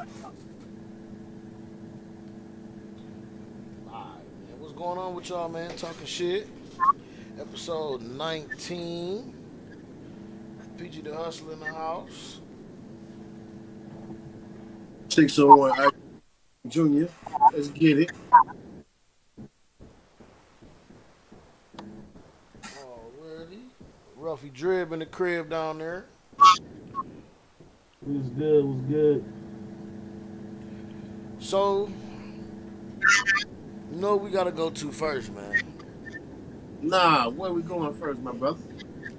Man. What's going on with y'all, man? Talking shit. Episode 19. PG the Hustler in the house. 601 I Junior. Let's get it. Already. Ruffy Drib in the crib down there. What's good? What's good? So, you know what we gotta go to first, man. Nah, where we going first, my brother?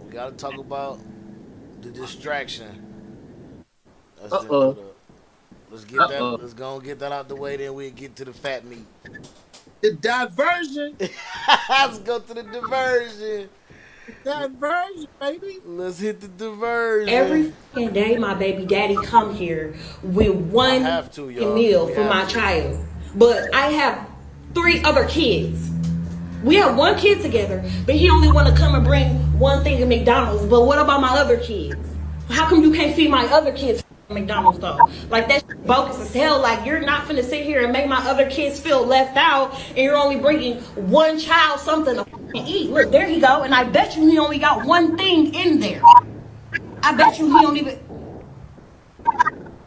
We gotta talk about the distraction. Let's get that. Let's go and get that out the way. Then we get to the fat meat. The diversion. Let's go to the diversion. Diversion, baby. Let's hit the diversion. Every day, my baby daddy come here with one meal for my child, but I have 3 other kids. We have 1 kid together, but he only want to come and bring one thing of McDonald's. But what about my other kids? How come you can't feed my other kids McDonald's though? Like that's bogus as hell. Like you're not finna sit here and make my other kids feel left out, and you're only bringing one child something to eat. Look, there he go, and I bet you he only got one thing in there. I bet you he don't even.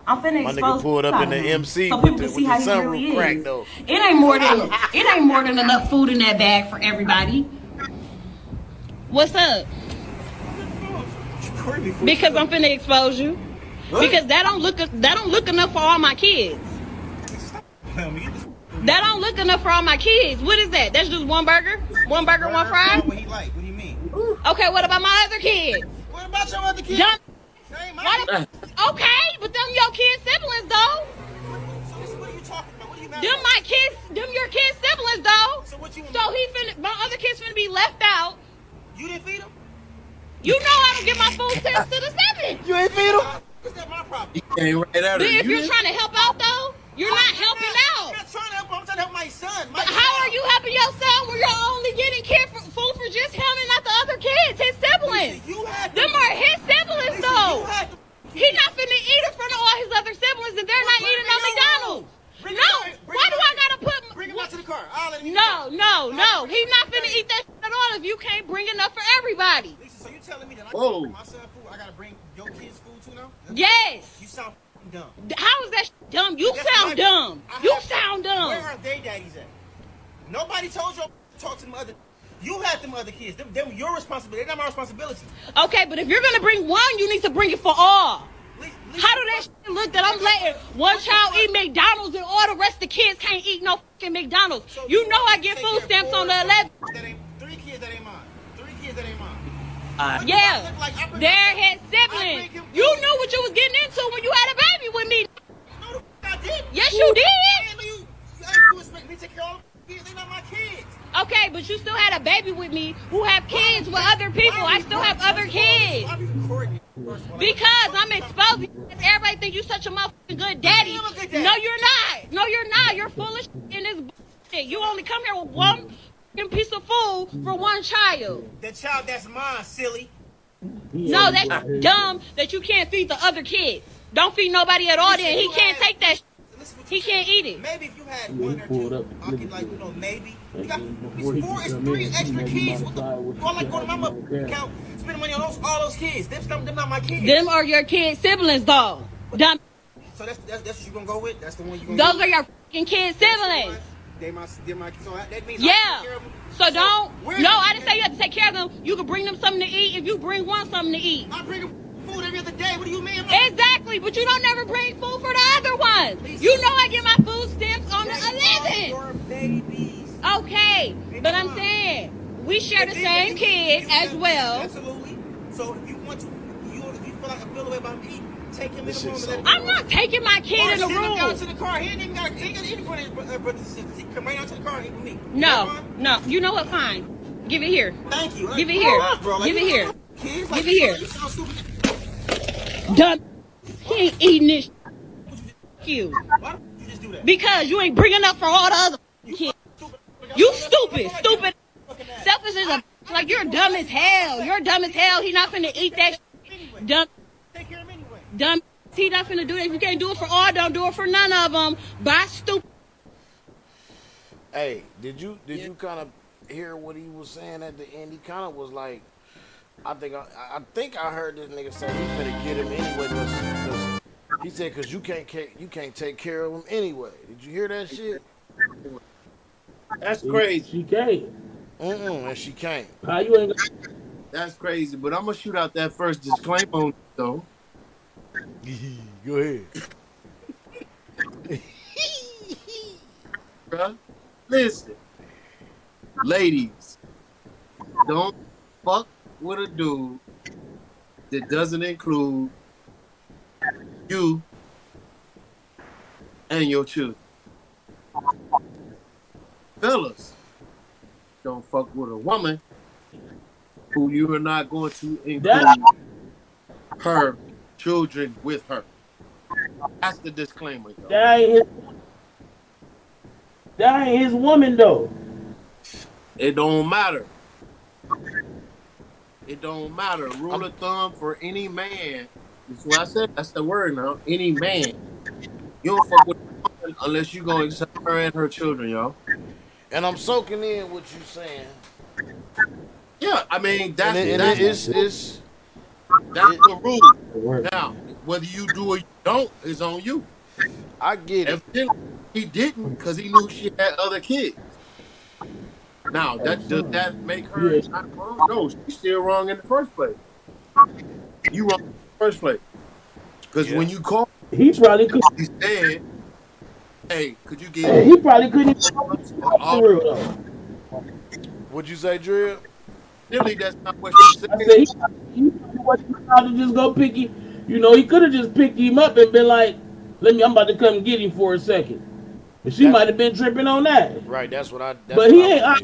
I'm finna expose my nigga pulled up in the MC so with people the, can see how he sunroof really crack is. though. It ain't more than enough food in that bag for everybody. What's up? Because I'm finna expose you. Because that don't look enough for all my kids. That don't look enough for all my kids. What is that? That's just one burger? One burger, one fry? What he like? What do you mean? Okay, what about my other kids? What about your other kids? Okay, but them your kids' siblings though. So what are you talking about? What are you mad Them about? my kids, them your kids' siblings though. So what you So my other kids finna be left out. You didn't feed them? You know I don't give my food stamps to the 7. You ain't feed him? Is that my problem? You came right out of But if you. you're trying to help out though, you're not helping I'm out. not trying to help him. I'm trying to help my son. But how are you helping your son when you're only getting food for just him and not the other kids, his siblings? You had Them are his siblings You though. had He's not finna eat in front of all his other siblings and they're not eating on McDonald's. No, why do I gotta put... Bring him out to the car. I'll let him eat No. He's not finna eat that shit at all if you can't bring enough for everybody. Lisa, so you telling me that I Whoa. gotta bring my son food? I gotta bring your kids food too now? Yes. You sound dumb. How is that dumb? You That's sound my- dumb. I You have- sound dumb. Where are they daddies at? Nobody told you to talk to them other. You had them other kids. Them your responsibility. They're not my responsibility. Okay, but if you're gonna bring one, you need to bring it for all. How do that shit look that I'm letting one child eat McDonald's and all the rest of the kids can't eat no fucking McDonald's? So You know I get take food care of stamps on the 4 11th. that ain't- 3 kids that ain't mine. 3 kids that ain't mine. What do I Yeah, look like? I bring- they're his I siblings. bring him You food. knew what you was getting into when you had a baby with me. No, the f- I did. Yes, you did. Man, you expect me to take care of all the kids? They're not my kids. Okay, but you still had a baby with me who have kids with other people. I still have other kids. Why are you recording? Because I'm exposing you. Everybody think you such a motherfucking good daddy. I am a good daddy. No, you're not. No, you're not. You're full of shit in this bullshit. You only come here with one fucking piece of food for one child. The child that's mine, silly. No, that's dumb that you can't feed the other kids. Don't feed nobody at all then. He can't take that shit. Listen what He you can't said. eat it. Maybe if you had 1 or 2, I could like, maybe. You got it's 3 extra kids. What the I like going to my mother account, spending money on all those kids. Them not my kids. Them are your kids' siblings, though. Dumb. So that's what you gonna go with? That's the one you gonna Those are your fucking kids' siblings. They're my so that means I Yeah. take care of them. So don't. where- No, I didn't say you have to take care of them. You can bring them something to eat if you bring one something to eat. I bring them food every other day. What do you mean? Exactly, but you don't never bring food for the other ones. You know I get my food stamps on the 11th. Your babies. Okay, but I'm saying we share the same kid as well. Absolutely. So if you want to, if you feel like I feel away about me, take him in the room and let him I'm not taking my kid in the send him down room. to the car. He ain't even got any brother and sisters. He come right out to the car and eat with me. No. You know what? Fine. Give it here. Thank you. Give it here. Bro, Give it you here. know, kids, Give it here. You sound stupid. Dumb. He ain't eating this. You. Why don't you just do that? Because you ain't bringing up for all the other kids. You stupid. Selfish as a like you're dumb as hell. You're dumb as hell. He not finna eat that. Dumb. Take care of him anyway. Dumb. He not finna do that. If you can't do it for all, don't do it for none of them. Bye, stupid. Hey, did you kind of hear what he was saying at the end? He kind of was like, I heard this nigga say he finna get him anyway because he said because you can't take care of him anyway. Did you hear that shit? That's crazy. She can't. And she can't. How you ain't? That's crazy. But I'm gonna shoot out that first disclaimer on it, though. Go ahead. Bruh. Listen, ladies, don't fuck with a dude that doesn't include you and your children. Fellas, don't fuck with a woman who you are not going to include her children with her. That's the disclaimer, though. That ain't his woman, though. It don't matter. It don't matter. Rule of thumb for any man. That's what I said. That's the word now. Any man. You don't fuck with a woman unless you gonna accept her and her children, y'all. And I'm soaking in what you saying. Yeah, I mean that's it's the rule. Now, whether you do or you don't is on you. I get it. Evidently, he didn't because he knew she had other kids. Now, does that make her not wrong? No, she's still wrong in the first place. You wrong in the first place. Because when you called, he probably could. He said, "Hey, could you get?" He probably couldn't even. What'd you say, Drill? Really, that's not what she said. I said he wasn't about to just go pick him. You know, he could have just picked him up and been like, I'm about to come get him for a second. But she might have been tripping on that. Right, that's what I. But he ain't.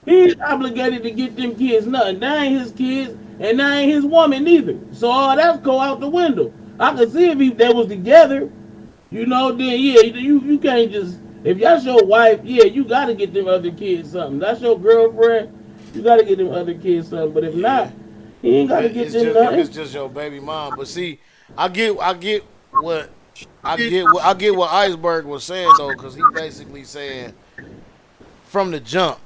He ain't obligated to get them kids nothing. That ain't his kids, and that ain't his woman neither. So all that's go out the window. I could see if they was together, you know, then yeah, you can't just, if that's your wife, yeah, you got to get them other kids something. That's your girlfriend, you got to get them other kids something. But if not, he ain't got to get them nothing. It's just your baby mom. But see, I get what Iceberg was saying though, because he basically saying from the jump,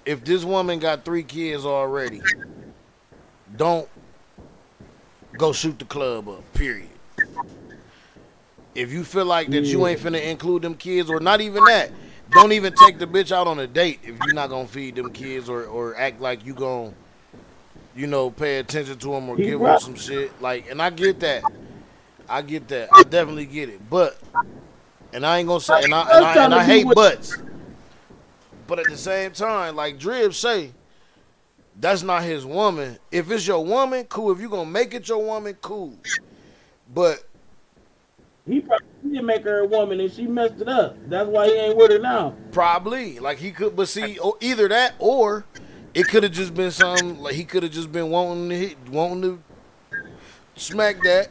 if this woman got 3 kids already, don't go shoot the club up, period. If you feel like that you ain't finna include them kids, or not even that, don't even take the bitch out on a date if you're not gonna feed them kids or act like you gonna, pay attention to them or give them some shit. Like, and I get that. I definitely get it. But, and I ain't gonna say, and I hate buts. But at the same time, like Drib say, that's not his woman. If it's your woman, cool. If you gonna make it your woman, cool. But he probably didn't make her a woman and she messed it up. That's why he ain't with her now. Probably. Like he could, but see, either that or it could have just been something like he could have just been wanting to smack that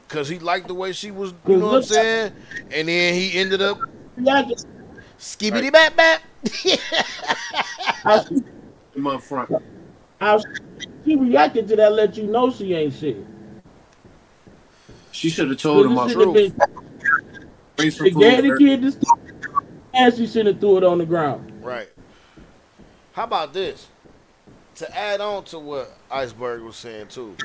because he liked the way she was, you know what I'm saying? And then he ended up skibbity bap bap. In my front. She reacted to that, let you know she ain't shit. She should have told him off roof. They gave the kid this, and she should have threw it on the ground. Right. How about this? To add on to what Iceberg was saying too,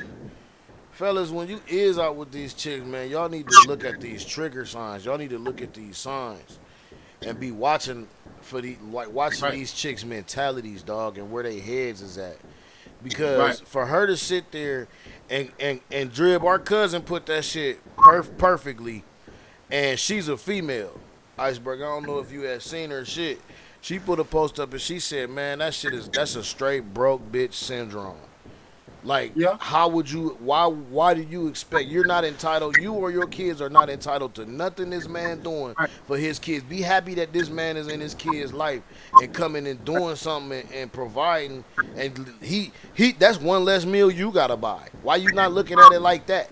fellas, when you is out with these chicks, man, y'all need to look at these trigger signs. Y'all need to look at these signs and be watching for these chicks' mentalities, dog, and where their heads is at. Because for her to sit there and Drib, our cousin, put that shit perfectly, and she's a female. Iceberg, I don't know if you had seen her shit. She put a post up and she said, man, that's a straight broke bitch syndrome. Like, how would you, why do you expect, you're not entitled, you or your kids are not entitled to nothing this man doing for his kids. Be happy that this man is in his kid's life and coming and doing something and providing, and he that's one less meal you gotta buy. Why you not looking at it like that?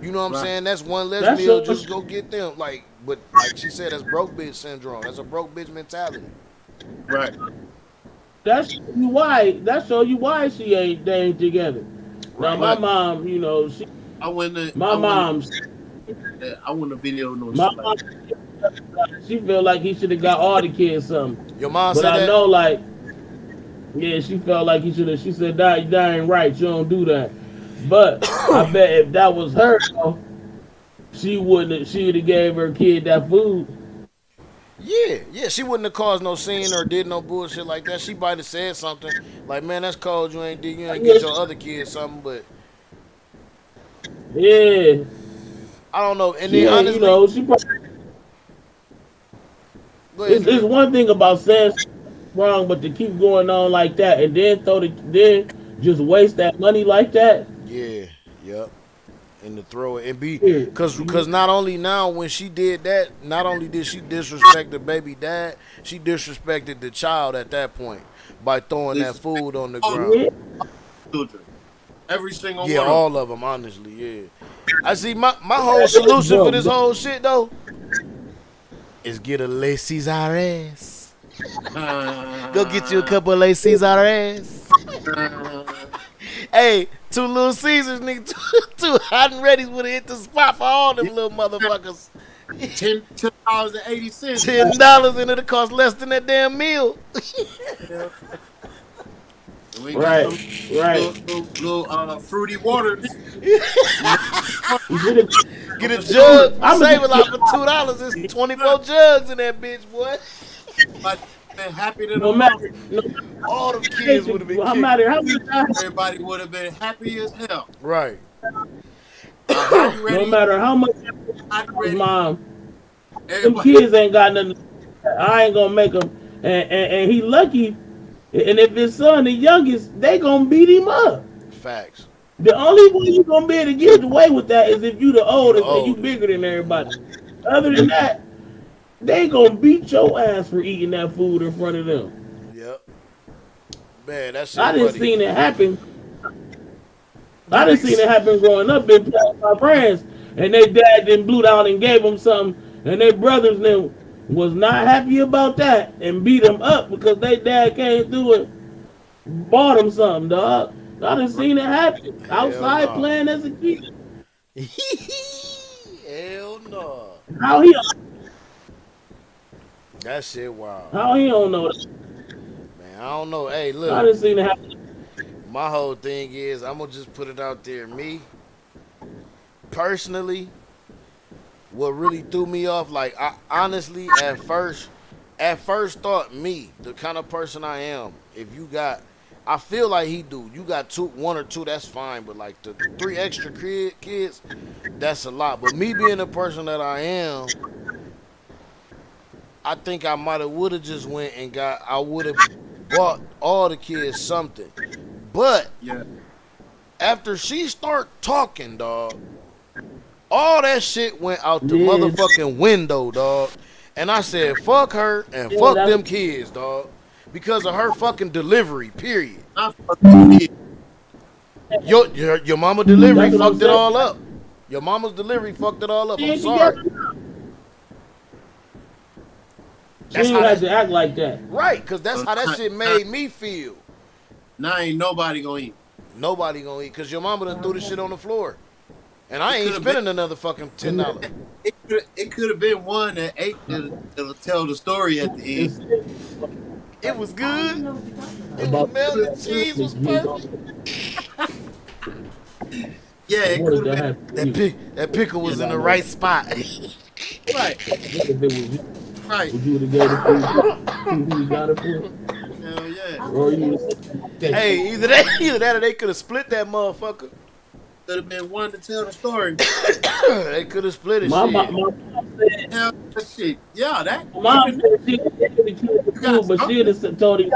You know what I'm saying? That's one less meal, just go get them. But like she said, that's broke bitch syndrome. That's a broke bitch mentality. Right. That show you why they ain't together. Now my But mom, you know, she I wouldn't. my mom's I wouldn't video no my shit like mom that. she felt like he should have got all the kids something. Your mom But said I that? know like yeah, she felt like he should have. She said that ain't right. You don't do that. But I bet if that was her, she wouldn't. She'd have gave her kid that food. Yeah. She wouldn't have caused no scene or did no bullshit like that. She might have said something like, "Man, that's cold. You ain't get your other kids something." But Yeah, I don't know. And she then ain't. You honestly, know, she. go ahead, It's Dre. one thing about saying wrong, but to keep going on like that and then just waste that money like that. Yeah, yep. And to throw it and be Yeah, cause not only now when she did that, not only did she disrespect the baby dad, she disrespected the child at that point by throwing that This food on the all ground. yeah, children, every single Yeah, one of them. all of them, honestly, yeah. I see my whole solution for bro. this whole shit though is get a Les Caesares. Go get you a couple of Les Caesares. Hey, 2 Little Caesars, nigga, two hot and ready would have hit the spot for all them little motherfuckers. $10.80. $10 and it'll cost less than that damn meal. Yeah. And we got Right, some right. little fruity waters. You should have. Get a The soda. jug from I'm Save gonna a Lot for $2. It's 24 jugs in that bitch, boy. Everybody been happy than a no matter, motherfucker. no matter All them kids would have been no kicked. matter how many times, Everybody would have been happy as hell. Right. Hottie no ready, matter how much hottie ready. mom, them Everybody. kids ain't got nothing. I ain't gonna make them. And he lucky. And if his son, the youngest, they gonna beat him up. Facts. The only way you gonna be able to get away with that is if you the You the oldest and you oldest. bigger than everybody. Other than that, they gonna beat your ass for eating that food in front of them. Yep. Man, that shit I didn't funny. seen it happen. I didn't seen it happen growing up. Been playing with my friends, and they dad then blew down and gave them something, and their brothers then was not happy about that and beat them up because they dad came through and bought them something, dog. I done seen it happen Hell outside no. playing as a kid. Hell no. How he That shit wild. how he don't know that? Man, I don't know. Hey, I look. done seen it happen. My whole thing is, I'm gonna just put it out there. Me, personally, what really threw me off, like, I honestly, at first thought, me, the kind of person I am, if you got, I feel like he do. You got one or two, that's fine. But like the 3 extra kids, that's a lot. But me being the person that I am, I think I might have would have just went and I would have bought all the kids something. But Yeah. after she start talking, dog, all that shit went out the Yeah. motherfucking window, dog. And I said, fuck her and Yeah, fuck that's- them kids, dog. Because of her fucking delivery, period. Not fucking kid. Your mama delivery That's what I'm fucked it saying. all up. Your mama's delivery fucked it all up. She I'm ain't sorry. together. She That's ain't how have that, to act like that. right, because that's how that shit made me feel. Now ain't nobody gonna eat. Nobody gonna eat, because your mama done threw the shit on the floor. And I It ain't could've spending another fucking $10. It could have been one that ate that'll tell the story at the It's, end. It was good. It was about melted. The cheese was perfect. Yeah, it what could that have happened to you? That pickle was Yeah, in the I know. right spot. been right. If it was you, Right. would you would have gave the food who you got it for? Hell yeah. Or you would have Hey, either that or they could have split that motherfucker. Could have been one to tell the story. They could have split it. my Shit. mom said, Hell, that shit. Yeah, that. my mom said she could give the kid the got food, but she had told him,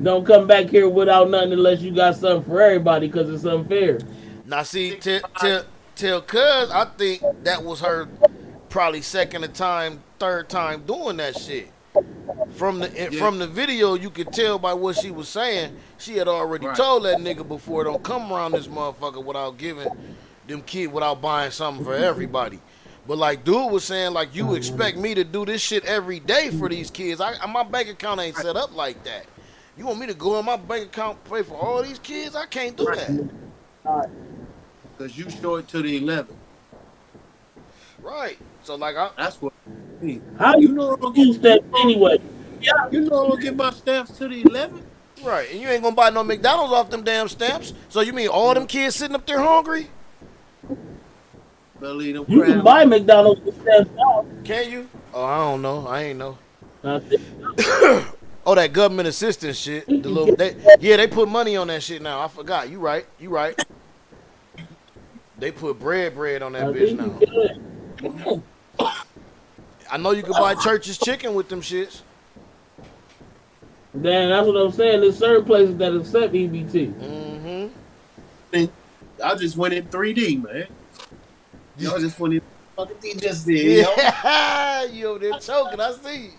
don't come back here without nothing unless you got something for everybody because it's unfair. Now see, tell cuz I think that was her probably third time doing that shit. From the video, you could tell by what she was saying, she had already Right. told that nigga before, don't come around this motherfucker without giving them kids, without buying something for everybody. But like dude was saying, like, you expect me to do this shit every day for these kids. My bank account ain't set up like that. You want me to go in my bank account pay for all these kids? I can't do that. Because you short to the 11. Right. So like That's what I mean. How you do steps anyway? Yeah. You know I don't get my stamps to the 11. right, and you ain't gonna buy no McDonald's off them damn stamps. So you mean all them kids sitting up there hungry? Belly them You can crab. buy McDonald's with steps off. Can you? Oh, I don't know. I ain't know. I think Oh, that government assistance shit. The little, they put money on that shit now. I forgot. You right. They put bread on that bitch now. I know you can buy Church's chicken with them shits. Dan, that's what I'm saying. There's certain places that accept EBT. Mm-hmm. I just went in 3D, man. Y'all just went in. Fucking D just did. Yeah, you over there choking. I see.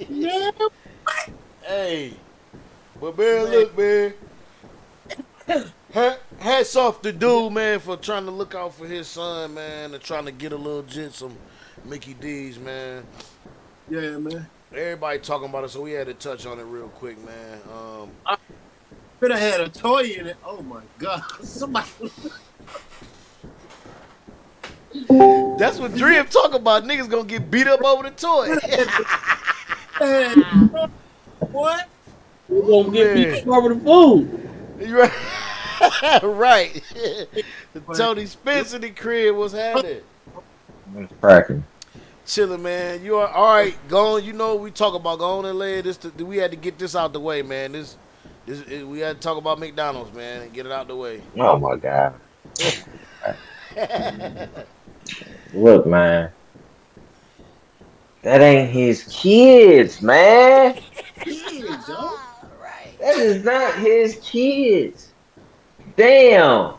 Yeah. Hey, but man, look, man. Hats off to dude, man, for trying to look out for his son, man, and trying to get a little some Mickey D's, man. Yeah, man. Everybody talking about it, so we had to touch on it real quick, man. I could have had a toy in it. Oh my god, somebody. That's what Dream talk about. Niggas gonna get beat up over the toy. What? We're gonna get beat up over the food. You right. Right. Tony Spence in the crib was happening. It's cracking. Chilling, man. You are all right. Going. You know we talk about going and lay this. We had to get this out the way, man. This we had to talk about McDonald's, man, and get it out the way. Oh my god. Look, man. That ain't his kids, man. Kids, yo. That is not his kids. Damn.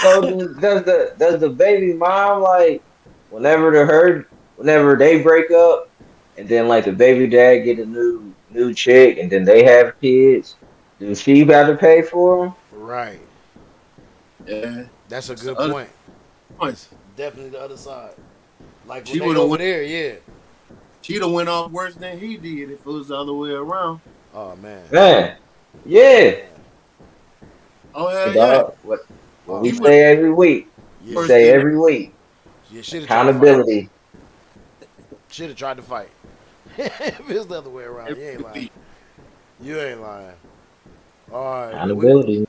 So does the baby mom like whenever they break up and then like the baby dad get a new chick and then they have kids, does she have to pay for them? Right. Yeah. That's a good point. Points. Definitely the other side. Like She when would they have over went there, yeah. She'd have went off worse than he did if it was the other way around. Oh man. Man. Yeah. Oh hell Dog, yeah. what we say every week. Yeah. We say every week. Yeah, Accountability. Should have tried to fight. If it's the other way around, you ain't lying. You ain't lying. All right. Accountability.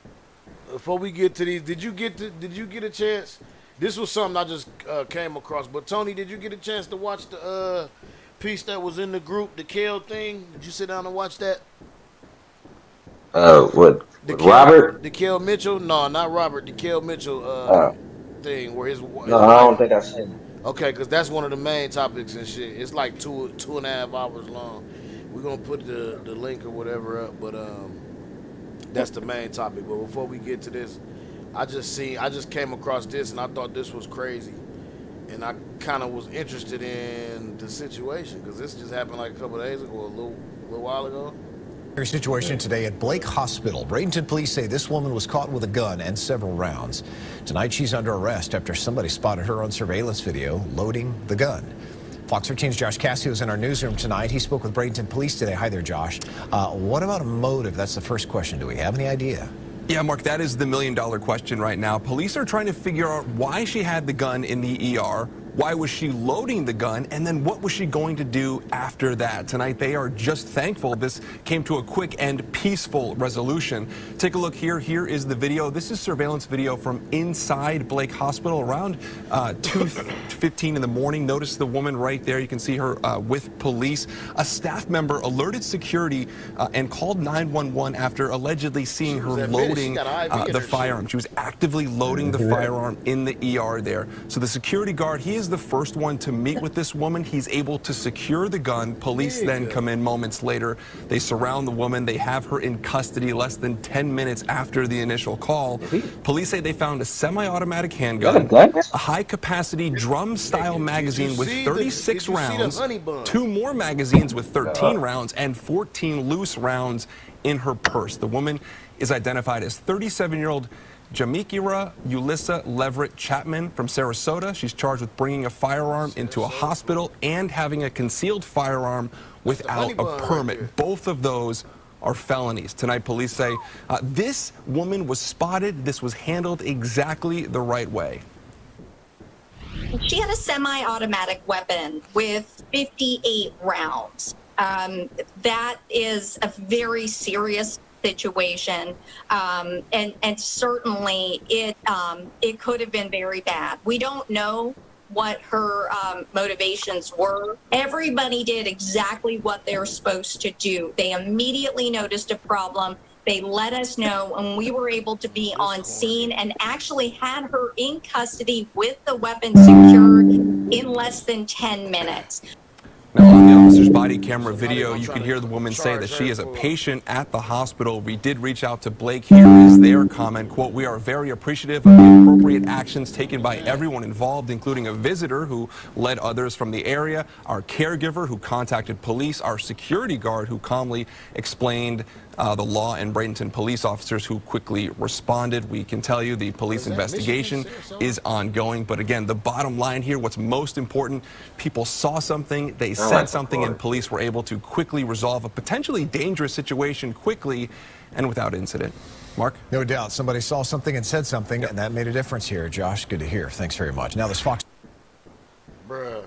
Before we get to these, did you get a chance? This was something I just came across. But Tony, did you get a chance to watch the piece that was in the group, the Kale thing? Did you sit down and watch that? With Robert? The Kale Mitchell? No, not Robert. The Kale Mitchell thing where his no, I don't think I've seen it. Okay, because that's one of the main topics and shit. It's like 2.5 hours long. We're gonna put the link or whatever up, but that's the main topic. But before we get to this, I just came across this and I thought this was crazy, and I kind of was interested in the situation because this just happened like a couple of days ago, a little while ago. Situation today at Blake Hospital. Bradenton police say this woman was caught with a gun and several rounds. Tonight she's under arrest after somebody spotted her on surveillance video loading the gun. Fox 13's Josh Cassio is in our newsroom tonight. He spoke with Bradenton police today. Hi there, Josh. What about a motive? That's the first question. Do we have any idea? Yeah, Mark, that is the million-dollar question right now. Police are trying to figure out why she had the gun in the ER. Why was she loading the gun? And then what was she going to do after that? Tonight, they are just thankful this came to a quick and peaceful resolution. Take a look here. Here is the video. This is surveillance video from inside Blake Hospital around 2:15 in the morning. Notice the woman right there. You can see her with police. A staff member alerted security and called 911 after allegedly seeing her loading the firearm. She was actively loading the firearm in the ER there. So the security guard, he is the first one to meet with this woman. He's able to secure the gun. Police then come in moments later. They surround the woman. They have her in custody less than 10 minutes after the initial call. Police say they found a semi-automatic handgun, a high-capacity drum-style magazine with 36 rounds, 2 more magazines with 13 rounds, and 14 loose rounds in her purse. The woman is identified as 37-year-old Jamikira Ulissa Leverett Chapman from Sarasota. She's charged with bringing a firearm into a hospital and having a concealed firearm without a permit. Both of those are felonies. Tonight, police say this woman was spotted. This was handled exactly the right way. She had a semi-automatic weapon with 58 rounds. That is a very serious situation, and certainly it could have been very bad. We don't know what her motivations were. Everybody did exactly what they're supposed to do. They immediately noticed a problem. They let us know, and we were able to be on scene and actually had her in custody with the weapon secured in less than 10 minutes. Now, on the officer's body camera video, you can hear the woman say that she is a patient at the hospital. We did reach out to Blake. Here is their comment, quote, "We are very appreciative of the appropriate actions taken by everyone involved, including a visitor who led others from the area, our caregiver who contacted police, our security guard who calmly explained the law, and Bradenton police officers who quickly responded." We can tell you the police investigation is ongoing. But again, the bottom line here, what's most important, people saw something, they said something, and police were able to quickly resolve a potentially dangerous situation quickly and without incident. Mark? No doubt. Somebody saw something and said something, and that made a difference here. Josh, good to hear. Thanks very much. Now this Fox. Bruh,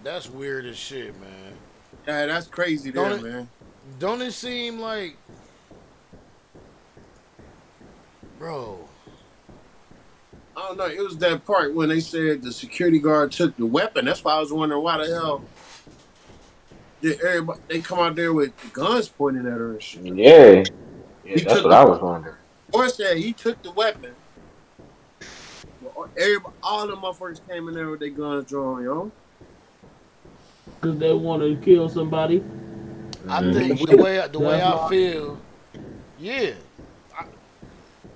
that's weird as shit, man. Yeah, that's crazy there, man. Don't it seem like, bro? I don't know. It was that part when they said the security guard took the weapon. That's why I was wondering why the hell did everybody they come out there with guns pointing at her and shit. Yeah, that's what I was wondering. Or said he took the weapon. Well, all the motherfuckers came in there with their guns drawn, yo. Because they want to kill somebody. I think the way I feel, yeah,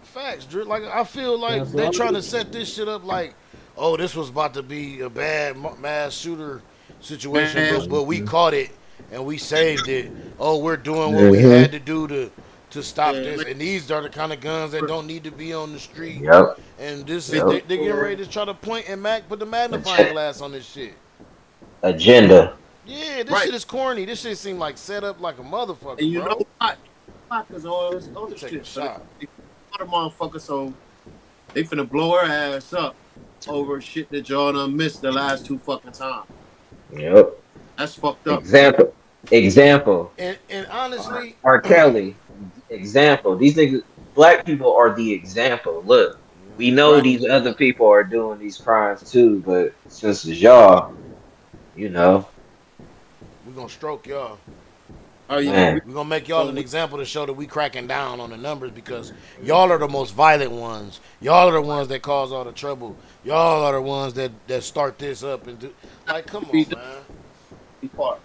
facts, Drew. Like I feel like they're trying to set this shit up like, oh, this was about to be a bad mass shooter situation, but we caught it and we saved it. Oh, we're doing what we had to do to stop this. And these are the kind of guns that don't need to be on the street. Yep. And this is they getting ready to try to point and put the magnifying glass on this shit. Agenda. Yeah, this shit is corny. This shit seem like set up like a motherfucker, and you bro. know why? Because all this other shit. Shot. They the motherfucker, so they finna blow her ass up over shit that y'all done missed the last 2 fucking times. Yep. That's fucked up. Example. And honestly, Rkelly. Example. These niggas, black people are the example. Look, we know these other people are doing these crimes too, but since it's y'all, you know. We're gonna stroke y'all. Oh yeah, we're gonna make y'all an example to show that we cracking down on the numbers because y'all are the most violent ones. Y'all are the ones that cause all the trouble. Y'all are the ones that start this up and do. Like, come on, man.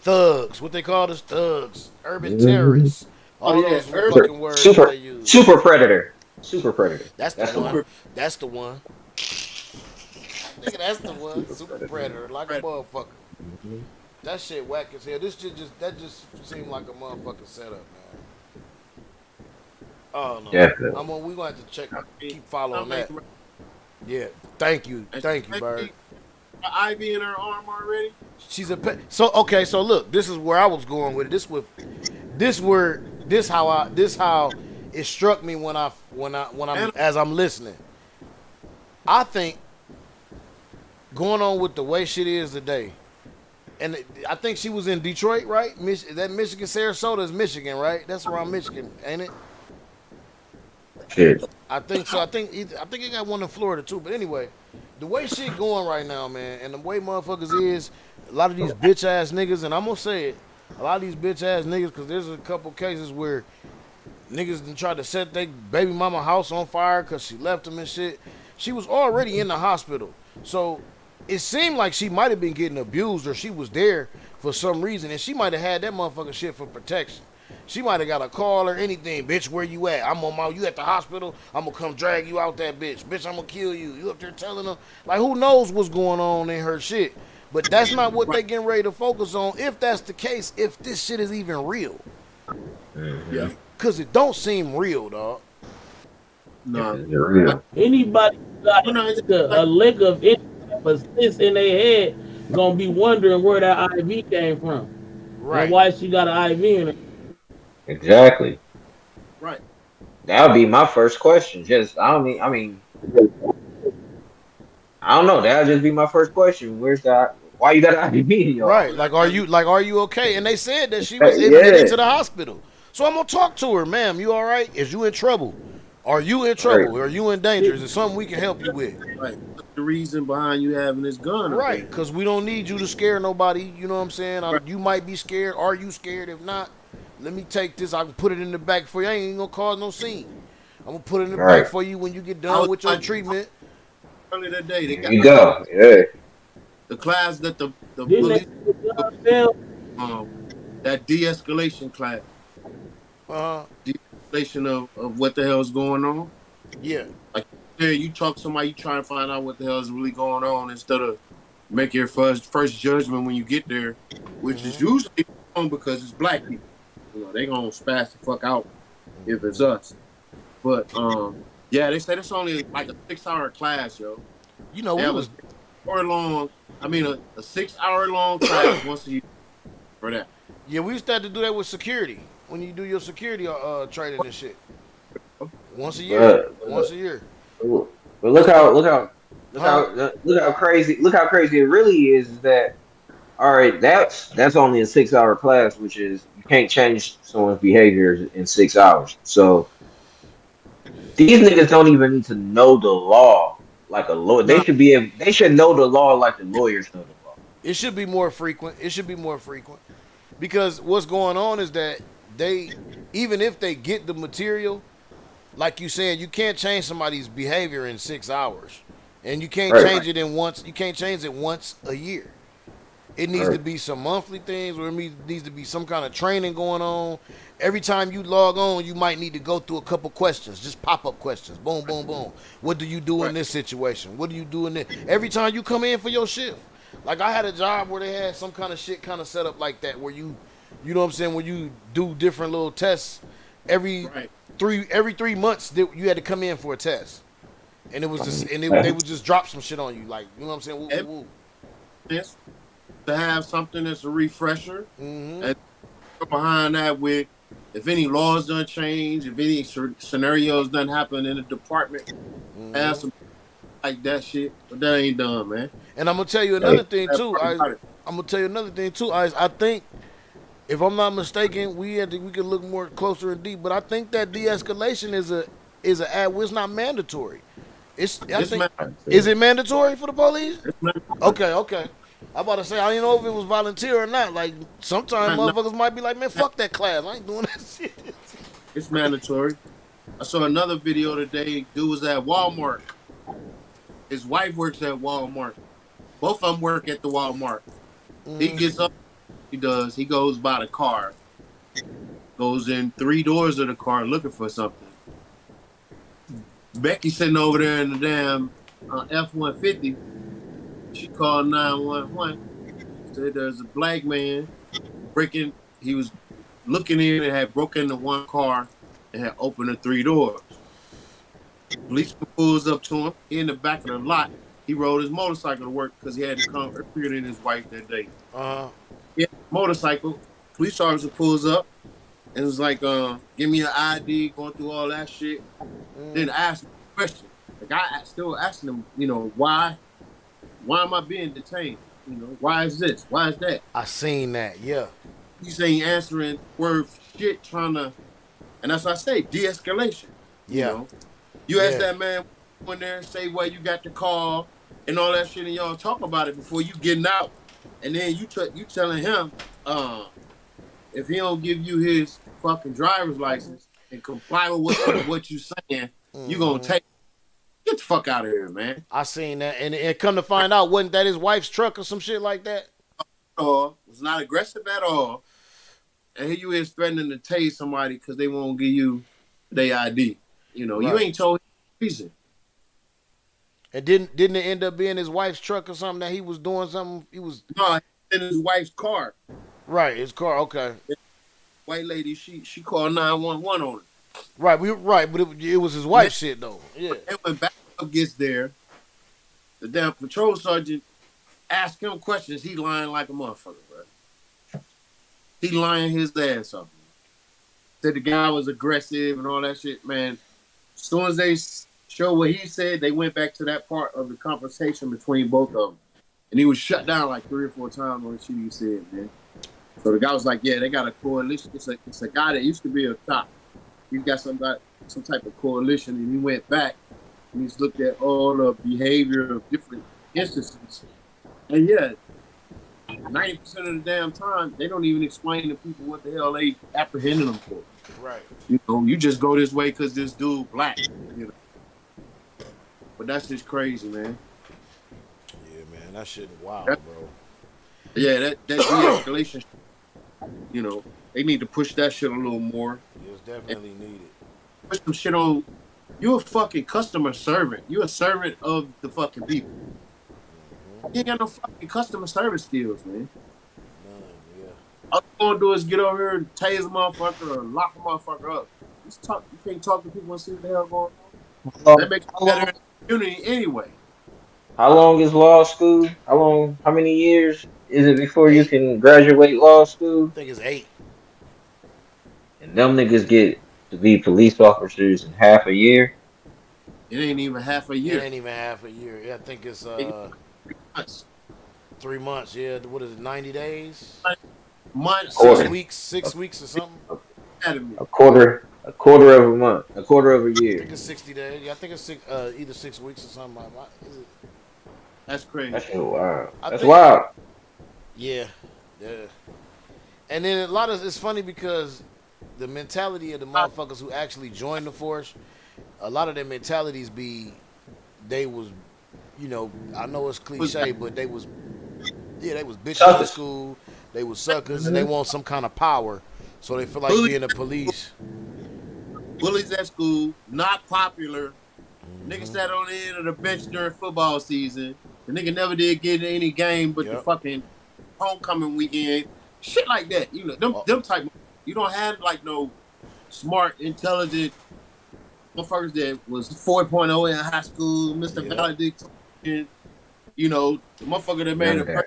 Thugs, what they call us, thugs, urban terrorists. All those fucking words they use. Super predator. Super predator. That's the one. That's the one. Nigga, that's the one. Super predator, like a motherfucker. Mm-hmm. That shit whack as hell. This shit just seemed like a motherfucking setup, man. Oh no. Definitely. We gonna have to check, keep following that. Yeah. Thank you, Bird. IV in her arm already. She's a pet. So okay, so look, this is where I was going with it. This how it struck me when I'm as I'm listening. I think going on with the way shit is today. And I think she was in Detroit, right? That Michigan, Sarasota is Michigan, right? That's around Michigan, ain't it? Shit. I think so. I think it got one in Florida too. But anyway, the way shit going right now, man, and the way motherfuckers is, a lot of these bitch ass niggas, and I'm gonna say it, a lot of these bitch ass niggas, because there's a couple cases where niggas done tried to set their baby mama house on fire because she left them and shit. She was already in the hospital, so it seemed like she might have been getting abused or she was there for some reason, and she might have had that motherfucking shit for protection. She might have got a call or anything. Bitch, where you at? You at the hospital? I'm gonna come drag you out that bitch. Bitch, I'm gonna kill you. You up there telling them? Like, who knows what's going on in her shit? But that's not what they getting ready to focus on, if that's the case, if this shit is even real. Yeah. Because it don't seem real, dog. No. Anybody got a lick of it persist in their head gonna be wondering where that IV came from. Right. And why she got an IV in it. Exactly. Right. That would be my first question. Just I don't know. That would just be my first question. Where's that? Why you got to IDB in your Right. house? Are you okay? And they said that she was admitted Yeah. to the hospital. So I'm gonna talk to her, ma'am. You all right? Is you in trouble? Are you in Right. trouble? Are you in danger? Is it something we can help you with? Right. What's the reason behind you having this gun up Right, there? because we don't need you to scare nobody. You know what I'm saying? Right. You might be scared. Are you scared? If not, let me take this. I can put it in the back for you. I ain't gonna cause no scene. I'm gonna put it in the back Right. for you when you get I done was with your like treatment. earlier today. They There got you go. Yeah. the class that the Didn't they police put the gun down? um that de-escalation class, Uh, de-escalation of what the hell's going on. yeah. Like there, you talk to somebody, you try to find out what the hell is really going on instead of make your first judgment when you get there, which is usually wrong because it's black people. You know, they gonna spaz the fuck out if it's us. But yeah, they said it's only like a 6 hour class, yo. You know They we have a was. hour long, I mean a 6 hour long class once a year for that. Yeah, we used to have to do that with security when you do your security training and shit. Once a year. But Once a year. but Huh? look how crazy it really is that all right, that's only a 6 hour class, which is you can't change someone's behavior in 6 hours. So these niggas don't even need to know the law like a lawyer. Nah, They should know the law like the lawyers know the law. It should be more frequent. It should be more frequent because what's going on is that they, even if they get the material, like you said, you can't change somebody's behavior in 6 hours, and you can't Right, change it in once. You can't change it once a year. It needs to right, be some monthly things, or it needs to be some kind of training going on. Every time you log on, you might need to go through a couple questions, just pop up questions. Boom, boom, boom. What do you do in right, this situation? What do you do in this? Every time you come in for your shift. Like I had a job where they had some kind of shit kind of set up like that, where you know what I'm saying, where you do different little tests every right. 3 months. You had to come in for a test, and it was just they would just drop some shit on you, like you know what I'm saying. Woo, woo, woo. Evidence to have something that's a refresher, Mm-hmm. and behind that with if any laws done change, if any scenarios done happen in the department, have Mm-hmm. some like that shit. But that ain't done, man. And I'm gonna tell you right. another thing That too. part about it. I'm gonna tell you another thing too. I think if I'm not mistaken, we could look more closer and deep. But I think that de-escalation is a ad. Well, it's not mandatory. I It's think man, is it mandatory for the police? it's man, Okay. I about to say I didn't know if it was volunteer or not. Like sometimes man, motherfuckers might be like, man, fuck that class. I ain't doing that shit. it's mandatory. I saw another video today. Dude was at Walmart. His wife works at Walmart. Both of them work at the Walmart. He gets up. He does. He goes by the car. Goes in 3 doors of the car looking for something. Becky sitting over there in the damn F-150. She called 911. Said there's a black man breaking. He was looking in and had broken into one car and had opened the 3 doors. Policeman pulls up to him. He in the back of the lot. He rode his motorcycle to work because he had to come earlier than his wife that day. Uh, He had a motorcycle. Police officer pulls up and was like, give me an ID, going through all that shit. Then ask him a question. Like I still asking him, why am I being detained? Why is this? Why is that? I seen that. Yeah. He's saying answering word shit, trying to, and that's what I say, de-escalation. You Yeah. know, you ask Yeah. that man when there, say where you got the call and all that shit, and y'all talk about it before you getting out, and then you telling him, if he don't give you his fucking driver's license and comply with what you saying, you gonna take. Get the fuck out of here, man. I seen that, and come to find out, wasn't that his wife's truck or some shit like that? Was not aggressive at all. And here you is threatening to tase somebody because they won't give you their ID. You Right. ain't told him the reason. And didn't it end up being his wife's truck or something that he was doing something? He was No, in his wife's car. right. His car. Okay. White lady, she called 911 on it. Right. But it was his wife's shit though. Yeah. And when backup gets there, the damn patrol sergeant ask him questions. He lying like a motherfucker, bro. He lying his ass off. Said the guy was aggressive and all that shit, man. As soon as they show what he said, they went back to that part of the conversation between both of them. And he was shut down like 3 or 4 times on the shit he said, man. So the guy was like, yeah, they got a coalition. It's a guy that used to be a cop. He's got some type of coalition, and he went back and he's looked at all the behavior of different instances. And yeah, 90% of the damn time, they don't even explain to people what the hell they apprehending them for. Right. You know, you just go this way because this dude black. You know. But that's just crazy, man. Yeah, man, that shit wild, bro. Yeah, that de-escalation. You know, they need to push that shit a little more. It's definitely needed. Put some shit on. You're a fucking customer servant. You're a servant of the fucking people. You ain't got no fucking customer service skills, man. Yeah. All you gonna do is get over here and tase a motherfucker or lock a motherfucker up. Just talk. You can't talk to people and see what the hell going on. That makes you better in the community anyway. How long is law school? How many years is it before 8. you can graduate law school? I think it's 8. And them niggas get to be police officers in half a year? It ain't even half a year. It ain't even half a year. Yeah, I think it's months. 3 months. Yeah, what is it? 90 days? Months. 6 weeks. 6 weeks or something. A quarter of a month. A quarter of a I year. think it's 60 days. Yeah, I think it's either 6 weeks or something like that. Is it? That's crazy. That's wild. That's think, wild. Yeah. And then it's funny because the mentality of the motherfuckers who actually join the force, a lot of their mentalities they was, you know, I know it's cliche, but they was bitches in school, they was suckers, and they want some kind of power, so they feel like being the police. Bullies at school, not popular. Nigga sat on the end of the bench during football season. The nigga never did get in any game but the fucking homecoming weekend. Shit like that. You know, them type of, you don't have like no smart, intelligent motherfuckers that was 4.0 in high school, Mr. Valedictorian. You know, the motherfucker that made a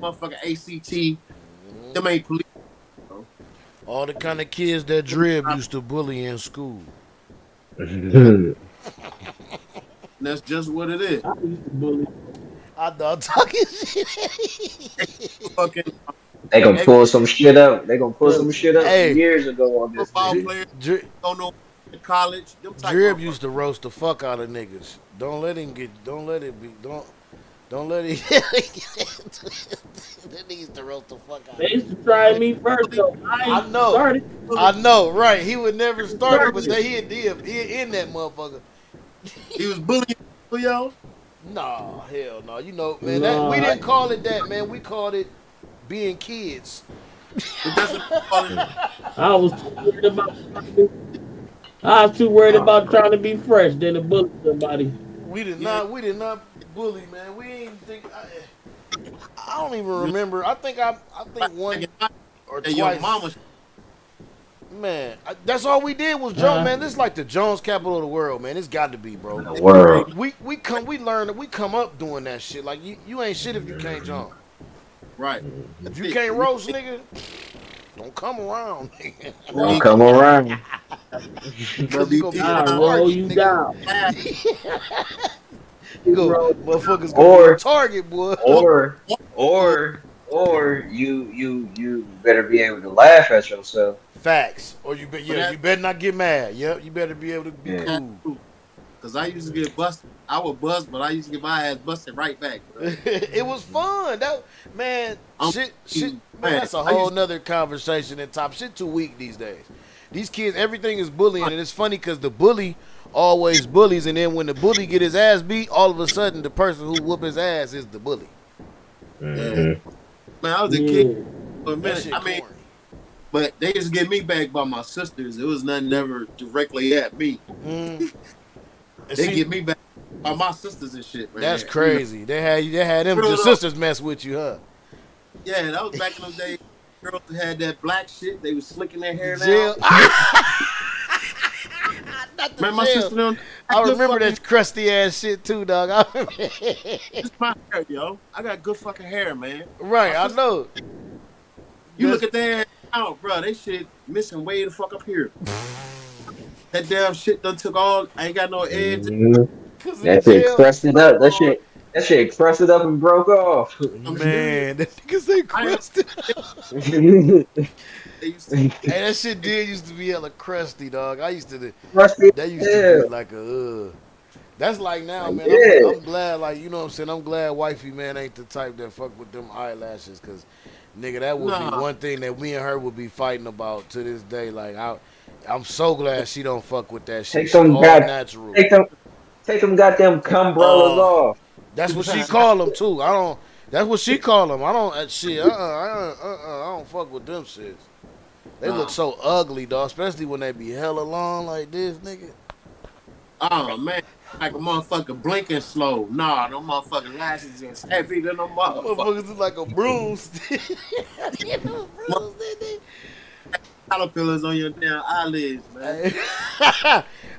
motherfucker ACT. Them ain't police. All the kind of kids that Drib used to bully in school. That's just what it is. I used to bully. I know talking shit. They gonna pull some shit up. They gonna pull some shit up years ago on this. Football players don't know college. Drib used to roast the fuck out of niggas. Don't let him be. Don't let him. They used to roast the fuck out. They used to try me first though. I know, right? He would never start it, but he in that motherfucker. He was bullying y'all. Nah, hell no. You know, man, we didn't call it that, man. We called it being kids. I was too worried about trying to be fresh than to bully somebody. We did not bully, man. We ain't think. I don't even remember. I think one or twice. Your mama. Man, that's all we did was Jones, man. This is like the Jones capital of the world, man. It's got to be, bro. The world. We come up doing that shit. Like you ain't shit if you can't jump. Right. If you can't roast, nigga, don't come around. Don't come around. I'll roll you down. Motherfuckers gonna be a target, boy. Or you better be able to laugh at yourself. Facts. Or you better not get mad. Yep, you better be able to be cool. Cause I used to get busted. I would bust, but I used to get my ass busted right back. It was fun. Man, that's a whole nother conversation and top shit too weak these days. These kids, everything is bullying, and it's funny because the bully always bullies, and then when the bully get his ass beat, all of a sudden the person who whoop his ass is the bully. Mm-hmm. Man, I was a kid for a minute. I mean, but they used to get me back by my sisters. It was nothing ever directly at me. They get me back by my sisters and shit, man. That's crazy. They had them the sisters mess with you, huh? Yeah, that was back in those days. Girls had that black shit. They was slicking their hair now. Man, my sister I remember that crusty ass shit too, dog. It's my hair, yo. I got good fucking hair, man. Right, I know. You look at their hair, out, bro. They shit missing way the fuck up here. That damn shit done took all. I ain't got no edge. Mhm. Cause of the That shit jail. crusted up. That shit crusted up and broke off. I'm serious. Man, that nigga say I am. crusted. They used to. Hey, that shit did used to be hella crusty, dog. I used to. Crusted. That used to Yeah. be like a. That's like now, Like, man. yeah. I'm glad, like you know what I'm saying. I'm glad wifey man ain't the type that fuck with them eyelashes, cause nigga, that would be Nah. one thing that me and her would be fighting about to this day. Like I'm so glad she don't fuck with that shit. Take She them all god, natural. take them goddamn cumbrellas Uh, off. that's what she call them too. I don't. That's what she call them. I don't. Shit. I don't fuck with them shits. They look so ugly, dog. Especially when they be hella long like this, nigga. Oh man, like a motherfucker blinking slow. Nah, no motherfucking lashes is heavy than a motherfucker. Motherfuckers look like a broomstick. You know, broomstick. Caterpillars on your damn eyelids, man.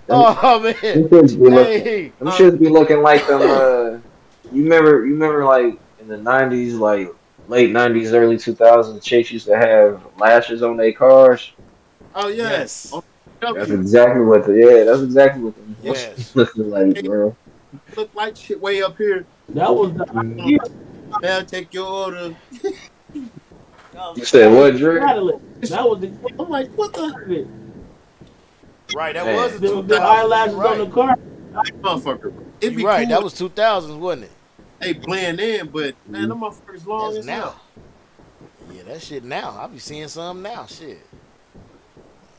Oh man. Them shits be looking, Hey. them shits be looking like them. You remember like in the '90s, like late '90s, early 2000s, chicks used to have lashes on their cars. Oh Yes. yes. That's exactly what that's exactly what them Yes. looking like, bro. Look like shit way up here. That was the idea. They'll take your order. You said what, Drew? That was the I'm like, what the Right, that Man. was the the 2000s. eyelashes Right. on the car. motherfucker? It be You right, cool. that was 2000s, wasn't it? They blend in, but man, them motherfuckers long That's as now. hell. Yeah, that shit now. I be seeing some now. Shit.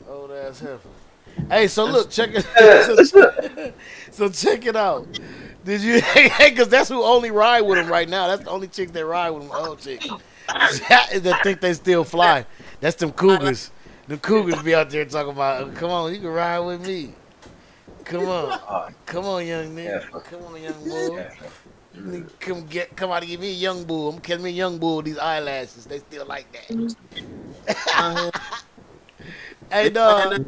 Old ass heifer. Hey, so look, check it. So check it out. Did you? Hey, because that's who only ride with him right now. That's the only chicks that ride with him. Old chicks that think they still fly. That's them cougars. The cougars be out there talking about, come on, you can ride with me. Come on, come on, young nigga. Come on, young bull. Come out and give me a young bull. I'm catching me a young bull with these eyelashes. They still like that. Hey, dog.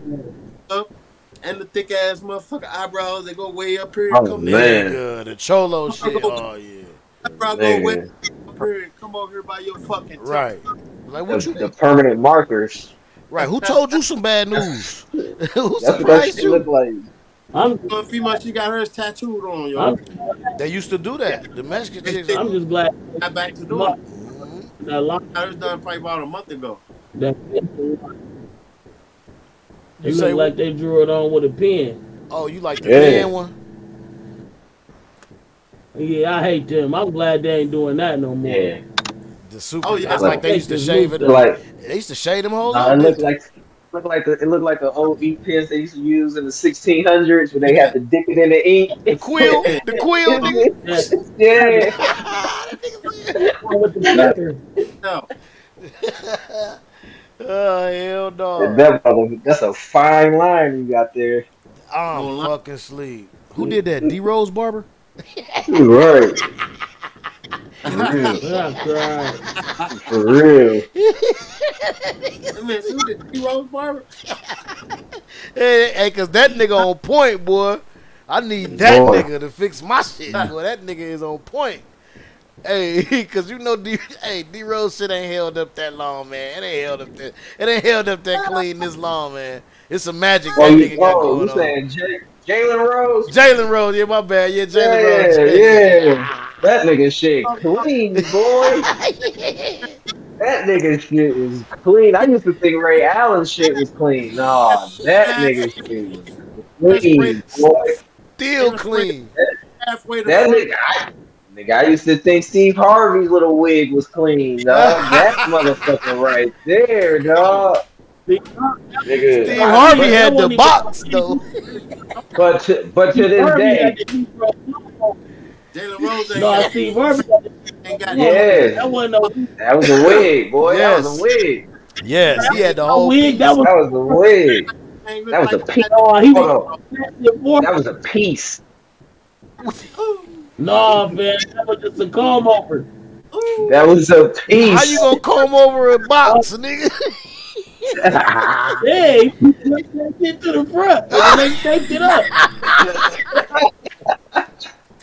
And the thick ass motherfucker eyebrows, they go way up here. Oh, Come man. Nigga, the cholo shit. Oh yeah. Eyebrow go way up here. Come over here by your fucking teeth. Right. Like what The permanent markers. Right. Who told you some bad news? Who That's what that surprised shit you? look like. I'm female, she got hers tattooed on, yo. They used to do that. The Mexican chicks. I'm just glad Got back to doing it. Mhm. that lot Hers done probably about a month ago. that You it say looked like they drew it on with a pen. Oh, you like the Yeah. man one? Yeah, I hate them. I'm glad they ain't doing that no more. Yeah. The super. Oh, yeah. That's like they used to shave it. Like, They used to shave them hoes. it up, looked didn't like it looked like the old ink pens they used to use in the 1600s where they had to dip it in the ink. they? Quill. The quill, nigga. Yeah. That nigga said- With the paper. No. Oh hell no. That's a fine line you got there. I'm fucking sleep. Who did that? D Rose Barber? Right. For real. I cried. For real. Man, who did D-Rose Barber? Hey, cause that nigga on point, boy. I need that Boy. nigga to fix my shit, boy. That nigga is on point. Hey, cause you know D Rose shit ain't held up that long, man. It ain't held up that clean this long, man. It's some magic that nigga got going you on. saying Jalen Rose? Jalen Rose, yeah, my bad. Yeah, Jalen Rose. Yeah. That nigga shit clean, boy. That nigga shit is clean. I used to think Ray Allen's shit was clean. Nah, that nigga shit is clean, boy. Still clean. Halfway to That nigga, I used to think Steve Harvey's little wig was clean, dog. That motherfucker right there, dog. Nigga, Steve Harvey had the box, though. But to this day, Jalen Rose ain't No, got, Steve Harvey. ain't got yeah, That wasn't no that was a wig, boy. Yes. That was a wig. Yes, he had the whole wig. piece. That was That was a wig. ain't look That was a like piece. oh, he Hold was on. That was a piece. no, man. That was just a comb over. That was a piece. How you gonna comb over a box, nigga? Hey, he pushed that shit to the front and then they taped it up.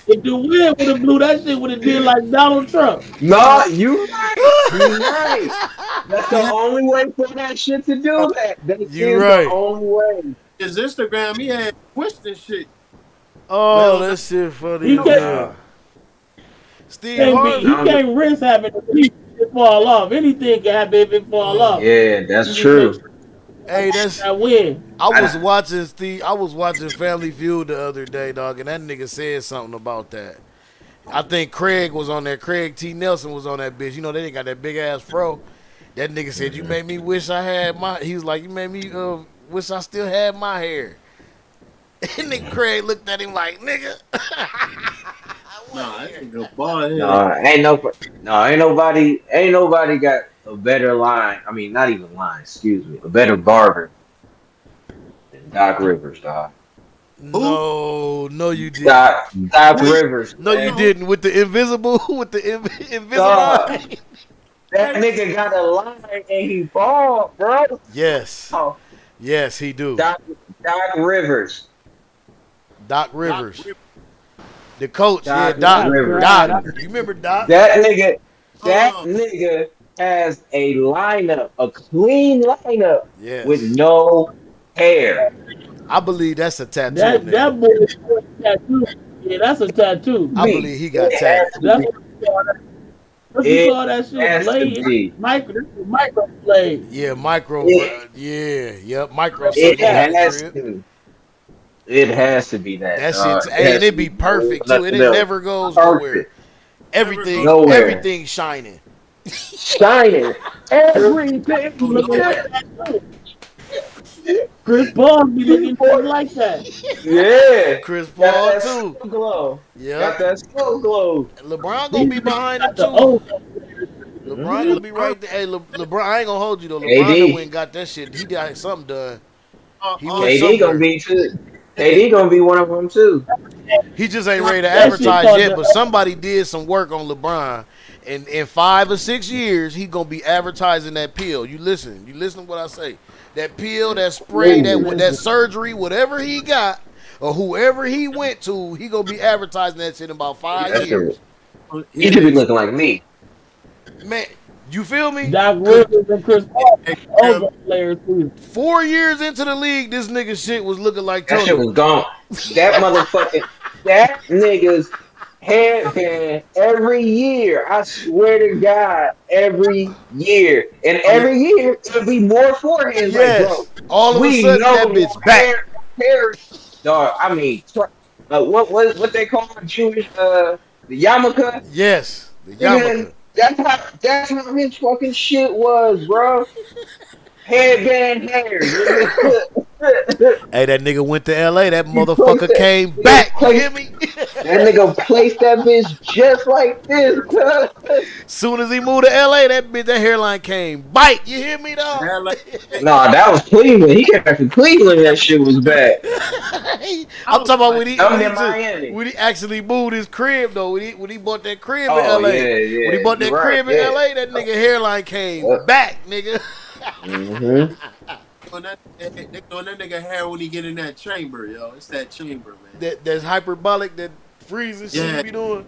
If the wind would have blew that shit would have did like Donald Trump. No, you right. You right. That's the only way for that shit to do that. That You is the right. only way. His Instagram, he had twisting shit. Oh, Well, that shit funny He as can't, hell. Steve can't be, Harvey. he can't risk having it fall off. Anything can happen if it fall off. Yeah, that's You just make true. sure Hey, that's. that win. I was watching Steve. I was watching Family Feud the other day, dog, and that nigga said something about that. I think Craig was on there. Craig T. Nelson was on that bitch. You know they ain't got that big ass fro. That nigga said, "You made me wish I had my." He was like, "You made me wish I still had my hair." And then Craig looked at him like, "Nigga." nah, that nigga bald head. Ain't nobody got a better line. I mean, not even line. Excuse me, a better barber than Doc Rivers, dog. No, you didn't. Doc Rivers. No, you man. didn't. With the invisible, with the Invisalign. Dog. That nigga got a line and he bald, bro. Yes, Oh, yes, he do. Doc Rivers. Doc Rivers, the coach. Doc Doc. Rivers. Doc. You remember Doc? That nigga has a lineup, a clean lineup Yes. with no hair. I believe that's a tattoo. That boy is a tattoo. Yeah, that's a tattoo. I believe he got tattooed. That's what you call that shit. Blade. Micro blade. Yeah, micro. Yep, micro. It has to. It has to be that. That shit, and it be perfect too. It never goes nowhere. Everything shining. Shining. Everything. Chris Paul be looking just like that. Yeah. Chris Paul too. Skull glow. Yeah. Got that skull glow. LeBron gonna be behind him too. LeBron gonna be right there. Hey, LeBron, I ain't gonna hold you though. LeBron went and got that shit. He got something done. KD gonna be too. KD gonna be one of them too. He just ain't ready to advertise yet, but somebody did some work on LeBron. And in 5 or 6 years, he gonna be advertising that pill. You listen to what I say. That pill, that spray, that surgery, whatever he got, or whoever he went to, he gonna be advertising that shit in about 5 years. He should be looking like me. Man, you feel me? Doc Rivers and Chris Paul, all players too. 4 years into the league, this nigga shit was looking like Tony. That shit was gone. That nigga's headband every year. I swear to God, every year. And every year it'll be more foreheads. Yes. Like, bro, all of a sudden that bitch back. Dog, I mean, what they call it, Jewish, the yarmulke? Yes, the yarmulke. That's how his fucking shit was, bro. Headband hair. Hey, that nigga went to LA. That motherfucker came back. You hear me? That nigga placed that bitch just like this. Soon as he moved to LA, that hairline came bite. You hear me, dog? Nah, that was Cleveland. He came from Cleveland. That shit was bad. I'm talking about when he Miami. actually moved his crib though. When he bought that crib in LA. Yeah. When he bought that crib in LA, that nigga hairline came back, nigga. Mm-hmm. They doing that nigga hair when he get in that chamber, yo. It's that chamber, man. That's hyperbolic, that freezing shit you be doing.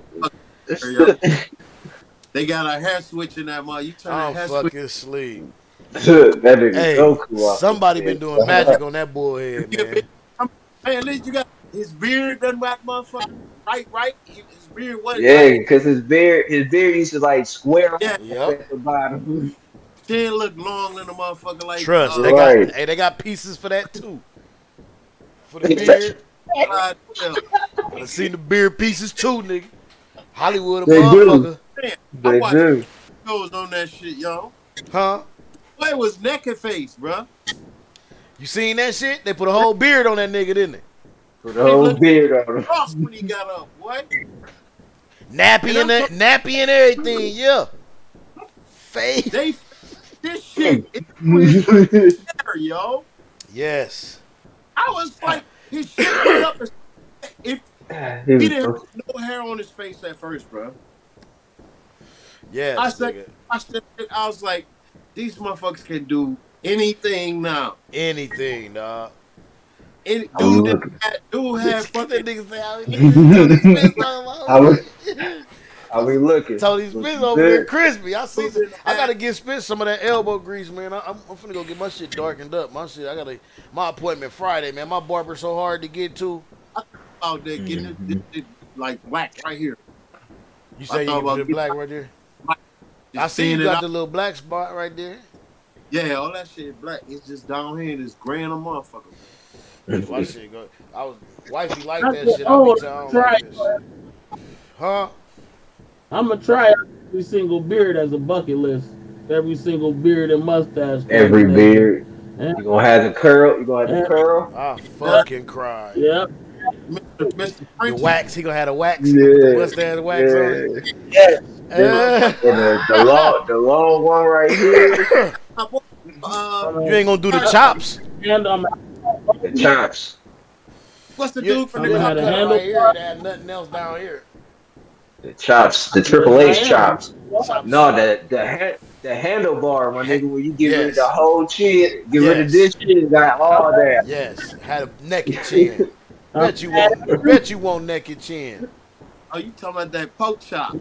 They got a hair switch in that mother. You turn I'm hair fucking sleep. That nigga Hey, so cool. somebody been doing magic on that boy head, man. Hey, at least you got his beard done whack, motherfucker. Right. His beard wasn't. Yeah, because his beard used to like square up at the bottom. Chin look long in the motherfucker like. Trust, they got pieces for that too. For the beard. I seen the beard pieces too, nigga. Hollywood, a motherfucker. I watched shows on that shit, yo. Huh? Boy, it was naked face, bro. You seen that shit? They put a whole beard on that nigga, didn't they? Put a whole beard on him. Cross when he got up, boy. Nappy and everything, yeah. Face. This shit is there, yo. Yes. I was like, his shit went up. If he didn't have no hair on his face at first, bro. Yes. I was like, these motherfuckers can do anything now. Anything, dog. Dude, I was looking. dude had That fucking. nigga say, Tony Spence talking about I was shit. I be looking. Tony Spence Looking over there good. crispy. I see. Dude I had gotta get Spence some of that elbow grease, man. I'm finna go get my shit darkened up. My shit. My appointment Friday, man. My barber so hard to get to. out there getting this Mhm. shit like black right here. You I say thought you about get getting black right there? black, I just see you thinning it got out. the little black spot right there. Yeah, all that shit black. It's just down here and it's gray in a motherfucker. My shit go. Wifey like I that said, shit. I be oh, telling I don't try like it. this shit. Huh? I'm gonna try every single beard as a bucket list. Every single beard and mustache Every combination. beard. And, You gonna have the curl? You gonna have the and curl? I Yeah, fucking cry. yep. Mr. The Frenchie. wax, he gonna have the wax. He gonna put the Yeah, mustache wax on it. yeah. Yes. The, Uh, and the long one right here. My boy, you ain't gonna do the Carter, chops. And I'm The chops. what's the You, dude from you the gonna had a cut it Cutlass? right here. handlebar. It had nothing else down here. The chops. The Yes, Triple I H am. chops. Chop No, suey. the handlebar, my nigga, where you get rid of the Yes. whole chin, get rid of this Yes. shit, got all that. Yes. Had a naked chin. I'm Bet you won't naked chin. Oh, you talking about that pork chop?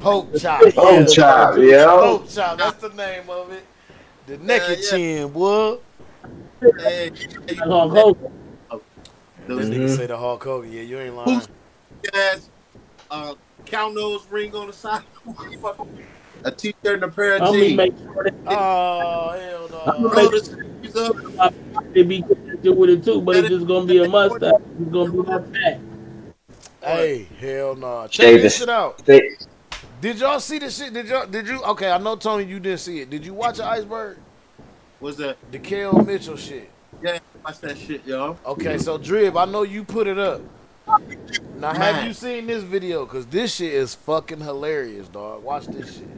Poke chop. Oh, Yeah. chop, yo. Poke chop. That's the name of it. The Yeah, naked yeah. chin, boy. Hey, you Hulk Hogan. This those nigga Mhm. say the Hulk Hogan. Yeah, you ain't lying. who's ass cow nose ring on the side, motherfucker. A t-shirt and a pair of I'm gonna jeans. make sure that Oh, hell I'm no. gonna Roll make the sleeves up. sure they be connected with it too, but Let it's it, just gonna let be a it mustache. It's gonna be that fat. Hey, hell no. Check Stay this this. shit out. Stay. Did y'all see this shit? Did you? Okay, I know Tony, you didn't see it. Did you watch Iceberg? What's that? The Kel Mitchell shit. Yeah, watch that shit, y'all. Okay, so Drib, I know you put it up. Now, have Man. you seen this video? Cause this shit is fucking hilarious, dog. Watch this shit.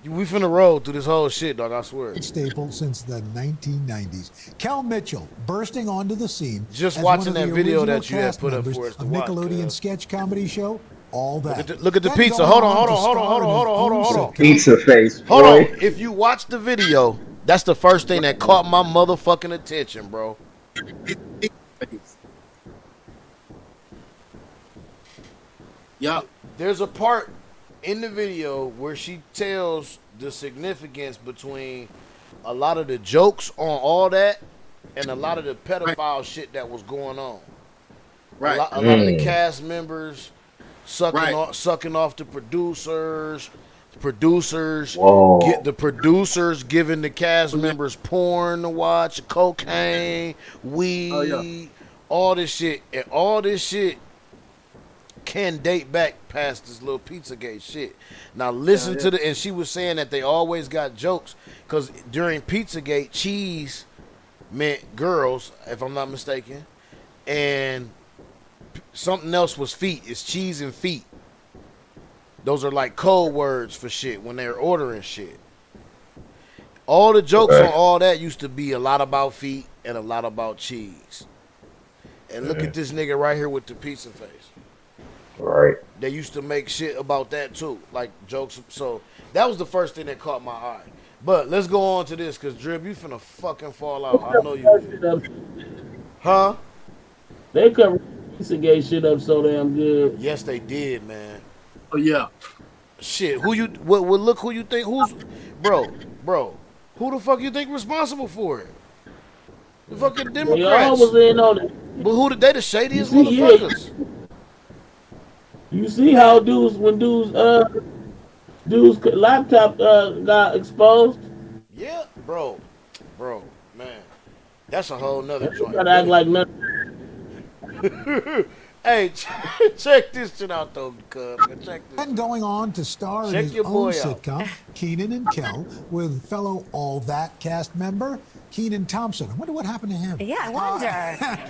We finna roll through this whole shit, dog. I swear. Staple since the 1990s. Kel Mitchell bursting onto the scene. Just as watching one of that the video original that you had cast put up members for us to of watch, Nickelodeon cuz. sketch comedy show. All that. Look at the Then pizza. going Hold on. to star in his own sitcom. Pizza face, Hold boy. on. If you watch the video, that's the first thing that caught my motherfucking attention, bro. Yup. There's a part in the video where she tells the significance between a lot of the jokes on all that and a lot of the pedophile shit that was going on. Right. A lot of the cast members sucking Right. off the producers Whoa. get the producers giving the cast members porn to watch, cocaine, weed, Oh, yeah. all this shit, and all this shit can date back past this little Pizzagate shit. Now listen Yeah, to the, and she was saying that they always got jokes because during Pizzagate, cheese meant girls, if I'm not mistaken, and something else was feet. It's cheese and feet. Those are like code words for shit when they're ordering shit. All the jokes on all that used to be a lot about feet and a lot about cheese. And look at this nigga right here with the pizza face. Right. They used to make shit about that too, like jokes. So that was the first thing that caught my eye. But let's go on to this, cause Drib, you finna fucking fall out. I know you did. Huh? They covered Pizzagate shit up so damn good. Yes, they did, man. Oh yeah. Shit, look who you think bro, who the fuck you think responsible for it? The fucking They Democrats. all was in on it. But who did they the shadiest You see, motherfuckers? You see how dudes laptop got exposed? Yeah, bro, man. That's a whole nother joint. Gotta act like nothing. Hey, check this shit out though, cuz. Check this. And going on to star in Check his your own boy out. sitcom, Keenan and Kel, with fellow All That cast member Keenan Thompson. I wonder what happened to him. Yeah, I wonder.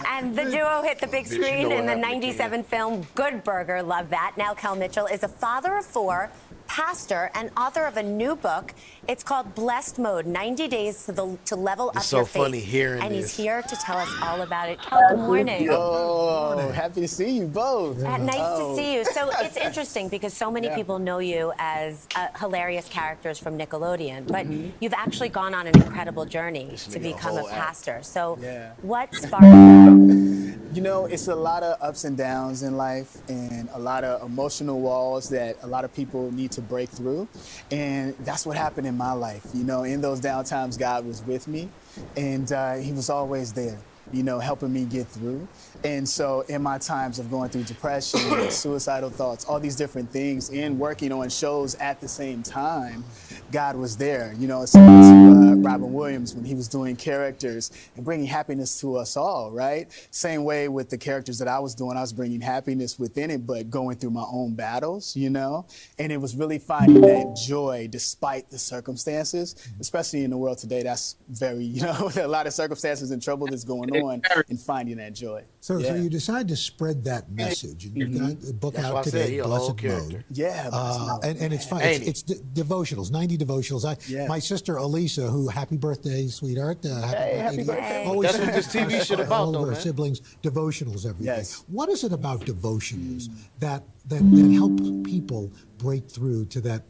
And the duo hit the big Bitch, you know screen what in the happened to '97 film Good Burger. Love that. Now Kel Mitchell is a father of 4 pastor and author of a new book. It's called Blessed Mode, 90 Days to Level Up Your Faith. It's so funny hearing and this. he's here to tell us all about it. Kel, good morning. Oh, happy to see you both. Nice to see you. So it's interesting because so many people know you as hilarious characters from Nickelodeon, but you've actually gone on an incredible journey to become a pastor. So what sparked that? You know, it's a lot of ups and downs in life and a lot of emotional walls that a lot of people need to break through. And that's what happened in my life. You know, in those down times, God was with me and he was always there, you know, helping me get through. And so in my times of going through depression, and suicidal thoughts, all these different things, and working on shows at the same time, God was there. You know, similar to Robin Williams when he was doing characters and bringing happiness to us all, right? Same way with the characters that I was doing, I was bringing happiness within it, but going through my own battles, you know? And it was really finding that joy despite the circumstances, especially in the world today. That's very, you know, a lot of circumstances and trouble that's going on and finding that joy. So you decide to spread that message, and you've got a book out today, Blessed Mode. Yeah, and it's fun. It's devotionals, 90 devotionals. My sister Elisa, who happy birthday, sweetheart. Happy birthday. Always That's what this TV should about, all though, of her man. siblings devotionals every day. Yes. What is it about devotionals that help people break through to that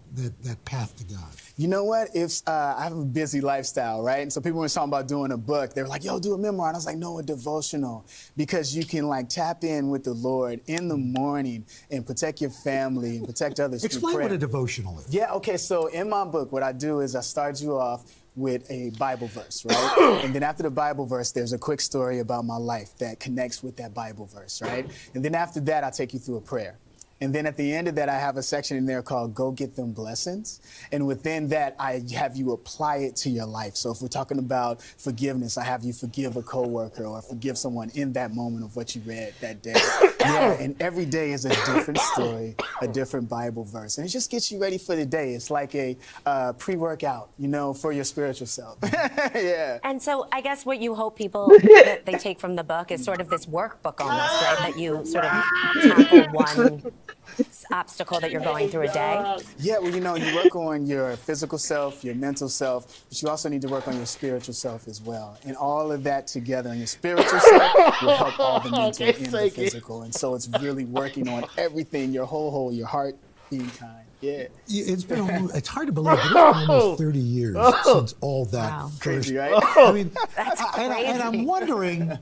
path to God? You know what? I have a busy lifestyle, right? And so people were talking about doing a book. They were like, yo, do a memoir. And I was like, no, a devotional. Because you can like tap in with the Lord in the morning and protect your family and protect others. Explain through prayer. what a devotional is. Yeah, okay. So in my book, what I do is I start you off with a Bible verse, right? And then after the Bible verse, there's a quick story about my life that connects with that Bible verse, right? And then after that, I take you through a prayer. And then at the end of that, I have a section in there called Go Get Them Blessings. And within that, I have you apply it to your life. So if we're talking about forgiveness, I have you forgive a coworker or forgive someone in that moment of what you read that day. And every day is a different story, a different Bible verse. And it just gets you ready for the day. It's like a pre-workout, you know, for your spiritual self. And so I guess what you hope people that they take from the book is sort of this workbook almost, right? That you sort of tackle one obstacle that you're going through a day. Yeah, well, you know, you work on your physical self, your mental self, but you also need to work on your spiritual self as well. And all of that together, and your spiritual self will help all the mental and the physical. And so it's really working on everything, your whole, your heart being kind. Yeah. It's hard to believe, but it's been almost 30 years since all that first. Crazy, right? I mean, That's crazy. and I'm wondering,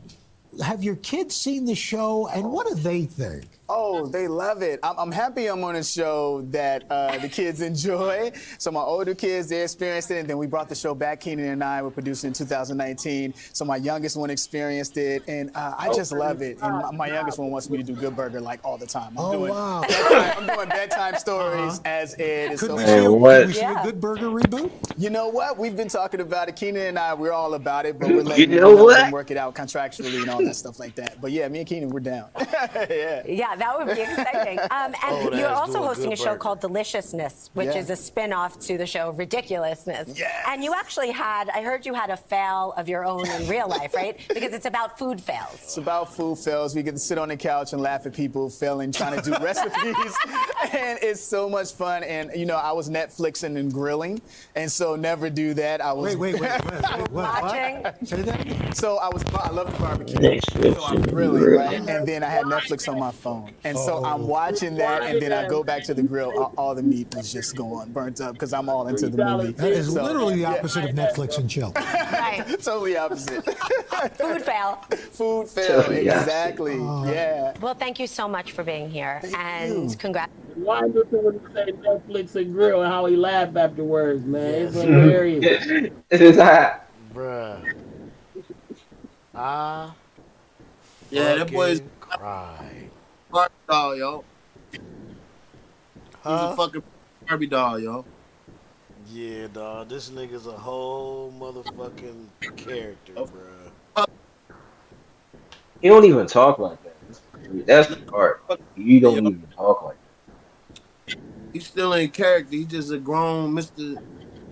have your kids seen the show, and what do they think? Oh, they love it. I'm happy I'm on a show that the kids enjoy. So my older kids, they experienced it, and then we brought the show back. Keenan and I were producing in 2019. So my youngest one experienced it, and I just love it. And my youngest one wants me to do Good Burger like all the time. I'm doing bedtime stories as Ed. Could So we see a Good Burger reboot? you know what? We've been talking about it. Keenan and I, we're all about it, but we're letting them work it out contractually and all that stuff like that. But yeah, me and Keenan, we're down. Yeah, that would be exciting. And you're also hosting a show called Deliciousness, which is a spin-off to the show Ridiculousness. Yes. And you actually I heard you had a fail of your own in real life, right? Because it's about food fails. It's about food fails. We get to sit on the couch and laugh at people failing, trying to do recipes. And it's so much fun. And, you know, I was Netflixing and grilling. And so never do that. I was Wait. Watching. Say that again? So I love the barbecue. So I'm grilling, right? And then I had Netflix on my phone. And so I'm watching that, and then I go back to the grill. All the meat was just going burnt up because I'm all into the movie. That is literally the opposite of Netflix and chill. Right. Totally opposite. Food fail. Food fail, exactly. Yeah. Well, thank you so much for being here, and congrats. Why do someone say Netflix and grill and how he laughed afterwards, man? It's hilarious. Bruh. Yeah, that boy's cried. Barbie doll, yo. He's a fucking Barbie doll, yo. Yeah, dog. This nigga's a whole motherfucking character, bruh. He don't even talk like that. That's the part. You don't even talk like that. He's still in character. He's just a grown Mr.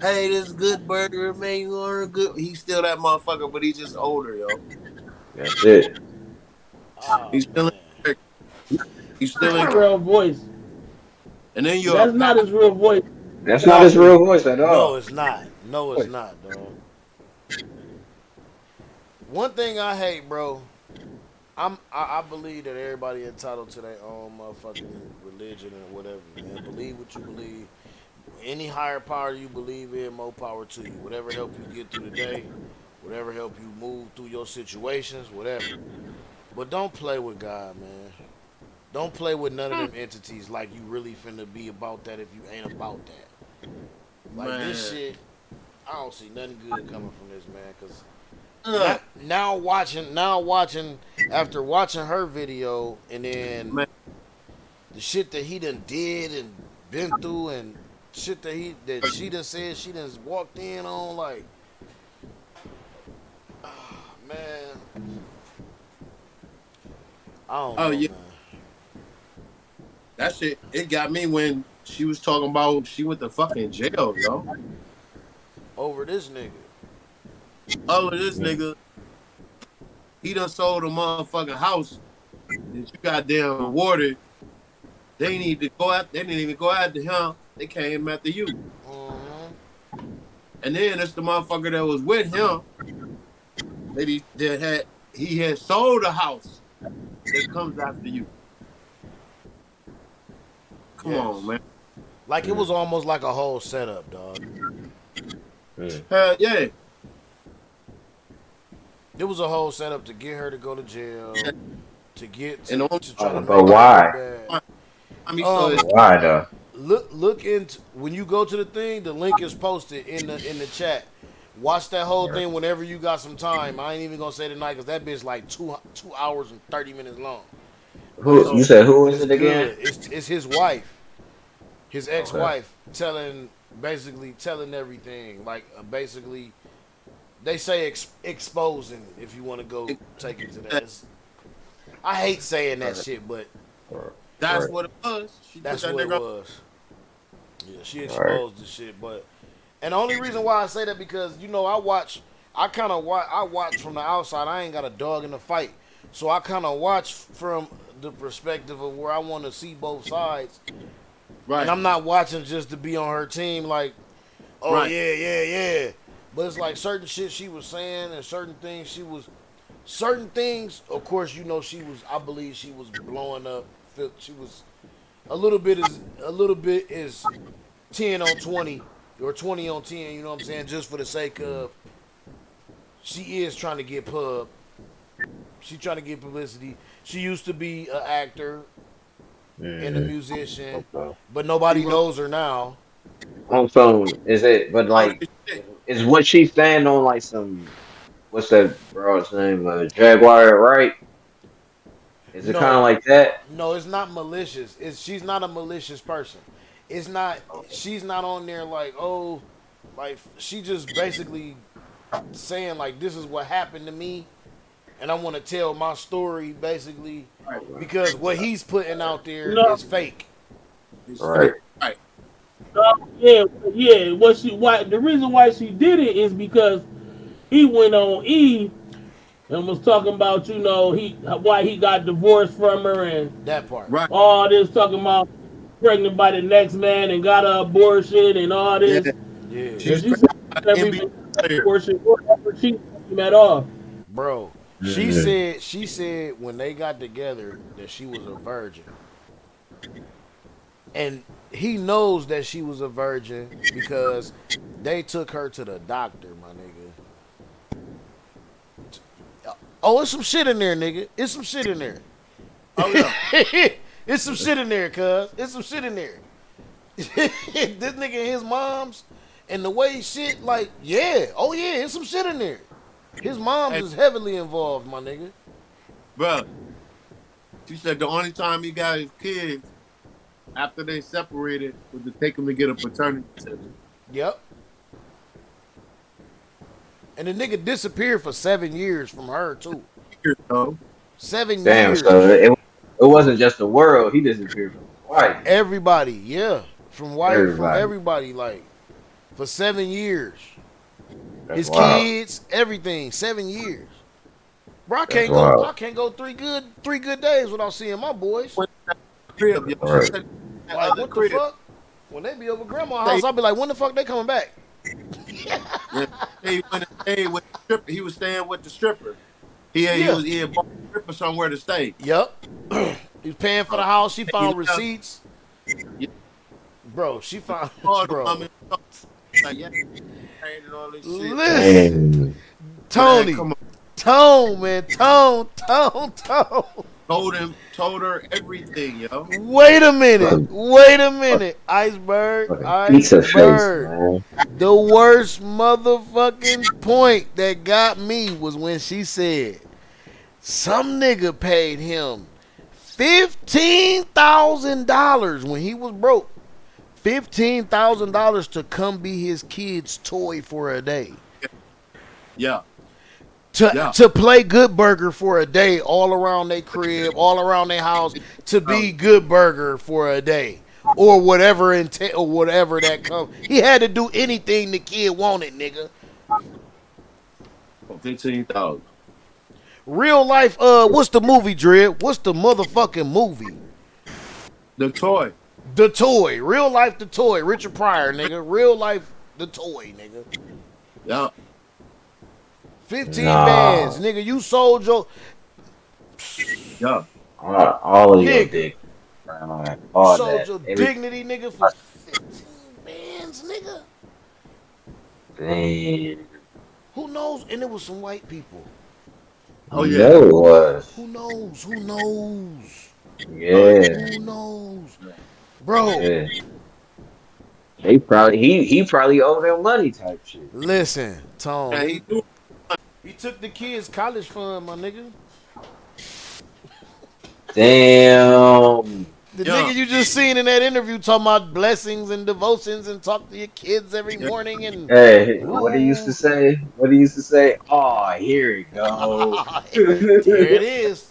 Hey, this good burger, man. You want a good? He's still that motherfucker, but he's just older, yo. That's it. Oh, He's still in character. He's still in Real voice. And then you're That's not his real voice. That's not his real voice at all. No, it's not. No, it's not, dog. One thing I hate, bro. I believe that everybody entitled to their own motherfucking religion and whatever, man. Believe what you believe. Any higher power you believe in, more power to you. Whatever help you get through the day, whatever help you move through your situations, whatever. But don't play with God, man. Don't play with none of them entities like you really finna be about that if you ain't about that. Like this shit, I don't see nothing good coming from this, man. Cause now watching, after watching her video and then the shit that he done did and been through and shit that she done said she done walked in on, like, man, I don't know, man. That shit, it got me when she was talking about she went to fucking jail, yo. Over this nigga. Over this nigga. He done sold a motherfucking house that you goddamn awarded. They need to go out. They didn't even go after him. They came after you. And then it's the motherfucker that was with him that he had sold a house that comes after you. Come on, man. Like it was almost like a whole setup, dog. Hell yeah. It was a whole setup to get her to go to jail, to get to, to try to make but why? bad. I mean, why though? Look into when you go to the thing. The link is posted in the chat. Watch that whole thing whenever you got some time. I ain't even gonna say tonight because that bitch like 2 hours and 30 minutes long. Who you said? Who is it again? It's his wife, his ex-wife, basically telling everything. Like basically, they say exposing. If you want to go take it to that, I hate saying that shit, but that's what it was. That's what it was. Yeah, she exposed the shit, but and the only reason why I say that because I watch from the outside. I ain't got a dog in the fight, so I kind of watch from the perspective of where I want to see both sides. Right. And I'm not watching just to be on her team, like, oh yeah. But it's like certain shit she was saying and certain things, of course, she was. I believe she was blowing up. She was a little bit is 10 on 20 or 20 on 10. You know what I'm saying? Just for the sake of she is trying to get pub. She's trying to get publicity. She used to be an actor and a musician, but nobody knows her now. So is it? But like, is what she's saying on like some? What's that broad's name? Jaguar, right? Is it kind of like that? No, it's not malicious. She's not a malicious person. It's not. She's not on there like, oh, like she just basically saying like this is what happened to me, and I want to tell my story basically because what he's putting out there is fake. Right. Yeah. The reason why she did it is because he went on E and was talking about why he got divorced from her and that part. Right. All this talking about pregnant by the next man and got an abortion and all this. Yeah. She said abortion whatever she him at all. Bro, she said when they got together that she was a virgin. And he knows that she was a virgin because they took her to the doctor, my nigga. Oh, it's some shit in there, nigga. It's some shit in there. Oh, yeah. It's some shit in there, cuz. It's some shit in there. This nigga and his mom's and the way shit, like, yeah. Oh, yeah, it's some shit in there. His mom's is heavily involved, my nigga. Bro, she said the only time he got his kids after they separated was to take him to get a paternity test. Yep. And the nigga disappeared for 7 years from her, too. 7 years. Damn, so it wasn't just the world. He disappeared from his wife. Everybody, yeah. From wife, from everybody, like, for 7 years. That's his wild. kids, everything, 7 years. Bro, I can't go 3 good days without seeing my boys. Crib, Like, what the crib. fuck? When they be over grandma's house, I'll be like, when the fuck they coming back? Yeah, he went and stayed with the stripper. He was staying with the stripper. He had bought the stripper somewhere to stay. Yup. He was paying for the house. She found receipts. Yeah. Bro, she found Bro. Like, yeah, and all this shit. Listen, Tony, man, come on. Tone, man, Tone. Told her everything, yo. Wait a minute. Iceberg. The worst motherfucking point that got me was when she said some nigga paid him $15,000 when he was broke. $15,000 to come be his kid's toy for a day. Yeah. To play Good Burger for a day, all around their crib, all around their house, to be Good Burger for a day, or whatever that comes. He had to do anything the kid wanted, nigga. $15,000. Real life. What's the movie, Drip? What's the motherfucking movie? The Toy. The Toy. Real life, The Toy. Richard Pryor, nigga. Real life, The Toy, nigga. Yeah. 15 bands, nigga. You sold your. Yeah. All of your dick. You sold your dignity, nigga, for 15 bands, nigga. Damn. Who knows? And it was some white people. Oh yeah. It was. Who knows? Yeah. Who knows? Bro. Yeah. He probably owed them money type shit. Listen, Tone. Yeah, he took the kids' college fund, my nigga. Damn. The nigga you just seen in that interview talking about blessings and devotions and talk to your kids every morning and. Hey, what he used to say? Oh, here it goes. There it is.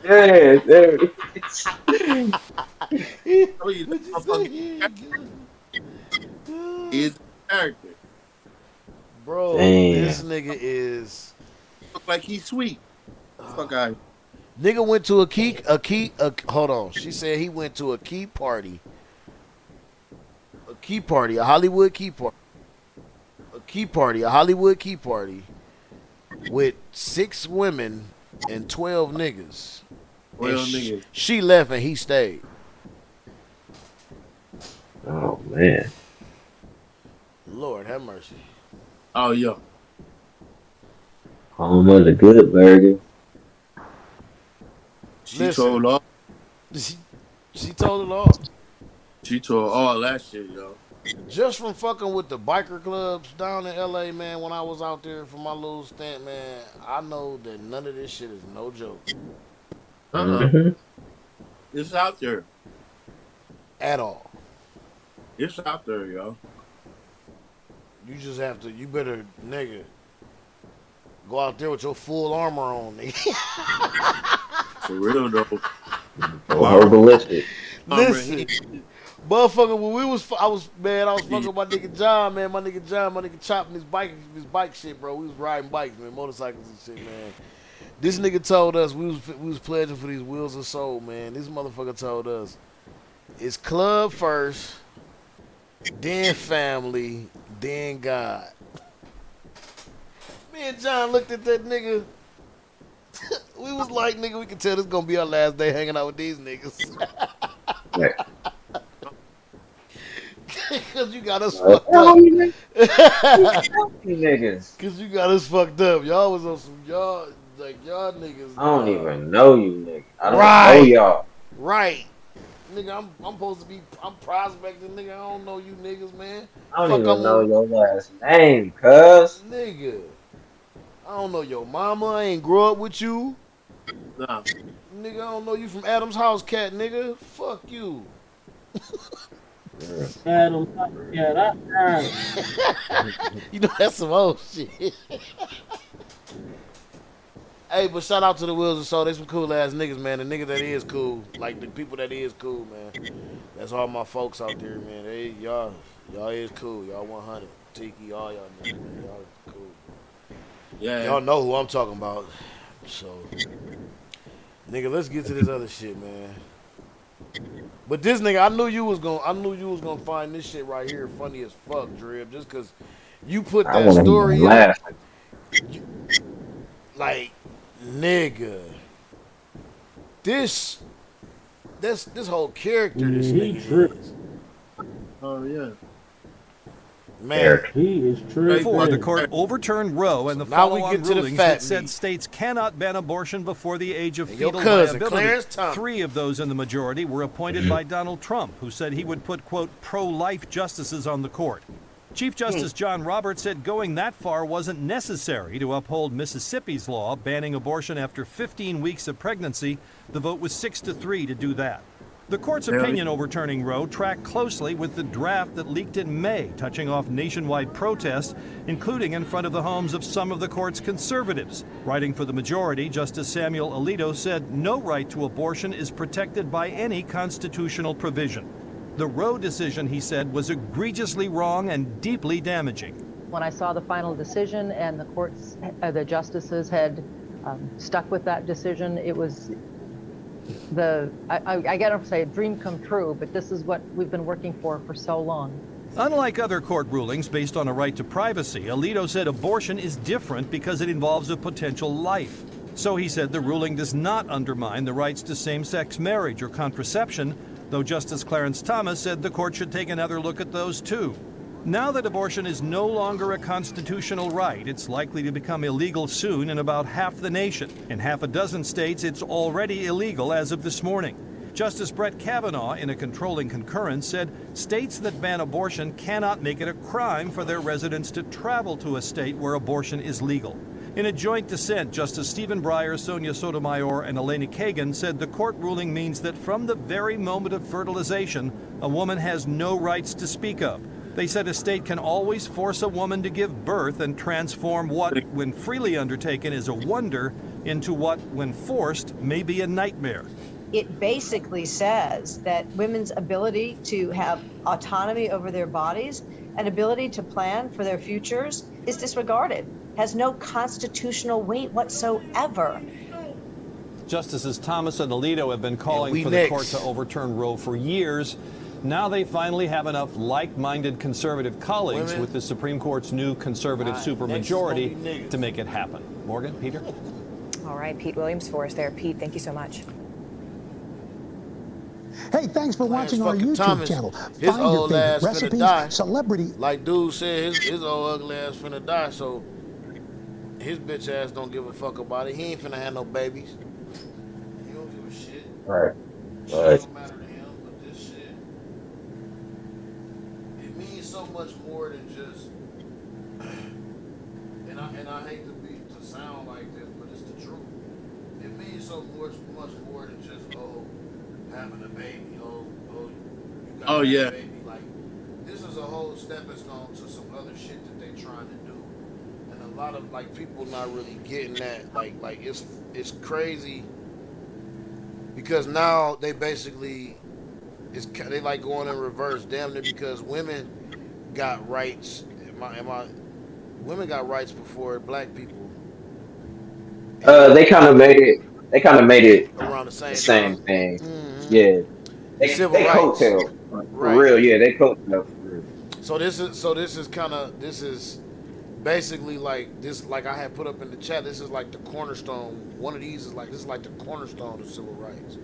There it He's a character. Bro, this nigga is. Look like he's sweet. Fuck out. Nigga went to hold on. She said he went to a party, a Hollywood key party, with 6 women and 12 niggas. 12 niggas. She left and he stayed. Oh man. Lord have mercy. Oh yeah. Home of the Good Burger. She told all. She told it all. She told all that shit, yo. Just from fucking with the biker clubs down in LA, man, when I was out there for my little stint, man, I know that none of this shit is no joke. It's out there. At all. It's out there, yo. You just have to, you better, nigga, go out there with your full armor on, nigga. For real, though. Ballistic. Listen, motherfucker, when I was fucking with my nigga John, man. My nigga chopping his bike shit, bro. We was riding bikes, man, motorcycles and shit, man. This nigga told us we was pledging for these wheels of soul, man. This motherfucker told us it's club first, then family, then God. Me and John looked at that nigga. We was like, nigga, we can tell this gonna be our last day hanging out with these niggas. Cause you got us fucked up. Cause you got us fucked up. Y'all was on some y'all niggas. I don't even know you niggas. I don't know y'all. Right. Nigga, I'm supposed to be prospecting, nigga. I don't know you niggas, man. I don't even know your last name, cuz. Nigga. I don't know your mama. I ain't grow up with you. Nah. Nigga, I don't know you from Adam's house, cat, nigga. Fuck you. Adam's cat, you know that's some old shit. Hey, but shout out to the Wheels of Soul. They some cool ass niggas, man. The nigga that is cool, like the people that is cool, man. That's all my folks out there, man. They y'all is cool. Y'all 100. Tiki, all y'all niggas, man. Y'all cool. Yeah. Y'all know who I'm talking about. So, nigga, let's get to this other shit, man. But this nigga, I knew you was gonna find this shit right here funny as fuck, Drib. Just cause you put I that want to hear him story up, laughing. like, nigga, this whole character this nigga is. Oh yeah. Man, he is true. Before the court overturned Roe and the follow-on rulings that said states cannot ban abortion before the age of fetal viability. 3 of those in the majority were appointed by Donald Trump, who said he would put, quote, pro-life justices on the court. Chief Justice John Roberts said going that far wasn't necessary to uphold Mississippi's law banning abortion after 15 weeks of pregnancy. The vote was 6-3 to do that. The court's opinion overturning Roe tracked closely with the draft that leaked in May, touching off nationwide protests, including in front of the homes of some of the court's conservatives. Writing for the majority, Justice Samuel Alito said no right to abortion is protected by any constitutional provision. The Roe decision, he said, was egregiously wrong and deeply damaging. When I saw the final decision and the justices had stuck with that decision, it was I gotta say, a dream come true, but this is what we've been working for so long. Unlike other court rulings based on a right to privacy, Alito said abortion is different because it involves a potential life. So he said the ruling does not undermine the rights to same-sex marriage or contraception, though Justice Clarence Thomas said the court should take another look at those too. Now that abortion is no longer a constitutional right, it's likely to become illegal soon in about half the nation. In half a dozen states, it's already illegal as of this morning. Justice Brett Kavanaugh, in a controlling concurrence, said states that ban abortion cannot make it a crime for their residents to travel to a state where abortion is legal. In a joint dissent, Justice Stephen Breyer, Sonia Sotomayor, and Elena Kagan said the court ruling means that from the very moment of fertilization, a woman has no rights to speak of. They said a state can always force a woman to give birth and transform what, when freely undertaken, is a wonder into what, when forced, may be a nightmare. It basically says that women's ability to have autonomy over their bodies and ability to plan for their futures is disregarded, has no constitutional weight whatsoever. Justices Thomas and Alito have been calling for the court to overturn Roe for years. Now they finally have enough like-minded conservative colleagues with the Supreme Court's new conservative supermajority to make it happen. Morgan, Peter? All right, Pete Williams for us there. Pete, thank you so much. Hey, thanks for watching our YouTube channel. His Find old your ass favorite finna die. recipes, celebrity. Like dude said, his old ugly ass finna die, so his bitch ass don't give a fuck about it. He ain't finna have no babies. He don't give a shit. Right. Shit don't matter to him, but this shit, it means so much more than just, and I hate to sound like this, but it's the truth. It means so much more than just, having a baby, you got a baby. Like, this is a whole stepping stone to some other shit that they trying to do, and a lot of like people not really getting that. Like it's crazy because now they basically they like going in reverse, damn near, because women got rights. Women got rights before black people. They kind of made it around the same time. thing. Mm-hmm. Yeah. They rights. coattail for real. Yeah, they coattail for real. So this is basically like this, like I had put up in the chat. This is like the cornerstone. One of these is like this is like the cornerstone of civil rights.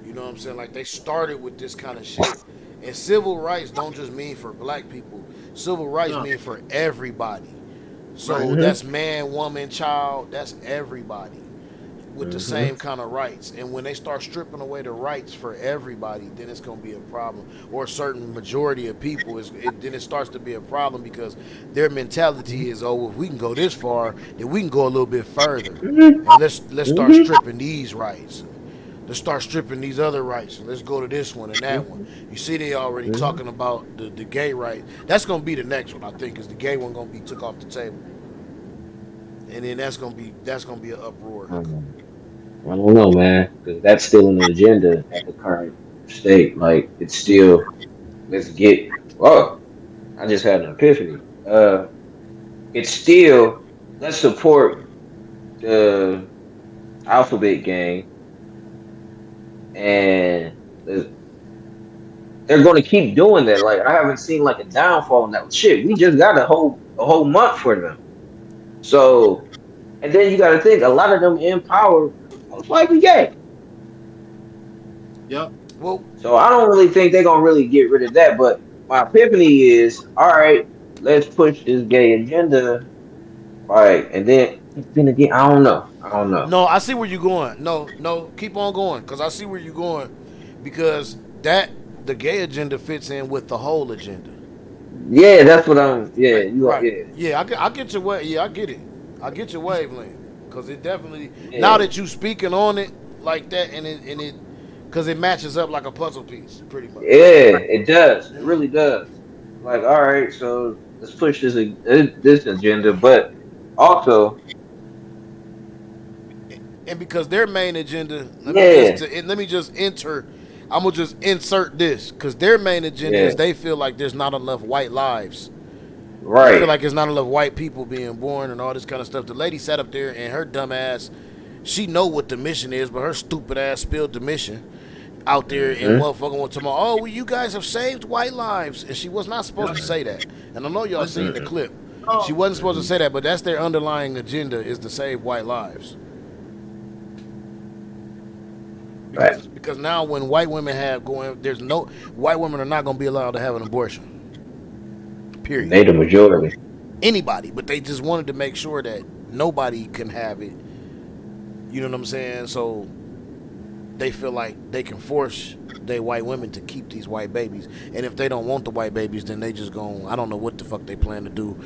You know what I'm saying? Like they started with this kind of shit. And civil rights don't just mean for black people. Civil rights mean for everybody. So that's man, woman, child. That's everybody with the same kind of rights. And when they start stripping away the rights for everybody, then it's going to be a problem. Or a certain majority of people, then it starts to be a problem because their mentality is, oh, if we can go this far, then we can go a little bit further. And let's start stripping these rights. Let's start stripping these other rights. Let's go to this one and that one. You see, they already talking about the gay right. That's going to be the next one, I think, is the gay one going to be took off the table. And then that's gonna be an uproar. I don't know, man, because that's still an agenda at the current state. Like it's still, let's get. Oh, I just had an epiphany. It's still, let's support the alphabet gang and they're going to keep doing that. Like I haven't seen like a downfall in that shit. We just got a whole month for them. So and then you got to think a lot of them in power most likely gay. Yep. Well, So I don't really think they're gonna really get rid of that. But my epiphany is all right. Let's push this gay agenda, right? And then again, I don't know. I don't know. no, I see where you're going. No, keep on going, cause I see where you're going, because the gay agenda fits in with the whole agenda. Yeah, that's what I'm. Yeah, you. Right. Yeah, Yeah, I get your way. Yeah, I get it. I get your wavelength, cause it definitely, now yeah, that you speaking on it like that, and it, cause it matches up like a puzzle piece, pretty much. yeah. It does. It Mm-hmm. really does. Like, all right, so let's push this agenda, but also, And because their main agenda, yeah, let me just enter. I'm gonna just insert this because their main agenda yeah, is they feel like there's not enough white lives. They feel right. like there's not enough white people being born and all this kind of stuff. The lady sat up there and her dumb ass, she know what the mission is, but her stupid ass spilled the mission out there and Hmm. motherfucking went to my, oh, well, you guys have saved white lives, and she was not supposed to say that. And I know y'all seen the Hmm. clip. She Oh, wasn't supposed to say that, but that's their underlying agenda is to save white lives. Right. Because now when white women have going, there's no white women are not going to be allowed to have an abortion. Period. They the majority. Anybody, but they just wanted to make sure that nobody can have it. You know what I'm saying? So they feel like they can force they white women to keep these white babies, and if they don't want the white babies, then they just go. I don't know what the fuck they plan to do.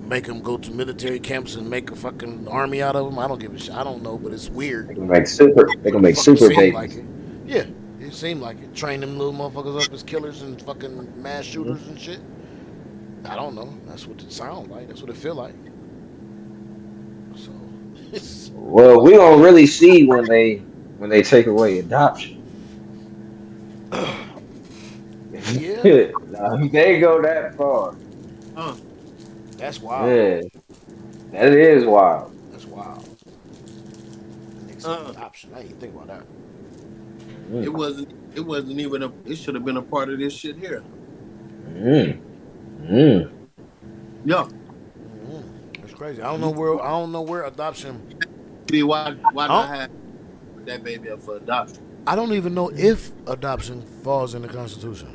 Make them go to military camps and make a fucking army out of them. I don't give a shit. I don't know, but it's weird. They can make super. They But can it make fucking super seemed like babies. it. Yeah, it seemed like it. Train them little motherfuckers up as killers and fucking mass shooters and shit. I don't know. That's what it sounds like. That's what it feel like. So, it's, Well, we don't really see when they take away adoption. yeah, No, they go that far. huh. that's wild. Yeah, that is wild. That's wild. Nigga said Uh, adoption. I didn't think about that. it Mm, wasn't. It wasn't even a. It should have been a part of this shit here. mm, mm. Yeah. It's crazy. I don't know where adoption. See why I not don't, have put that baby up for adoption? I don't even know if adoption falls in the Constitution.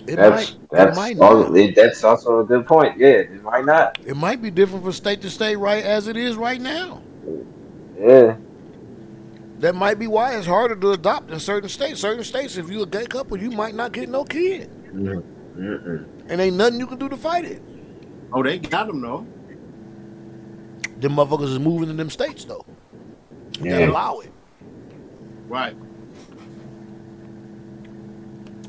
It might. That's It that's might all. not. That's also a good point. Yeah, it might not. It might be different from state to state, right as it is right now. Yeah, That might be why it's harder to adopt in certain states. Certain states, if you a gay couple, you might not get no kid, mm, mm-mm. and ain't nothing you can do to fight it. Oh, they got them though. Them motherfuckers is moving in them states though that Yeah. allow it. Right.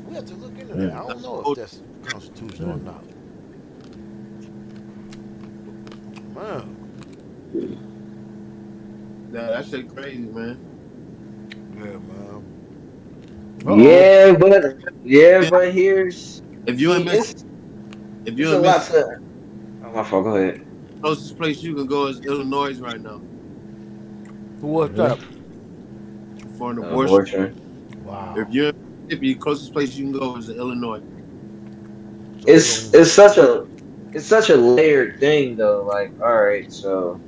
We have to look into that. Mm. I don't know if that's constitutional or not. Man, Yeah, that shit crazy, man. yeah, man. Yeah, Yeah. but here's If you see ain't miss, if it's you a ain't lot miss, to. Oh my fault. Go ahead. closest place you can go is Illinois right now What's Hmm. up? for an abortion. Abortion. Wow. If you're if the closest place you can go is Illinois. So we It's gonna. it's such a it's such a layered thing though. Like, all right, so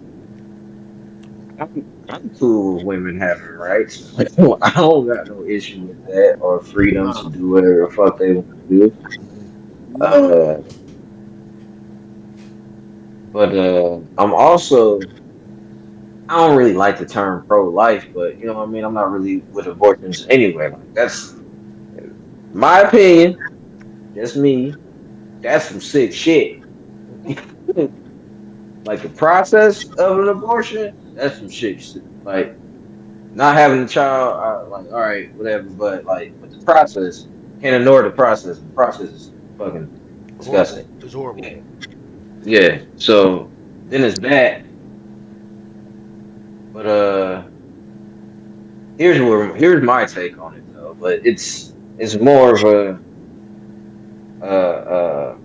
I'm cool with women having rights. I don't got no issue with that or freedom to No, do whatever the fuck they want to do. no. Uh, but I'm also I don't really like the term pro life, but you know what I mean. I'm not really with abortions anyway. Like that's my opinion. Just me. That's some sick shit. Like the process of an abortion, that's some shit. Like not having a child, like all right, whatever. But the process, can't ignore the process. The process is fucking Horrible. disgusting. It's horrible. Yeah, yeah. So then it's that. But here's my take on it though. But it's more of a uh uh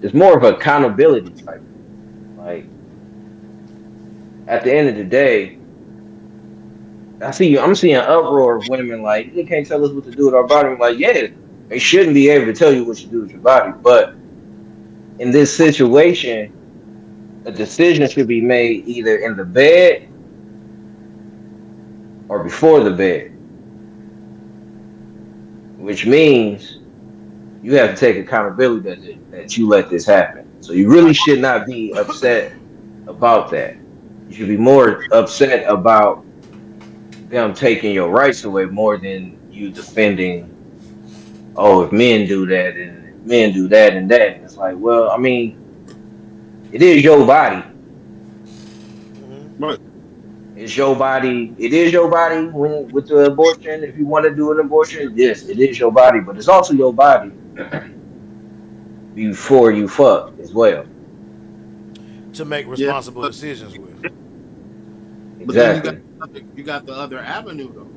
it's more of accountability type thing. Like at the end of the day, I'm seeing uproar of women like they can't tell us what to do with our body. I'm like, yeah, they shouldn't be able to tell you what to do with your body. But in this situation, a decision should be made either in the bed or before the bed, which means you have to take accountability that you let this happen. So you really should not be upset about that. You should be more upset about them taking your rights away more than you defending, oh, if men do that and if men do that and that. And it's like, well, I mean, it is your body. Right. It's your body. It is your body when with the abortion. If you want to do an abortion, yes, it is your body, but it's also your body before you fuck as well. To make Yeah, responsible decisions with. but then Exactly. you got the other avenue though.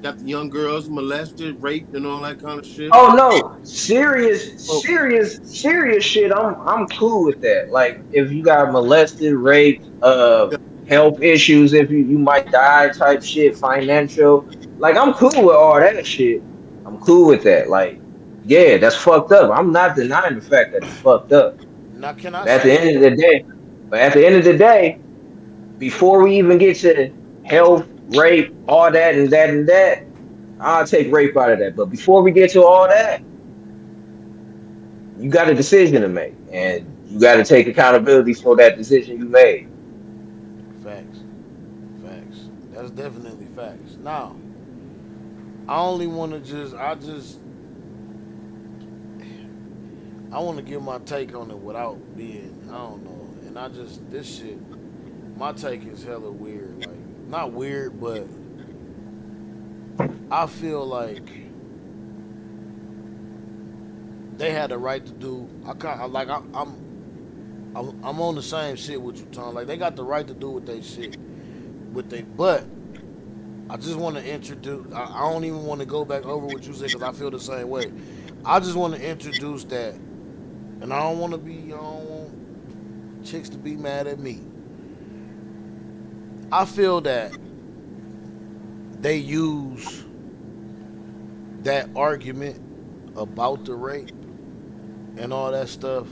Got the young girls molested, raped, and all that kind of shit. Oh no, serious, Oh, serious, serious shit. I'm cool with that. Like if you got molested, raped, yeah. health issues, if you might die type shit, financial. Like I'm cool with all that shit. I'm cool with that. Like, yeah, that's fucked up. I'm not denying the fact that it's fucked up. Now, can I But at the say, end of the day, before we even get to health, rape, all that and that and that, I'll take rape out of that. But before we get to all that, you got a decision to make, and you got to take accountability for that decision you made. facts, facts. That's definitely facts. Now, I only want to I want to give my take on it without being, I don't know. And this shit, my take is hella weird. Like, not weird, but I feel like they had the right to do. I'm on the same shit with you, Tom. Like they got the right to do what they shit, but I just want to introduce. I don't even want to go back over what you said because I feel the same way. I just want to introduce that, and I don't want to be. I don't want chicks to be mad at me. I feel that they use that argument about the rape and all that stuff.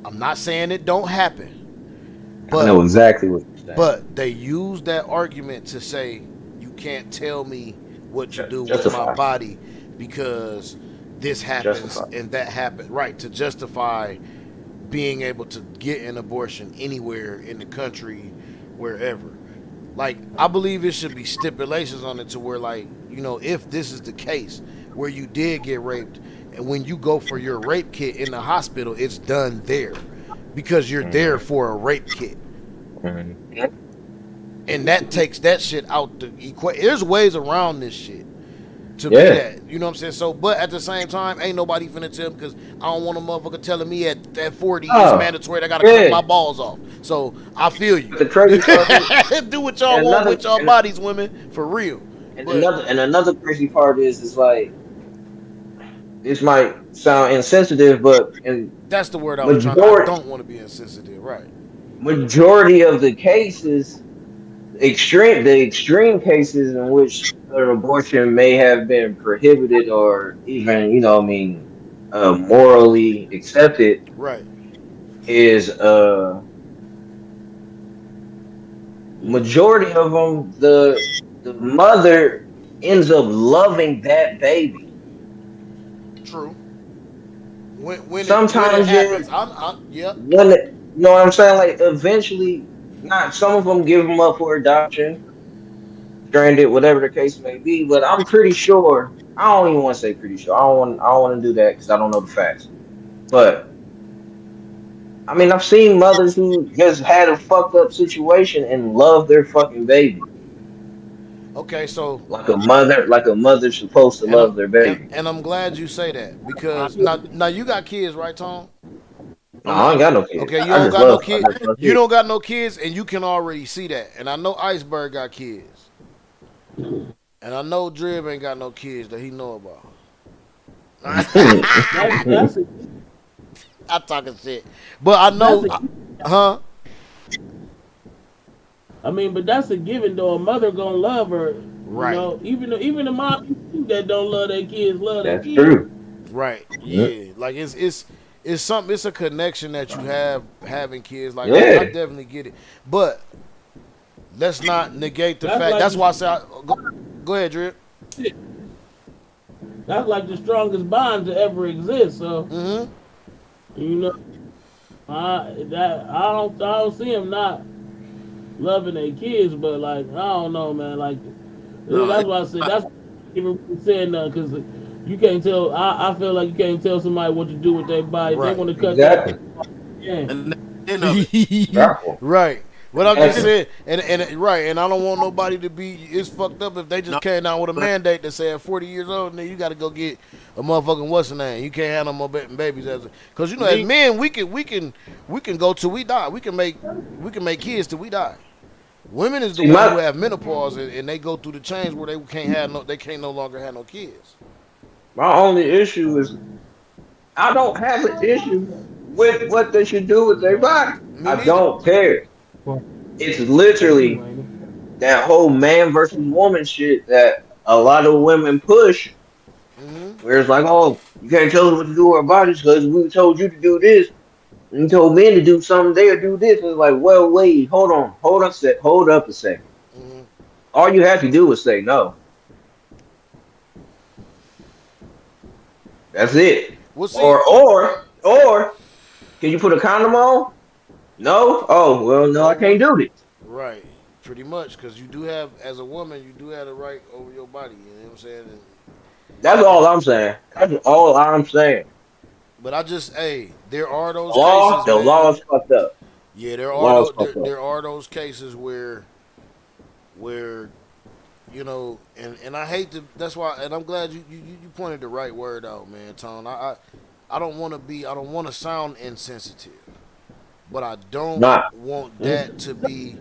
I'm not saying it don't happen, I know but exactly what you're saying. they use that argument to say you can't tell me what to do with my Justify, body because this happens justify. and that happened. Right, to justify being able to get an abortion anywhere in the country, wherever. Like, I believe it should be stipulations on it to where, like, if this is the case where you did get raped, and when you go for your rape kit in the hospital, it's done there because you're there for a rape kit. And that takes that shit out the equation. There's ways around this shit to be that. You know what I'm saying? So, but at the same time, ain't nobody finna tell me because I don't want a motherfucker telling me at 40 it's mandatory. I gotta cut my balls off. So I feel you. The crazy part is, do what y'all want with y'all bodies, women, for real. Another crazy part is like this might sound insensitive, but in that's the word I was trying to. I don't want to be insensitive, right? Majority of the cases, the extreme cases in which an abortion may have been prohibited or even, morally accepted, right, is majority of them the mother ends up loving that baby. True. When Sometimes it happens, yep. When you know what I'm saying, like eventually, not some of them give them up for adoption, stranded, whatever the case may be. But I'm pretty sure. I don't even want to say pretty sure. I don't want to do that because I don't know the facts. But I mean, I've seen mothers who just had a fucked up situation and love their fucking baby. Okay, so like a mother's supposed to love their baby. And I'm glad you say that because now you got kids, right, Tom? No, I ain't got no kids. Okay, you don't got no kids. You don't got no kids, and you can already see that. And I know Iceberg got kids, and I know Drib ain't got no kids that he know about. I'm talking shit, but I know, huh? I mean, but that's a given though. A mother gonna love her, you Right. know. Even the mom that don't love their kids love their That's kids. true. Right. Yeah. Yeah. Like it's something. It's a connection that you have having kids. Like I Yeah. definitely get it, but let's not negate the That's fact. like That's why I say, go ahead, Drip. that's like the strongest bond to ever exist. So you know, I don't see him not loving their kids, but like I don't know, man. Like No, that's why I said that's even saying nothing because you can't tell. I feel like you can't tell somebody what to do with their body. If they Right. want to cut their Exactly. yeah. and that's the end of it. Exactly. Right. But I'm just Exactly. saying, and right, and I don't want nobody to be. It's fucked up if they just No, came down with a but mandate that said 40 years old, and then you got to go get a motherfucking what's the name? You can't have no more babies as, because you know as me, men we can go till we die. We can make kids till we die. Women is the See, one who my have menopause and they go through the change where they can't no longer have no kids. my only issue is I don't have an issue with what they should do with their body. Me I neither. don't care. For It's you, literally ain't it? that whole man versus woman shit that a lot of women push, Hmm. where it's like, oh, you can't tell us what to do with our bodies because we told you to do this. And you told men to do something, they'll do this. It's like, well, wait, hold up a second. Hmm. All you have to do is say no. That's it. We'll see. Or can you put a condom on? No? Oh, well, no, I Oh can't well. do this. Right. Pretty much, because you do have, as a woman, you do have the right over your body. You know what I'm saying? That's all I'm saying. That's all I'm saying. But I just, hey, there are those Law, cases, the law man. is fucked up. Yeah, The law is fucked up. there are those cases where and I hate to. That's why, and I'm glad you pointed the right word out, man, Tone. I don't want to be. I don't want to sound insensitive, but I don't Nah. want that to be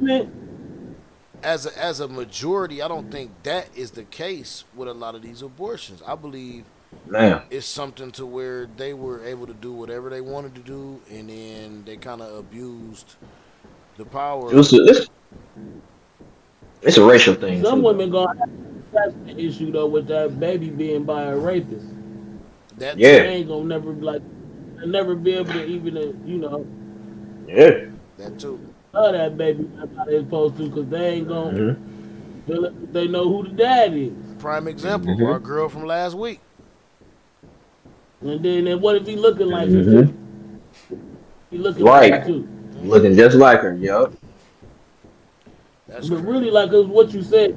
as a majority. I don't think that is the case with a lot of these abortions. I believe Man. it's something to where they were able to do whatever they wanted to do, and then they kind of abused the power. It's a racial thing, Some too, though. women gonna have that's the issue though with that baby being by a rapist. That They too. Yeah. ain't gonna never like never be able to even Yeah. That too. love that baby how they supposed to because they ain't gonna hmm feel it, they know who the dad is. Prime example, hmm our girl from last week. And then what if he looking like her hmm too? He looking like her Right. too. Looking just like her, yup. That's But crazy. really, like what you said,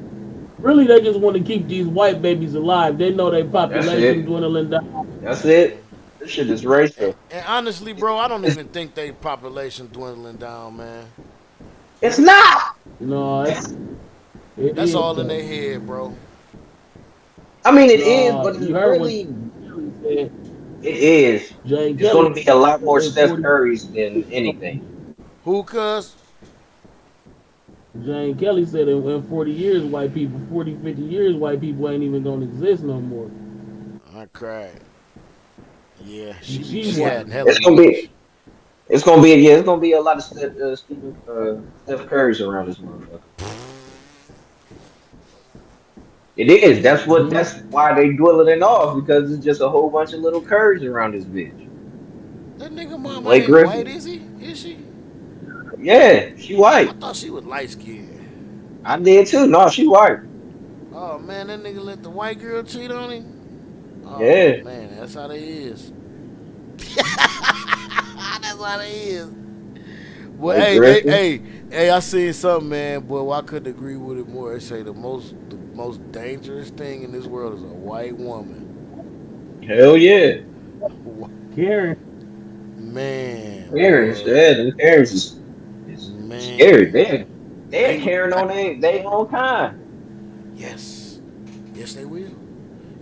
really they just want to keep these white babies alive. They know their That's population it. dwindling down. That's it. This shit is racial. And honestly, bro, I don't It's, even think they population dwindling down, man. it's not. No, it That's is all in though. their head, bro. I mean, it is, No, but you it's heard what really, Kelly said. it is. Jane It's going Kelly to be a lot more in Steph 40. Currys than anything. Who, cuz? Jane Kelly said in 40 years, white people, 40, 50 years, white people ain't even gonna exist no more. I cried. Yeah, And she's she white. had hella It's gonna knowledge. be. It's gonna be. Yeah. It's gonna be a lot of Steph Currys around this motherfucker. It is. Mm-hmm. That's why they dwindling off because it's just a whole bunch of little Currys around this bitch. That nigga mama Blake ain't white, Griffin. is he? Is she? Yeah, she I white. thought she was light skinned. I did too. No, she white. Oh man, that nigga let the white girl cheat on him. Oh Yeah. man, that's how they is. That's how they is. Well, Blake hey, Griffin. I seen something, man. Boy, I couldn't agree with it more. They say the most dangerous thing in this world is a white woman. Hell yeah. Karen, Man, Karens. boy, Yeah, them Karens is scary. man, They're they carrying on they own kind. yes, yes they will.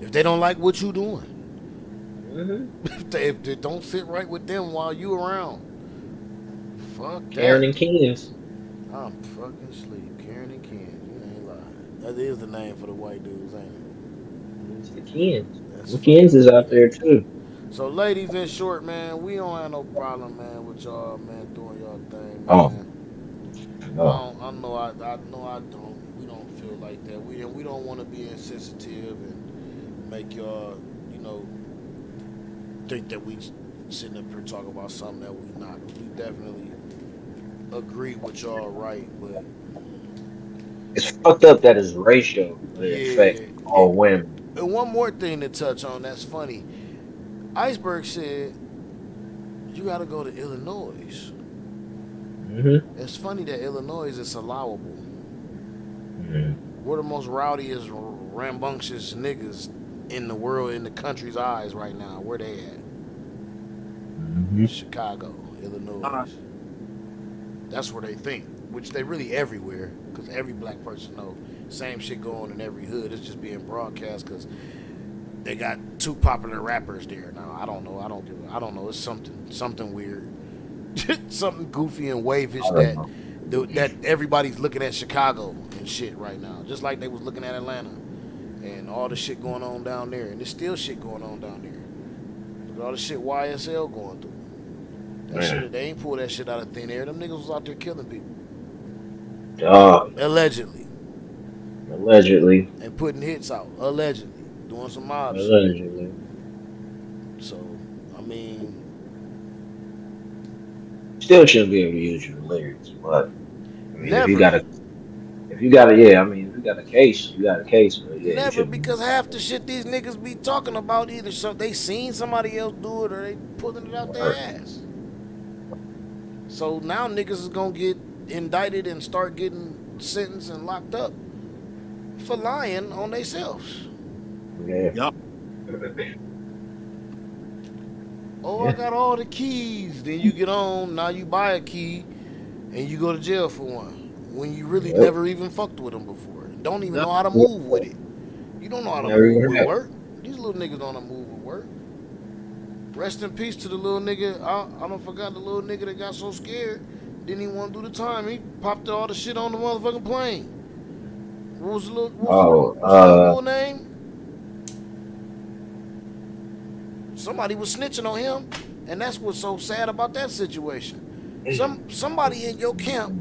If they don't like what you doing, hmm if they don't fit right with them while you around, fuck Karen that. and Keenans. I'm fucking asleep. Karen and Ken, you ain't lying. That is the name for the white dudes, ain't it? It's the Keenans. That's The Keenans fucking is out there hilarious. too. So, ladies, in short, man, we don't have no problem, man, with y'all, man, doing y'all thing, Oh, man. No. I know I don't. We don't feel like that. We don't want to be insensitive and make y'all, you know, think that we sitting up here talking about something that we not. We definitely agree with y'all, right? But It's fucked up that it's racial, but it affects yeah. all women. And one more thing to touch on that's funny. Iceberg said you got to go to Illinois. It's funny that Illinois is allowable. We're the most rowdiest, rambunctious niggas in the world, in the country's eyes right now. Where they at? Chicago, Illinois. That's where they think, which they really everywhere, because every black person know. Same shit going on in every hood. It's just being broadcast because they got two popular rappers there. Now I don't know. I don't know. It's something weird, something goofy and wavish that everybody's looking at Chicago and shit right now, just like they was looking at Atlanta and all the shit going on down there, and there's still shit going on down there. Look at all the shit YSL going through. That shit, they ain't pull that shit out of thin air. Them niggas was out there killing people. Allegedly. And putting hits out. Allegedly. Doing some mob shit. So, I mean, still shouldn't be able to use your lyrics, but I mean, never. if you got a case, you got a case. But yeah, never, because half the shit these niggas be talking about either they seen somebody else do it or they pulling it out their ass. So now niggas is gonna get indicted and start getting sentenced and locked up for lying on themselves. Yeah. Oh, I got all the keys. Then you get on. Now you buy a key, and you go to jail for one. When you really never even fucked with them before. Don't even know how to move with it. You don't know how to move with work. These little niggas don't know how to move with work. Rest in peace to the little nigga. I don't forgot the little nigga that got so scared. Didn't even want to do the time. He popped all the shit on the motherfucking plane. What was the little name? Somebody was snitching on him, and that's what's so sad about that situation. Somebody in your camp,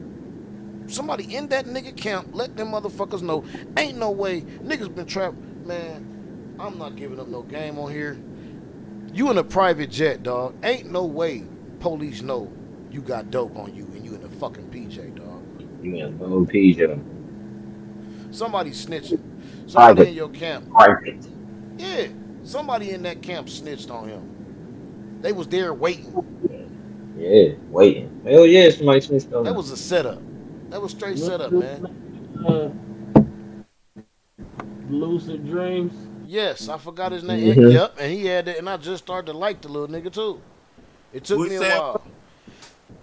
somebody in that nigga camp, let them motherfuckers know. Ain't no way niggas been trapped. Man, I'm not giving up no game on here. You in a private jet, dog. Ain't no way police know you got dope on you and you in a fucking PJ, dog. You in a gold PJ. Somebody snitching. Somebody in your camp. Private. Yeah. Somebody in that camp snitched on him. They was there waiting. Yeah, waiting. Hell yeah, somebody snitched on him. That was a setup. That was straight setup, man. Lucid Dreams. Yes, I forgot his name. Yep, and he had it, and I just started to like the little nigga too. It took me a while.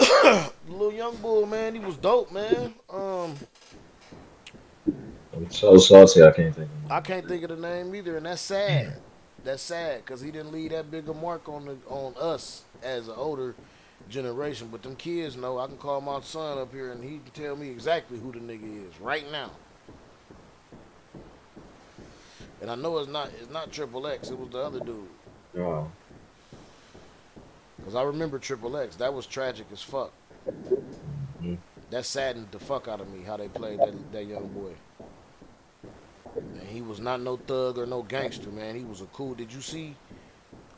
The little young bull, man, he was dope, man. I'm so salty, I can't think of it. I can't think of the name either, and that's sad. That's sad because he didn't leave that big a mark on us as an older generation. But them kids know. I can call my son up here and he can tell me exactly who the nigga is right now. And I know it's not Triple X. It was the other dude. Oh. Because I remember Triple X. That was tragic as fuck. That saddened the fuck out of me how they played that young boy. And he was not no thug or no gangster, man. He was a cool. Did you see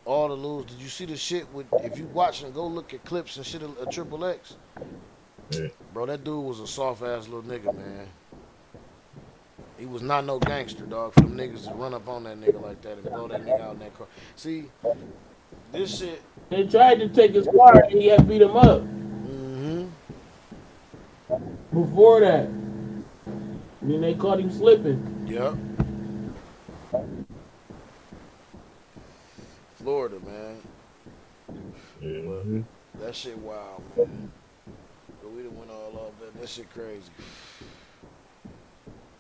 all the little? Did you see the shit with? If you watch and go look at clips and shit of Triple X, bro, that dude was a soft ass little nigga, man. He was not no gangster, dog. For them niggas to run up on that nigga like that and blow that nigga out in that car. See, this shit. They tried to take his car and he had beat him up. Before that, then they caught him slipping. Yep. Florida, man. But that shit wild, man. But we done went all off that. That shit crazy.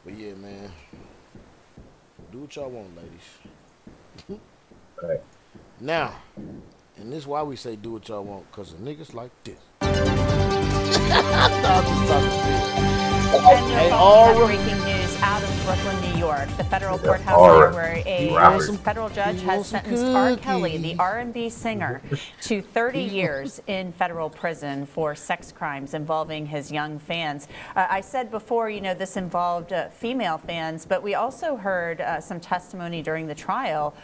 But yeah, man. Do what y'all want, ladies. Right. Now, and this is why we say do what y'all want, because of niggas like this. And your breaking news out of Brooklyn, New York. York, the federal courthouse there where a federal judge has sentenced Rkelly, the R&B singer, to 30 years in federal prison for sex crimes involving his young fans. I said before, you know, this involved female fans, but we also heard some testimony during the trial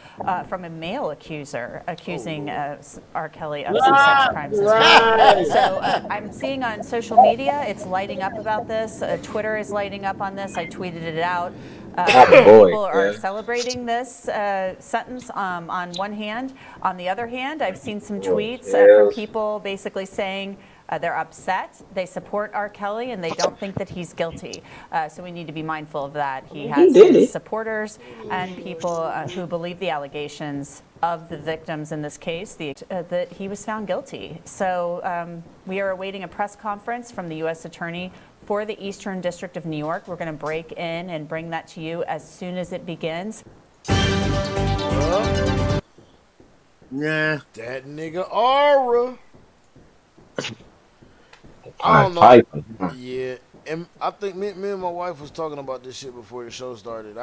from a male accuser accusing Rkelly of some sex crimes as well. So I'm seeing on social media, it's lighting up about this. Twitter is lighting up on this. I tweeted it out. People are celebrating this sentence on one hand. On the other hand, I've seen some tweets from people basically saying they're upset, they support Rkelly, and they don't think that he's guilty. So we need to be mindful of that. He has his supporters and people who believe the allegations of the victims in this case, that he was found guilty. So we are awaiting a press conference from the U.S. Attorney for the Eastern District of New York. We're going to break in and bring that to you as soon as it begins. Yeah. That nigga Aura. I don't know. Yeah. And I think me and my wife was talking about this shit before the show started.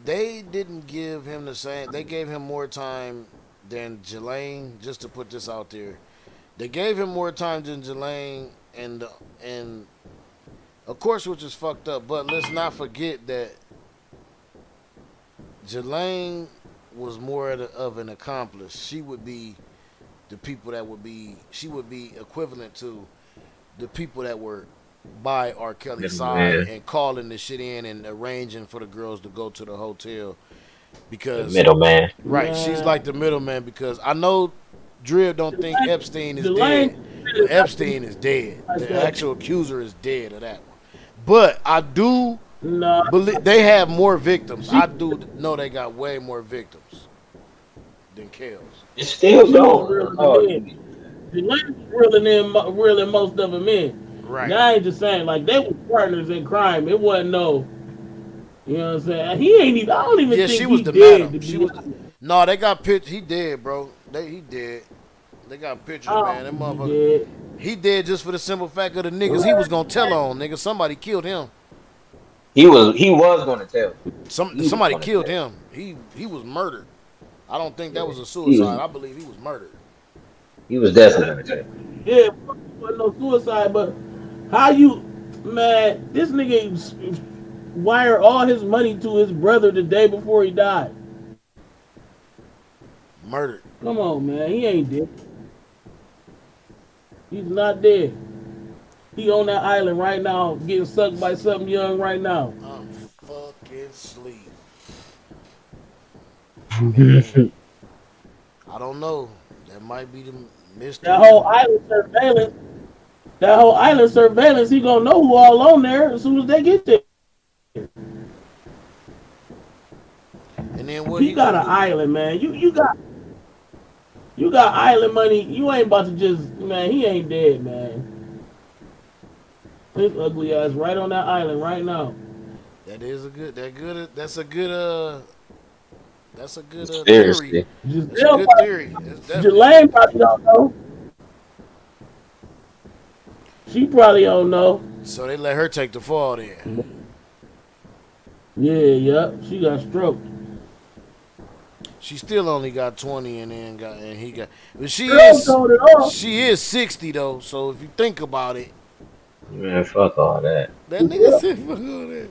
They didn't give him the same. They gave him more time than Jelaine, just to put this out there. They gave him more time than Jelaine, and of course, which is fucked up. But let's not forget that Jelaine was more of an accomplice. She would be the people that would be. She would be equivalent to the people that were by Rkelly's side and calling the shit in and arranging for the girls to go to the hotel. Because the middleman, right? She's like the middleman, because I know Drib don't think Epstein is dead. Epstein is dead. The actual accuser is dead of that one. But I do believe they have more victims. I do know they got way more victims than Kels. It's still going. Real than most of them in. Right. Now, I ain't just saying, like, they were partners in crime. It wasn't no, you know what I'm saying? He ain't even, I don't even think she was he the dead. madam. She was no, they got pictures. He dead, bro. He dead. They got pictures, man. That motherfucker. He dead just for the simple fact of the niggas he was gonna tell on, nigga. Somebody killed him. He was gonna tell. Somebody killed him. He was murdered. I don't think that was a suicide. I believe he was murdered. He was definitely gonna tell. Yeah, it wasn't no suicide, but how you, man, this nigga wired all his money to his brother the day before he died. Murdered. Come on, man. He ain't dead. He's not dead. He on that island right now, getting sucked by something young right now. I'm fucking sleep. I don't know. That might be the mystery. That whole island surveillance, he gonna know who all on there as soon as they get there. And then what he got an island, man. You got island money. You ain't about to just, man. He ain't dead, man. His ugly ass right on that island right now. That's a good theory. That's a good theory. Jelaine probably don't know. She probably don't know. So they let her take the fall then. Yeah, she got stroked. She still only got 20 and he got. But she is 60 though. So if you think about it, man, fuck all that. That nigga said fuck all that.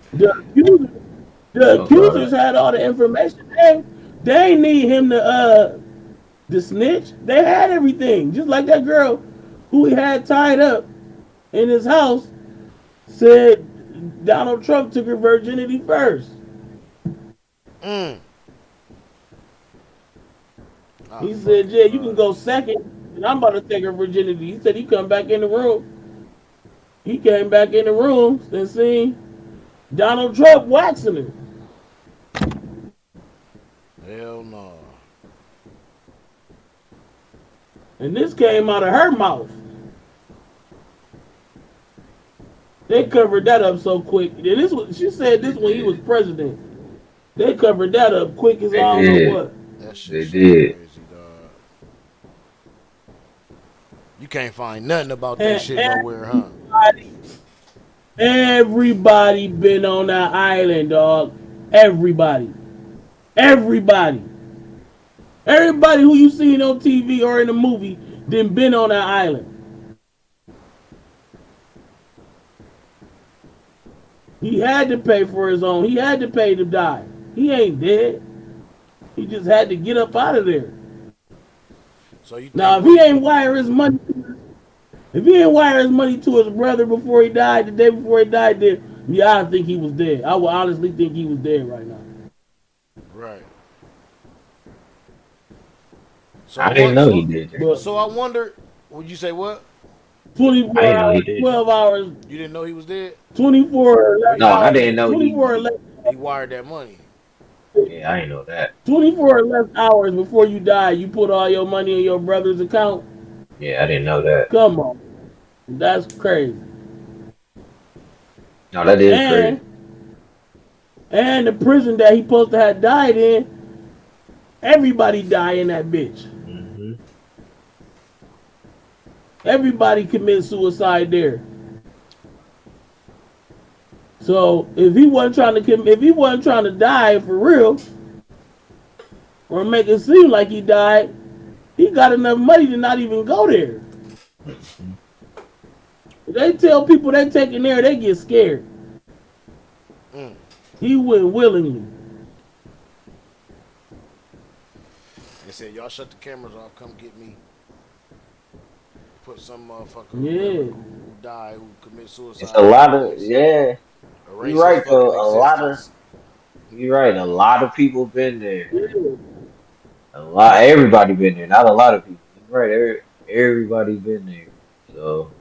The accusers had all the information. They ain't need him to snitch. They had everything. Just like that girl who he had tied up in his house said Donald Trump took her virginity first. He said, yeah, you can go second, and I'm about to take her virginity. He said he come back in the room. He came back in the room and seen Donald Trump waxing her. Hell no. And this came out of her mouth. They covered that up so quick. And she said this when he was president. They covered that up quick as I don't know what. That shit crazy, dog. You can't find nothing about that shit nowhere, huh? Everybody been on that island, dog. Everybody. Everybody. Everybody who you seen on TV or in a movie then been on that island. He had to pay for his own. He had to pay to die. He ain't dead. He just had to get up out of there. So you now, if he ain't wire his money, if he ain't wire his money to his brother before he died, the day before he died, then yeah, I think he was dead. I would honestly think he was dead right now. Right. So I didn't know he did that. So I wonder, would you say what? 24 hours, 12 hours. You didn't know he was dead? 24 No, I didn't know 24 or less. He wired that money. Yeah, I didn't know that. 24 or less hours before you die, you put all your money in your brother's account. Yeah, I didn't know that. Come on. That's crazy. No, that is crazy. And the prison that he supposed to have died in, everybody die in that bitch. Mm-hmm. Everybody commit suicide there. So if he wasn't trying to die for real, or make it seem like he died, he got enough money to not even go there. They tell people they taking there, they get scared. He went willingly. They said, y'all shut the cameras off, come get me. Put some motherfucker who died, who commit suicide. It's a lot of, yeah. You're right, though. You're right. A lot of people been there. Everybody been there. Not a lot of people. You're right. Everybody been there. So.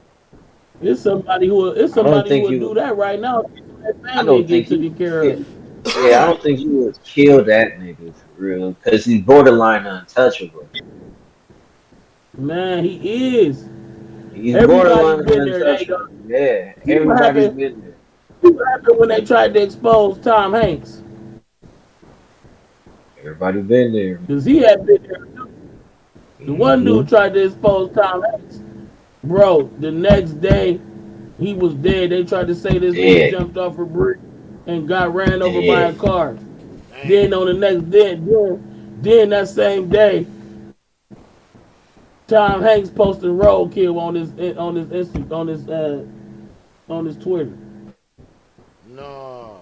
It's somebody who would do that right now. I don't think taken care of. Yeah, I don't think you would kill that nigga for real, because he's borderline untouchable. Man, he is. He's borderline untouchable. Yeah, everybody's been there. What happened when they tried to expose Tom Hanks? Everybody been there. Because he had been there too. The one dude tried to expose Tom Hanks. Bro, the next day, he was dead. They tried to say this dude jumped off a bridge and got ran over by a car. Then on the next day, then that same day, Tom Hanks posted Rkelly on his Twitter. No.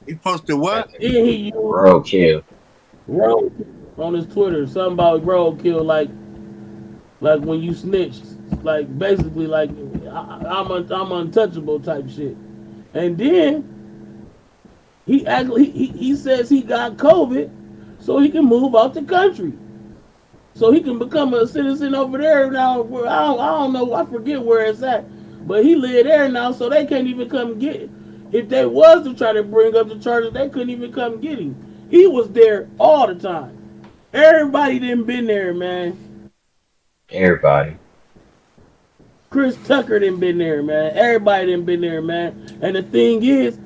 He posted what? Then he used Rkelly on his Twitter. Something about Rkelly, like when you snitch, like basically like I'm untouchable type shit. And then he says he got COVID so he can move out the country. So he can become a citizen over there now. I don't know, I forget where it's at. But he live there now, so they can't even come get him. If they was to try to bring up the charges, they couldn't even come get him. He was there all the time. Everybody didn't been there, man. Everybody. Chris Tucker didn't been there, man. Everybody didn't been there, man. And the thing is,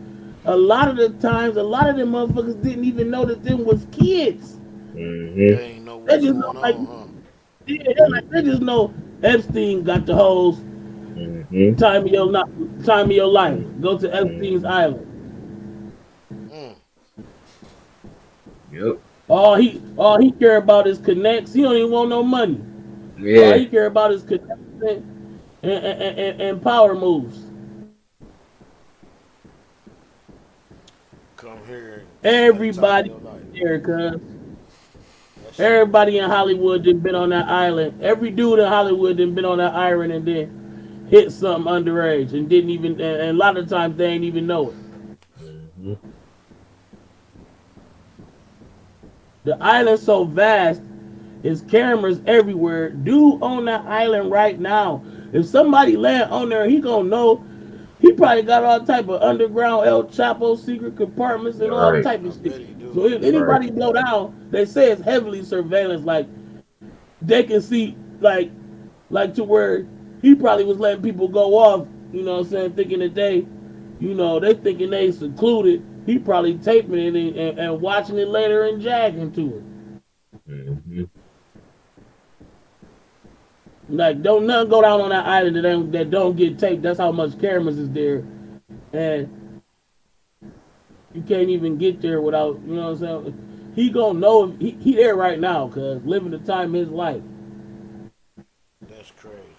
a lot of the times, a lot of them motherfuckers didn't even know that them was kids. Mm-hmm. They ain't know what's going on, they just know Epstein got the hoes. Mm-hmm. Time of your life. Go to Epstein's Island. Yep. All he care about is connects. He don't even want no money. Yeah. All he care about is connection and power moves. Come here. Everybody there, cuz. Everybody in Hollywood done been on that island. Every dude in Hollywood done been on that island and then hit something underage and didn't even. And a lot of times they ain't even know it. Mm-hmm. The island's so vast, there's cameras everywhere. Dude on that island right now. If somebody land on there, he gonna know. He probably got all type of underground El Chapo secret compartments and all type of shit. So if anybody blow down, they say it's heavily surveillance. Like they can see, like to where he probably was letting people go off. You know what I'm saying? Thinking that they thinking they secluded. He probably taping it and watching it later and jagging to it. Mm-hmm. Like, don't nothing go down on that island that don't get taped. That's how much cameras is there. and you can't even get there without, you know what I'm saying? He gonna know if he there right now, cause living the time of his life. That's crazy.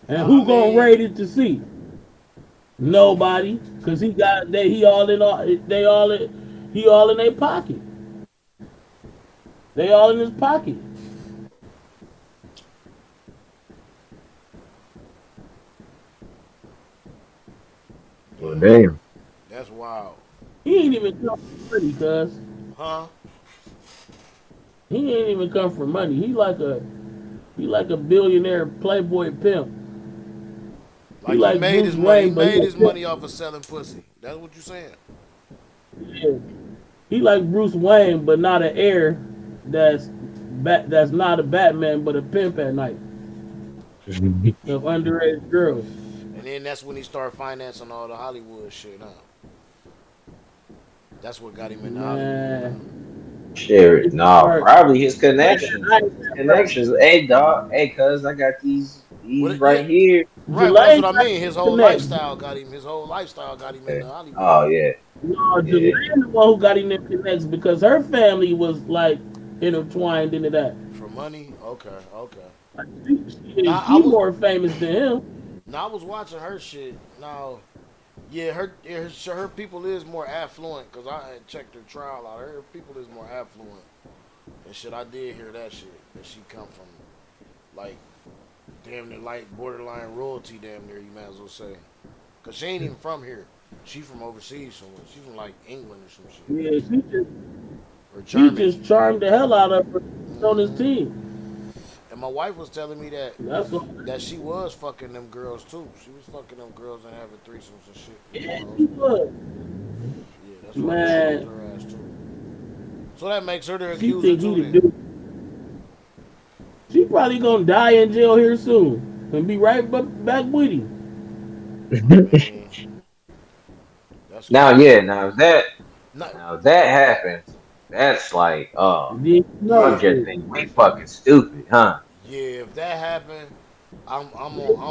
And who gonna rate it to see? Nobody, cause he all in their pocket. They all in his pocket. Well, damn. That's wild. He ain't even come from money, cuz. Huh? He ain't even come from money. He like a billionaire playboy pimp. He Like he like made Bruce his money. He Wayne, but he made a his money pimp. off of selling pussy. That's what you saying. Yeah. He like Bruce Wayne, but not an heir that's that's not a Batman, but a pimp at night of underage girls. And then that's when he started financing all the Hollywood shit, huh? That's what got him into Hollywood, huh? Man, Shit, nah, probably his I connections. His connections. Hey, dog. Hey, cuz, I got these Yeah, right here. right. Well, that's what Jelaine I got mean. His whole connects. lifestyle got him. His whole lifestyle got him into Hollywood. Oh yeah, No, yeah. Jelaine the one who got him them connects because her family was like intertwined into that. For money? Okay, okay. Like, Now I she was, more famous than him. now I was watching her shit. Now, yeah, her people is more affluent because I had checked her trial out. Her people is more affluent and shit. I did hear that shit that she come from, like damn near like borderline royalty. Damn near, you might as well say, because she ain't even from here. She from overseas somewhere. She from like England or some shit. Yeah, Or he Germany. just charmed the hell out of her on his team. And my wife was telling me that That's all. that she was fucking them girls too. She was fucking them girls and having threesomes and shit. Yeah, he was. Yeah, that's why they killed Man, her ass too. So that makes her the she accuser think he too the then. dude. She probably gonna die in jail here soon and be right back with him. I mean, that's Now, crazy. yeah, Not, now that happens, that's like, oh, y'all No just shit. think we fucking stupid, huh? yeah, if that happened,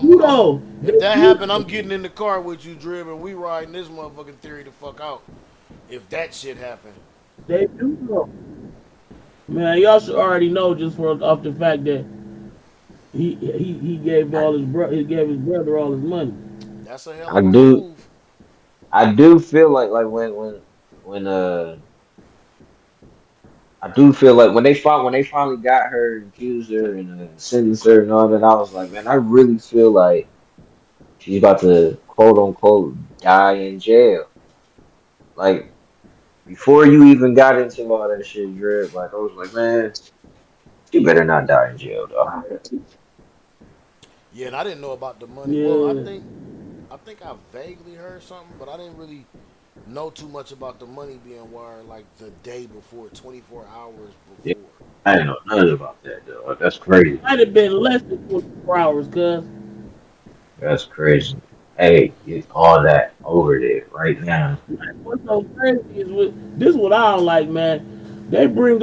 You know, if they that do happened, I'm know. getting in the car with you, Drib, and we riding this motherfucking theory the fuck out. If that shit happened. They do know. Man, y'all should already know just off the fact that he gave he gave his brother all his money. That's a hell I of a do, move. I do feel like when I do feel like when they finally got her, accused her, and sentenced her and all that, I was like, man, I really feel like she's about to quote unquote die in jail. Like before you even got into all that shit, Drip, like I was like, man, you better not die in jail, dog. Yeah, and I didn't know about the money. Well, Yeah, I think I vaguely heard something, but I didn't really know too much about the money being wired like the day before, 24 hours Yeah, before. I didn't know nothing about that, dog. That's crazy. might have been less than 24 hours, cuz. That's crazy. Hey, get all that over there right now. What's so crazy is this is what I don't like, man. They bring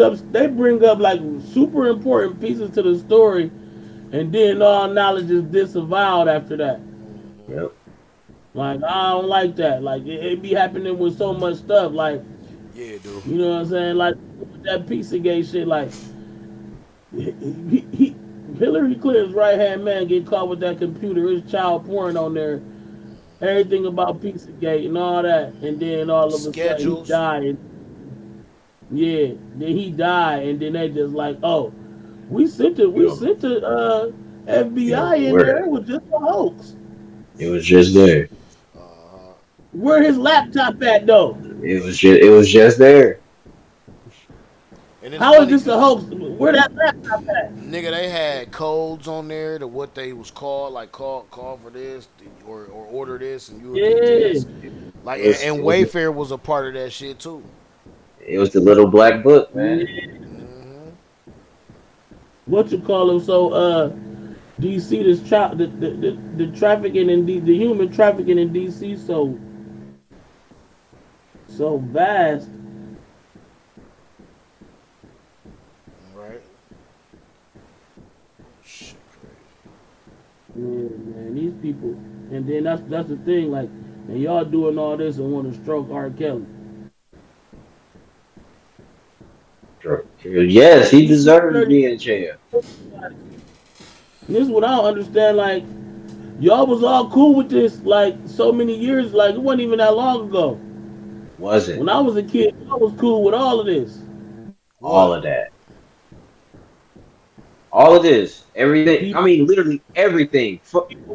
up like super important pieces to the story, and then all knowledge is disavowed after that. Yep. Like I don't like that. Like it be happening with so much stuff. Like Yeah, dude. you know what I'm saying? Like with that Pizzagate shit. Like he Hillary Clinton's right hand man get caught with that computer. His child porn on there. Everything about Pizzagate and all that, and then all of a sudden he Schedules. died. Yeah, then he died, and then they just like, oh, we sent it. You We don't know. sent the You don't FBI know in where there. that. It was just a hoax. It was just there. Where his laptop at though? It was just there. And it's How is funny this a because, hoax? Where that laptop at? nigga, they had codes on there to what they was called, like call for this or order this, and you would get Yeah, this. Like, and It was Wayfair was a part of that shit too. it was the little black book, man. yeah. Hmm. What you call him? So DC the trafficking in the human trafficking in DC so vast. Right? Shit, crazy. Yeah, man, these people. And then that's the thing, like, and y'all doing all this and want to stroke R. Kelly. Yes, he deserves to be in jail. This is what I don't understand. Like, y'all was all cool with this, like, so many years. Like, it wasn't even that long ago. Was it? When I was a kid, I was cool with all of this. All of that. All of this. Everything. I mean, literally everything.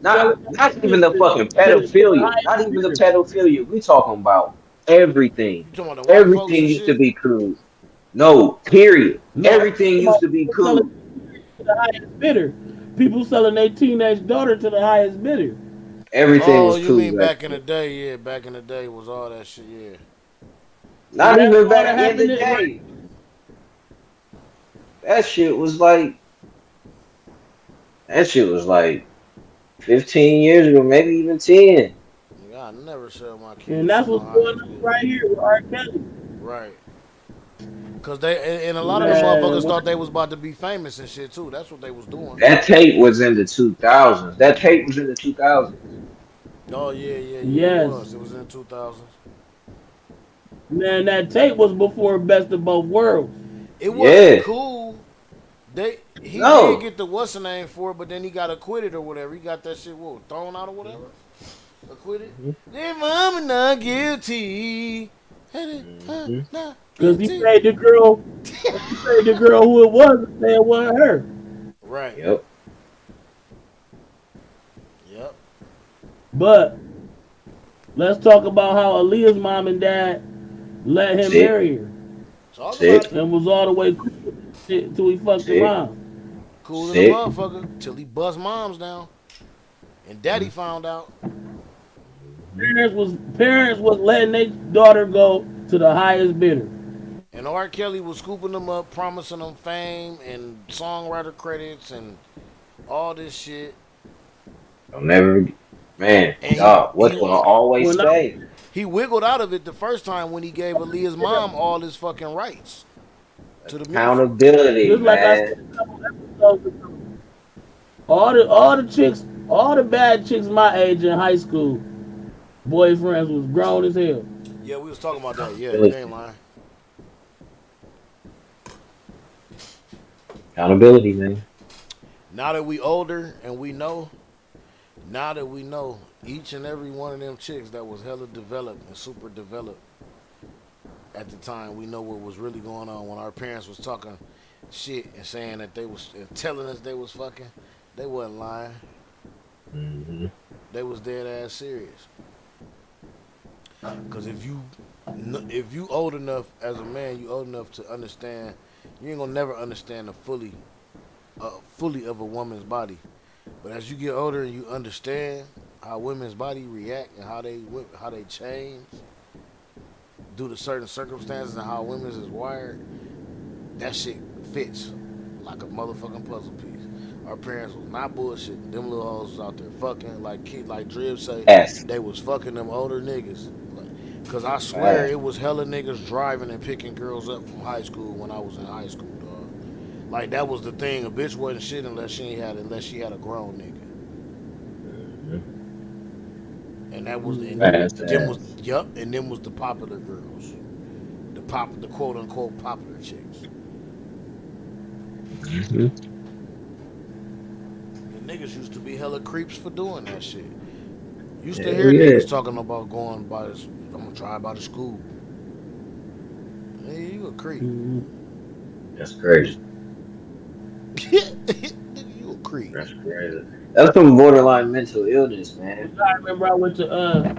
Not even the fucking pedophilia. Not even the pedophilia. We talking about everything. You talking about the white folks Everything and used to shit? be cool. No, period. No, Everything used to be cool. to the highest bidder. People selling their teenage daughter to the highest bidder. Everything Oh, was you cool mean back back in the then. day? Yeah, back in the day was all that shit. Yeah. Not That's even all that back in the happened. day. That shit was like 15 years ago, maybe even 10. Yeah, I never sell my And kids to that's no what's going highest on bidder. right here with R. Kelly. Right. Cause they and a lot of the Man, motherfuckers thought they was about to be famous and shit too. That's what they was doing. That tape was in the 2000s. That tape was in the 2000s. Oh yeah. It yes. was. It was in the 2000s. Man, that tape was before Best of Both Worlds. It wasn't Yeah. cool. He did No. get the what's the name for it, but then he got acquitted or whatever. He got that shit thrown out or whatever. Acquitted. Then mama not guilty. Mm-hmm. Not Cause he guilty. paid the girl, who it was and said it wasn't her. Right. Yep. Yep. But let's talk about how Aaliyah's mom and dad let him Sick. marry her. Talk about Sick. it. And was all the way cool till he fucked her Sick. mom. Cool in a Sick. motherfucker till he bust moms down. And daddy found out. Parents was letting their daughter go to the highest bidder. And R. Kelly was scooping them up, promising them fame and songwriter credits and all this shit. Don't never, man, And dog, what's gonna always when I, stay? he wiggled out of it the first time when he gave Aaliyah's mom all his fucking rights to the music. Accountability, just like I said man. a couple episodes ago, all the bad chicks my age in high school, boyfriends was grown as hell. Yeah, we was talking about that. Yeah, you ain't lying. Accountability, man. Now that we older and now that we know each and every one of them chicks that was hella developed and super developed at the time, we know what was really going on when our parents was talking shit and saying that they was and telling us they was fucking. They wasn't lying. Mm-hmm. They was dead ass serious. Cause if you old enough as a man, you old enough to understand. You ain't gonna never understand the fully of a woman's body. But as you get older and you understand how women's body react and how they change due to certain circumstances and how women's is wired, that shit fits like a motherfucking puzzle piece. Our parents was not bullshitting. Them little hoes was out there fucking like Drib say. Yes. They was fucking them older niggas. Cause I swear Right. it was hella niggas driving and picking girls up from high school when I was in high school, dog. Like that was the thing. A bitch wasn't shit unless she had a grown nigga. And that was and them was the popular girls. The quote unquote popular chicks. Mm-hmm. And niggas used to be hella creeps for doing that shit. Used to Hell hear yeah. niggas talking about going by this. I'm gonna drive by the school. Hey, you a creep. That's crazy. Nigga, you a creep. That's crazy. That's some borderline mental illness, man. I remember I went to the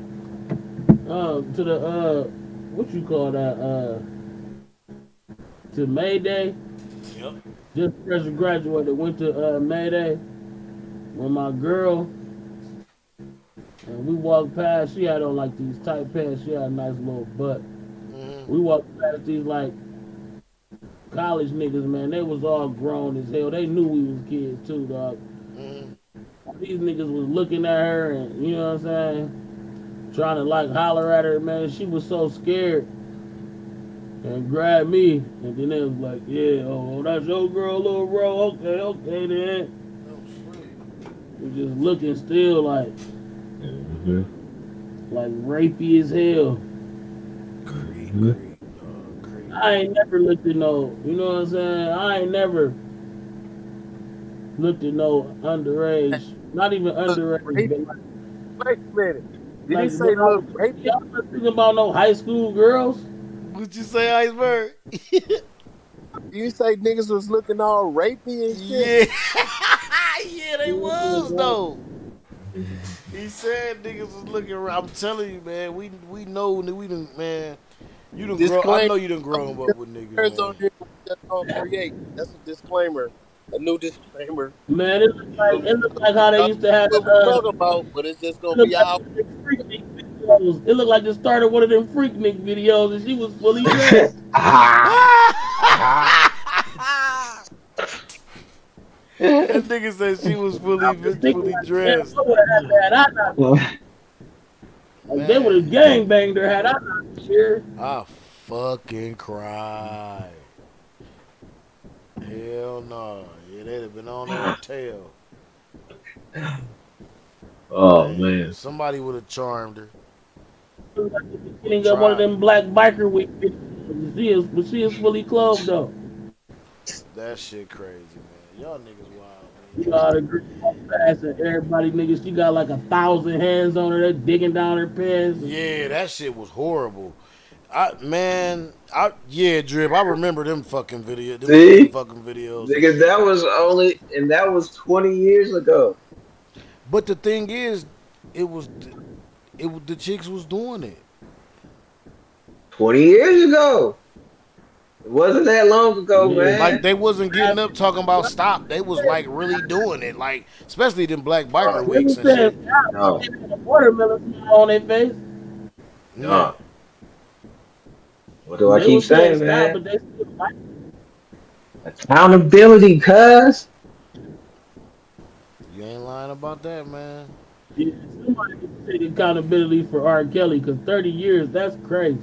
what you call that to May Day. Yep. Just fresh graduated, went to May Day with my girl, and we walked past. She had on like these tight pants. She had a nice little butt. Mm-hmm. We walked past these like college niggas, man. They was all grown as hell. They knew we was kids too, dog. Mm-hmm. These niggas was looking at her, and you know what I'm saying, trying to like holler at her, man. She was so scared. And grabbed me, and then they was like, yeah, oh, that's your girl, little bro. Okay then. We just looking still like, Like rapey as hell. Creep. I ain't never looked at no, you know what I'm saying? I ain't never looked at no underage, not even underage, but like, Wait a minute. Did he like say look rapey? y'all not thinking about no high school girls? What'd you say, Iceberg? You say niggas was looking all rapey and shit? Yeah. Yeah, they was though. He said niggas was looking around. I'm telling you, man, we know that we done, man. You done grow. I Disclaimer. know you done grown up with niggas, Words man. on here that's gonna create. That's a disclaimer. A new disclaimer. Man, it look like how they used to have What we talking about, but it's just gonna it looked be like out. them Freaknik videos. It looked like they started one of them Freaknik videos and she was fully dressed. That nigga said she was fully dressed. Like they would have gangbanged her had I not here. I fucking cried. Hell no. Yeah, they'd have been on her tail. Oh man. Somebody would have charmed her. Getting up one of them black biker week videos. But she is fully clothed though. That shit crazy, man. Y'all niggas wild, man. You gotta agree fast and everybody niggas, she got like 1,000 hands on her, they're digging down her pants. Yeah, that shit was horrible. Yeah, Drip, I remember them fucking videos. See? Fucking videos. Nigga, that was 20 years ago. But the thing is, the chicks was doing it. 20 years ago. It wasn't that long ago, man. Like they wasn't getting up talking about stop. They was like really doing it. Like especially them black biker weeks and shit. No. Watermelon on their face. No. What do I keep saying, man? Accountability, cuz. You ain't lying about that, man. Yeah, somebody needs to take accountability for Rkelly because 30 years, that's crazy.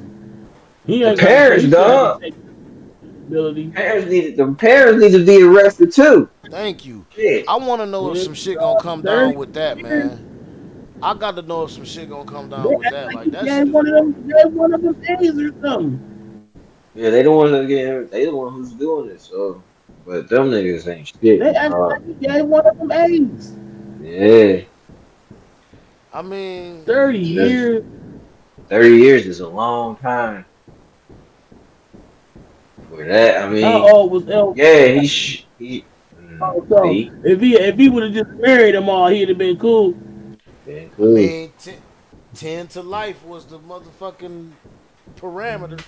He ain't the parents, dog. The parents need to be arrested too. Thank you. Shit. I want to know if some shit gonna come down with that, man. I got to know if some shit gonna come down with that. Like that shit. One of them A's or something. Yeah, they the ones that get. They the one who's doing it. So, but them niggas ain't shit. They actually gave one of them A's. Yeah. I mean, 30 years. 30 years is a long time. For that, I mean, how old was El? Yeah, if he would have just married them all, he'd have been cool. Been cool. I mean, 10 to life was the motherfucking parameter.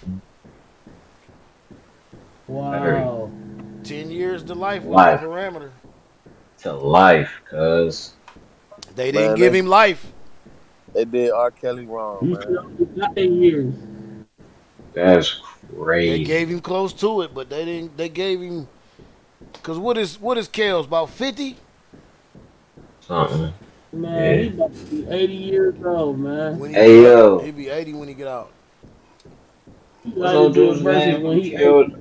Wow. 10 years to life was the parameter. To life, cuz. They didn't give him life. They did Rkelly wrong, man. Not 8 years. That's crazy. They gave him close to it, but they didn't. They gave him. Cause what is Kale's about 50? Something. Man, he about to be 80 years old, man. Hey yo, he'll be 80 when he get out. What's old dude's name? When he killed.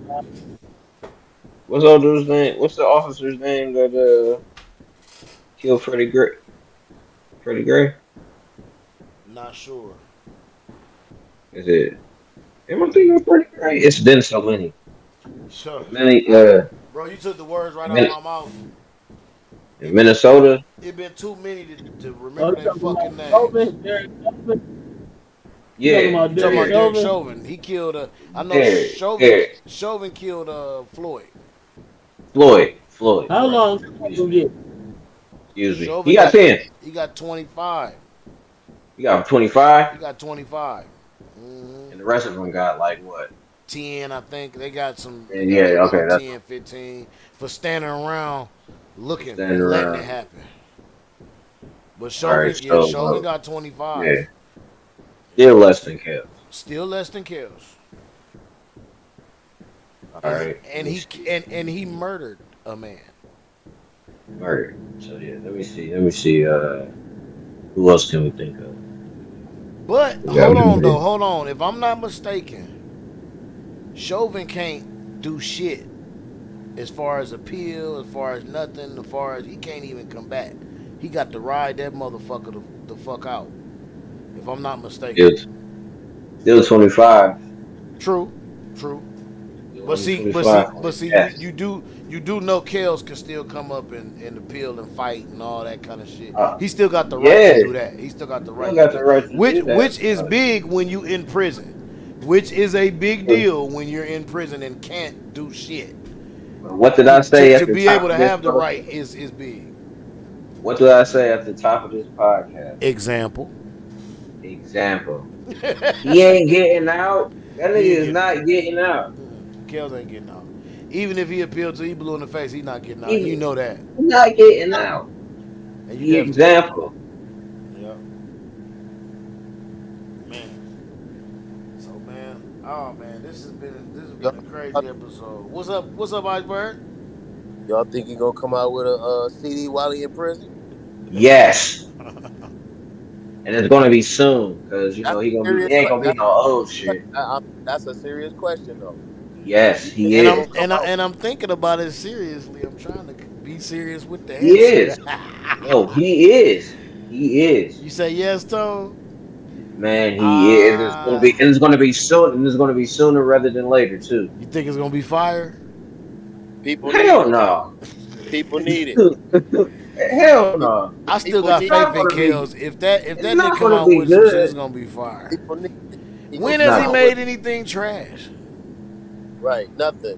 What's old dude's name? What's the officer's name that killed Freddie Gray? Freddie Gray? Not sure. Is it? Am I thinking of Freddie Gray? It's been so many. Sure. Many. Bro, you took the words right out of my mouth. In Minnesota. It been too many to remember that fucking name. Yeah. You talking about Derek Chauvin. He killed I know Chauvin killed Floyd. Floyd. How long did you get? Excuse me. Chauvin He got 10. He got 25. He got 25? He got 25. And the rest of them got like what? 10, I think. They got some. Yeah, okay. 10, 15 for standing around looking and letting it happen. But Chauvin, Chauvin got 25. Yeah. Still less than Kells. Still less than Kells. All right. And he murdered a man. Murdered. So yeah, let me see. Who else can we think of? But hold on. If I'm not mistaken, Chauvin can't do shit as far as appeal, as far as nothing, as far as he can't even come back. he got to ride that motherfucker the fuck out. If I'm not mistaken. Still 25. True. But Still see, 25. Yes. you do know Kels can still come up and appeal and fight and all that kind of shit. He still got the right to Yeah. do that. He still got the Still right got to the do right to which do that. which is big when you in prison. Which is a big deal when you're in prison and can't do shit. What did I say at To the be able top to of this have the right podcast? is big. What did I say at the top of this podcast? Example. He ain't getting out. That nigga He ain't is getting not out. getting out. Kels ain't getting out. Even if he appealed to Blue in the face, he's not getting out. And you He's know that. not getting out. And you The definitely example. Yep. Man. So man, oh man, this has been a crazy episode. What's up, Iceberg? Y'all think he gonna come out with a CD while he in prison? Yes. And it's gonna be soon, cause you know That's a it serious. ain't gonna be no old shit. That's a serious question though. Yes, he And is. I'm thinking about it seriously. I'm trying to be serious with the He answer. is. No, he is. He is. You say yes, Tone? Man, he is. It's gonna be soon, and it's gonna be sooner rather than later too. You think it's gonna be fire? People need Hell it. no. People need it. Hell no. I still People got need faith in gonna be- Kels. If that It's nigga not come gonna out be with some shit, good. it's gonna be fire. People need it. He When gonna has come he out made with- anything trash? Right, nothing.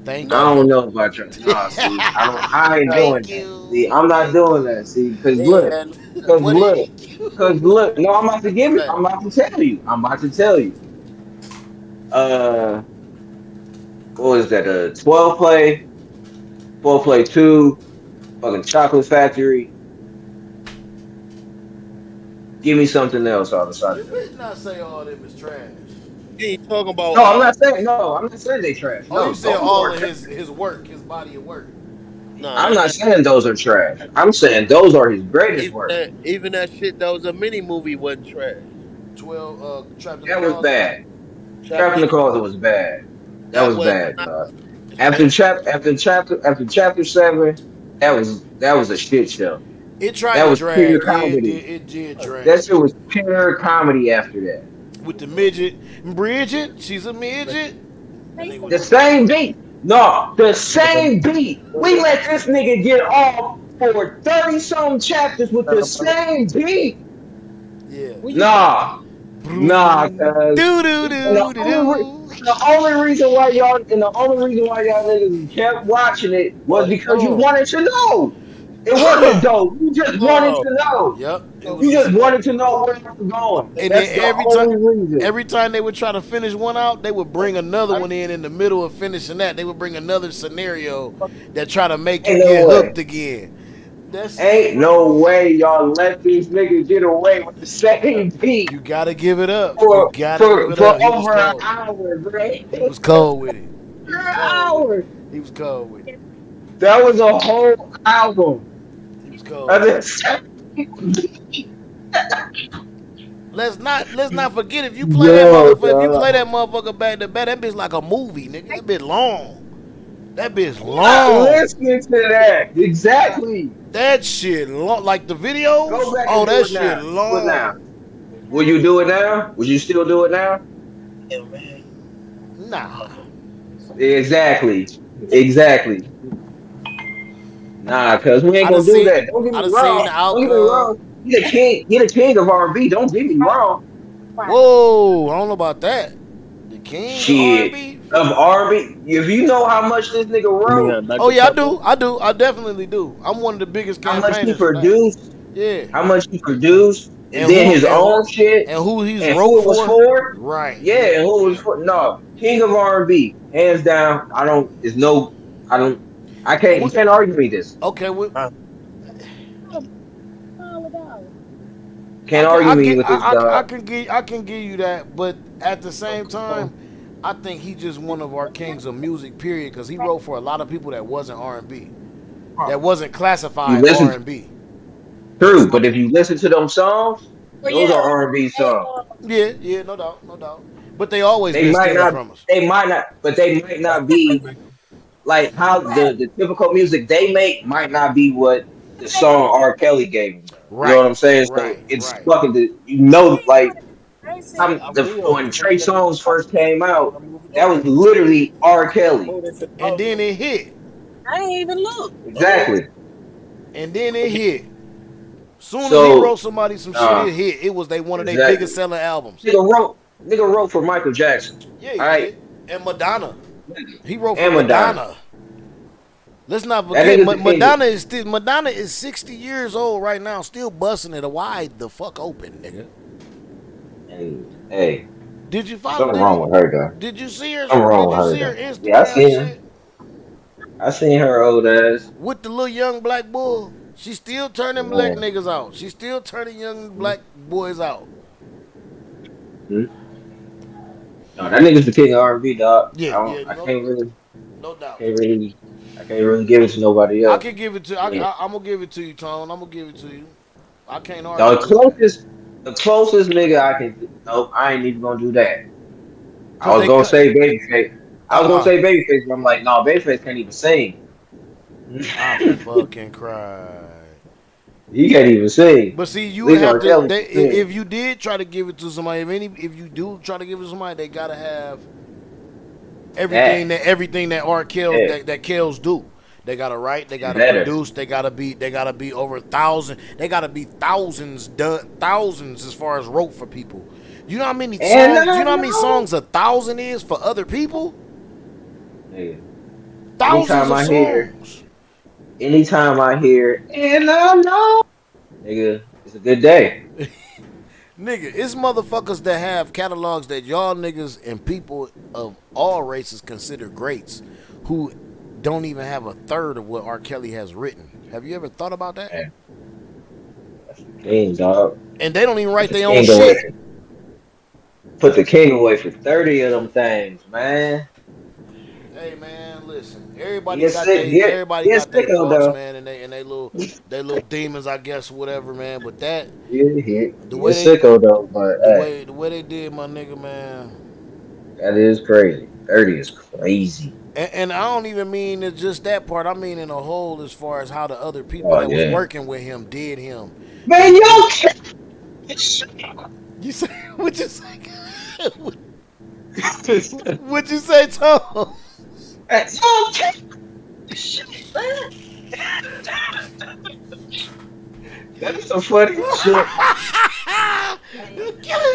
Thank I you. don't know about you. Nah, see, I ain't doing Thank that. you. See, I'm not doing that. See, because look, And because what he look, because look. No, I'm about to give it. right. I'm about to tell you. I'm about to tell you. What was that? 12 play 2, fucking Chocolate Factory. Give me something else outside You of that. better not say all of them is trash. He ain't talking about No, I'm not saying. No, I'm not saying they trash. Oh, No, you said those all are of trash. his work, his body of work. nah, I'm that, not that saying those are trash. I'm saying those are his greatest work. even that shit that was a mini movie wasn't trash. 12 trapped in the That was closet. bad. Trapped Trapped in in the the Closet was bad. That that was was bad, not dog. After chapter 7, that was a shit show. It tried That to was pure drag. Yeah, comedy. it did drag. That shit was pure comedy after that. With the midget. Bridget, she's a midget. The same beat. No, the same beat. We let this nigga get off for 30 some chapters with the same beat. Yeah. Nah, cuz. Do do And do do do. the only reason why y'all niggas kept watching it was because you wanted to know. It wasn't dope. You just wanted to know. Yep. It was You just wanted to know where it was going. and That's then the only reason. every time they would try to finish one out, they would bring another one in the middle of finishing that. They would bring another scenario that try to make you Ain't no get way. hooked again. Ain't no way y'all let these niggas get away with the same beat. You gotta give it up. For Give it up. He was over an cold. hour, bro. He was cold with it. He was cold with it. That was a whole album. He was cold. Let's not forget if you play that motherfucker back to back, that bitch like a movie, nigga. That bitch long. That bitch long. Listening to that. Exactly. That shit long. Like the videos. Go back Oh, and that do it shit now. long. Do it now. Will you do it now? Would you still do it now? Nah. Exactly. Nah, cuz we ain't gonna do that. Don't get me wrong. Don't get me wrong. He the king of R&B. Don't get me wrong. Whoa, I don't know about that. The king Shit. Of R&B. If you know how much this nigga wrote. Oh yeah, I do. I definitely do. I'm one of the biggest How much he campaigners for that. produced. Yeah. How much he produced. And then who- his own shit. And who he's and wrote who it was for. Right. Yeah, and who it was for. No. King of R&B. Hands down. I can't, you can't argue me this. Okay, Can't argue me with this, dog. I can give you that, but at the same time, I think he just one of our kings of music. Period, because he wrote for a lot of people that wasn't R&B, that wasn't classified R&B. True, but if you listen to them songs, those are R&B songs. Yeah, no doubt. But they always They been might stealing not. from us. They might not, but they might not be. like how the typical music they make might not be what the song R. Kelly gave him. You know what Right, I'm saying? So right, it's right. fucking like I will. when Trey Songz first came out, I'm moving that on. was literally R. I'm Kelly. moving to And then it hit. I ain't even look. Exactly. And then it hit. Soon as he wrote So somebody some shit, it hit. It was one of their exactly. biggest selling albums. Nigga wrote for Michael Jackson. Yeah, he All right. did. And Madonna. He wrote for And Madonna. Madonna. Let's not That forget, nigga's the king. Madonna is 60 years old right now, still busting it wide the fuck open, nigga. And hey, Did you follow? something wrong with her though. Did you see her? Something wrong Did with you her see her though. Yeah, Instagram shit I seen her old ass. with the little young black bull? She's still turning black Man. niggas out. She's still turning young black boys out. Hmm? No, that nigga's the king of R&B, dog. Yeah, I can't really, no doubt. I can't really give it to nobody I else. can give it to. Yeah. I'm gonna give it to you, Tone. I'm gonna give it to you. I can't The argue with that. closest nigga I can. Nope, I ain't even gonna do that. I Cause was they gonna cut. say Babyface. I was gonna say Babyface, but I'm like, no, Babyface can't even sing. I fucking cried. He can't even sing. But see, At you would least have R. to. Kelly can sing. If you did try to give it to somebody, if you do try to give it to somebody, they gotta have everything that R. Kells Yeah. that Kells do. They gotta write. They gotta Better. produce. They gotta be over 1,000. They gotta be thousands as far as wrote for people. You know how many And songs? You know how I many know. songs 1,000 is for other people? Nigga. Thousands of songs. Anytime I hear, and I know, nigga, it's a good day. Nigga, it's motherfuckers that have catalogs that y'all niggas and people of all races consider greats who don't even have a third of what R. Kelly has written. Have you ever thought about that? Man, that's the king, dog. And they don't even write Put the their own king away. shit. Put the king away for 30 of them things, man. Hey man, listen. He Everybody is got sick. everybody He is got their sicko faults, though. man, and they little demons, I guess, whatever, man. But that He the way is they sicko though, but hey, the way they did my nigga, man. that is crazy. 30 is crazy. And I don't even mean it's just that part. I mean in a whole, as far as how the other people Oh that was yeah. working with him did him. Man, yo, You say what you say? What you say, Tom? That is some funny shit.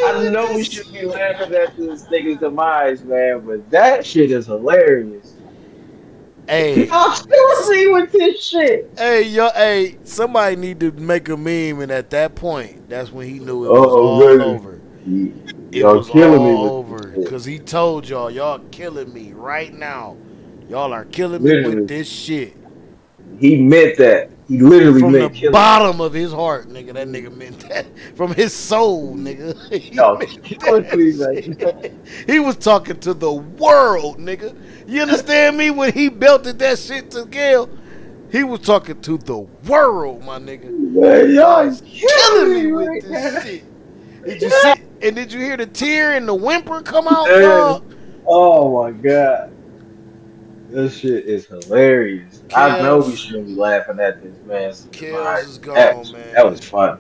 I know we should be laughing at this nigga's demise, man, but that shit is hilarious. Hey, Y'all still see with this shit. hey, somebody need to make a meme, and at that point, that's when he knew it was Oh, all baby. over. It Y'all was killing me all with over. this shit. Cause he told y'all killing me right now. Y'all are killing me with Literally. this shit. He meant that. He literally From the meant killing. bottom of his heart, nigga. That nigga meant that. From his soul, nigga. He Y'all meant killing me, man. that. He was talking to the world, nigga. You understand me? When he belted that shit to Gail, he was talking to the world, my nigga. Man, y'all Killing me with right this now. shit. Did you see? And did you hear the tear and the whimper come out, Man. dog? Oh my god. This shit is hilarious. I know we Kels, shouldn't be laughing at this man's Kels demise. is That gone, that was man. fun.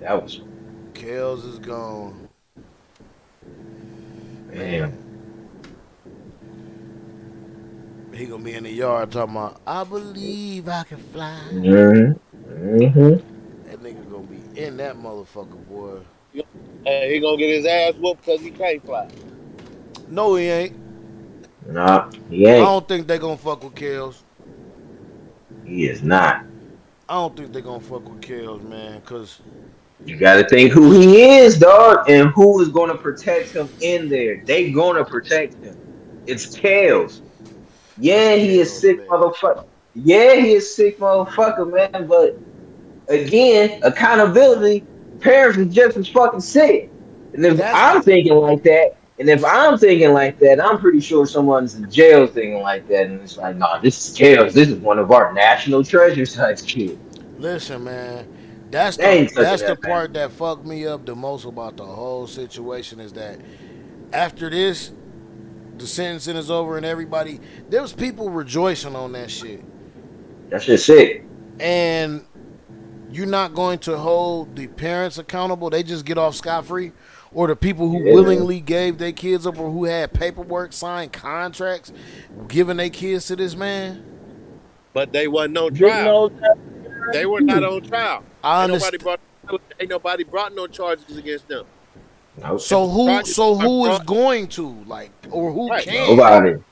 That was Kels is gone. man. He gonna be in the yard talking about, I believe I can fly. That nigga gonna be in that motherfucker, boy. Hey, he gonna get his ass whooped because he can't fly. No, he ain't. Nah, he I ain't. don't think they gonna fuck with Kels. He is not. I don't think they gonna fuck with Kels, man, cause You gotta think who he is, dog, and who is gonna protect him in there. They gonna protect him. It's Kales. Yeah, he is Kels, sick man. motherfucker. Yeah, he is sick motherfucker, man. But again, accountability, parents are just as fucking sick. And if That's I'm thinking like that, I'm pretty sure someone's in jail thinking like that. And it's like, nah, this is Kales. This is one of our national treasures type shit. listen, man. That's They ain't touching that's the that man. part that fucked me up the most about the whole situation is that after this, the sentencing is over and everybody, there was people rejoicing on that shit. That shit's sick. And you're not going to hold the parents accountable. They just get off scot-free. Or the people who willingly gave their kids up or who had paperwork, signed contracts, giving their kids to this man. But they wasn't on trial. They were not on trial. Ain't nobody brought no charges against them. Nope. So who is going to, like, or who can?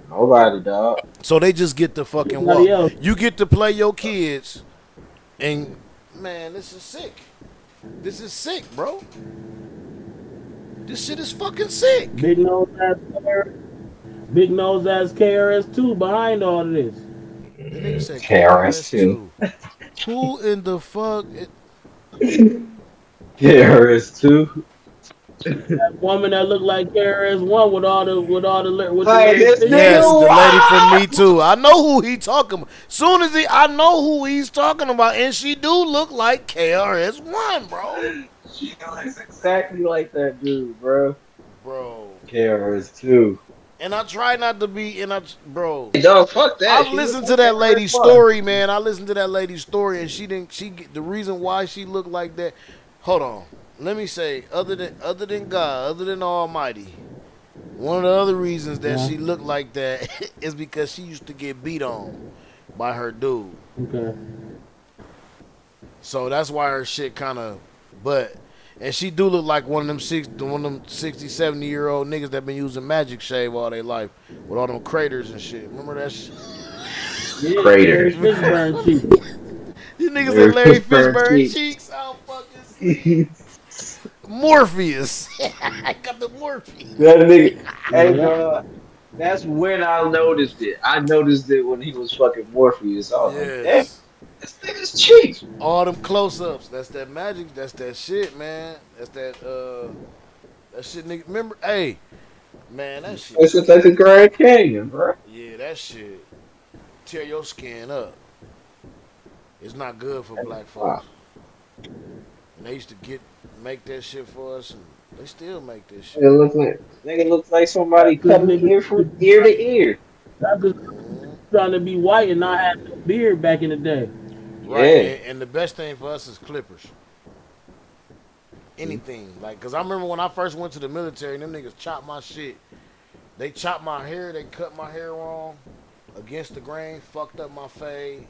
Nobody, dog. So they just get to fucking walk. You get to play your kids, and man, this is sick. This is sick, bro. This shit is fucking sick. Big nose ass KRS2 behind all of this. The nigga said KRS2. Who in the fuck? KRS2. That woman that looked like KRS1 with yes, the lady from Me Too. I know who he talking about. I know who he's talking about, and she do look like KRS1, bro. She looks exactly like that dude, bro. Bro. KRS2. And I try not to be, bro. No, fuck that. I've listened to that lady's story, man. I listened to that lady's story, and the reason why she looked like that. Hold on. Let me say, other than God, other than Almighty, one of the other reasons that she looked like that is because she used to get beat on by her dude. Okay. So that's why her shit kind of, and she do look like one of them 60, 70-year-old niggas that been using Magic Shave all their life with all them craters and shit. Remember that shit? Yeah, Craters. Fishburne cheeks. These niggas said Larry Fishburne cheeks. Oh, fucking Morpheus. I got the Morpheus. That nigga. Hey, bro. That's when I noticed it. I noticed it when he was fucking Morpheus. I was like, damn, this nigga's cheeks. All them close-ups. That's that magic. That's that shit, man. That's that shit, nigga. Remember, hey, man, that shit. It's like the Grand Canyon, bro. Yeah, that shit tear your skin up. It's not good for black folks. And they used to make that shit for us, and they still make this shit. Nigga looks like somebody cut me ear from ear to ear. That's just trying to be white and not have no beard back in the day. Right, and the best thing for us is clippers. Anything, like, cause I remember when I first went to the military, them niggas chopped my shit. They chopped my hair, they cut my hair wrong, against the grain, fucked up my fade.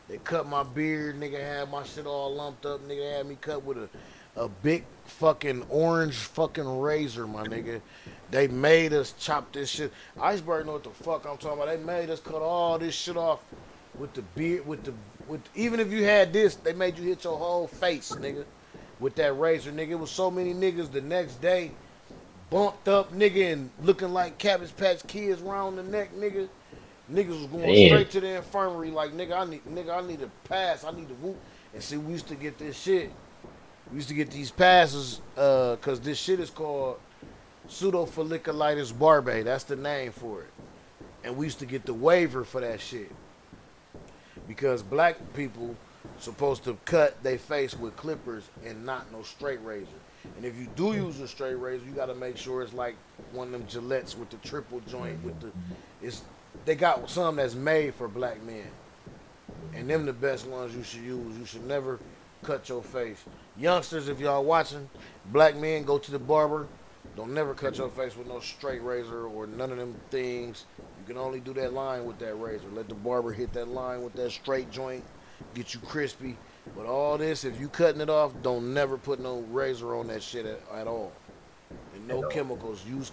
They cut my beard, nigga had my shit all lumped up, nigga had me cut with a big fucking orange fucking razor, my nigga. They made us chop this shit. Iceberg know what the fuck I'm talking about. They made us cut all this shit off with the beard, even if you had this, they made you hit your whole face, nigga, with that razor, nigga. It was so many niggas the next day, bumped up, nigga, and looking like Cabbage Patch Kids round the neck, nigga. Niggas was going straight to the infirmary like, nigga, I need a pass. I need to whoop. And see, we used to get this shit. We used to get these passes because this shit is called pseudofolliculitis barbae. That's the name for it. And we used to get the waiver for that shit. Because black people supposed to cut their face with clippers and not no straight razor. And if you do use a straight razor, you got to make sure it's like one of them Gillettes with the triple joint. They got some that's made for black men. And them the best ones you should use. You should never cut your face. Youngsters, if y'all watching, black men, go to the barber. Don't never cut your face with no straight razor or none of them things. You can only do that line with that razor. Let the barber hit that line with that straight joint. Get you crispy. But all this, if you cutting it off, don't never put no razor on that shit at all. And no chemicals. Use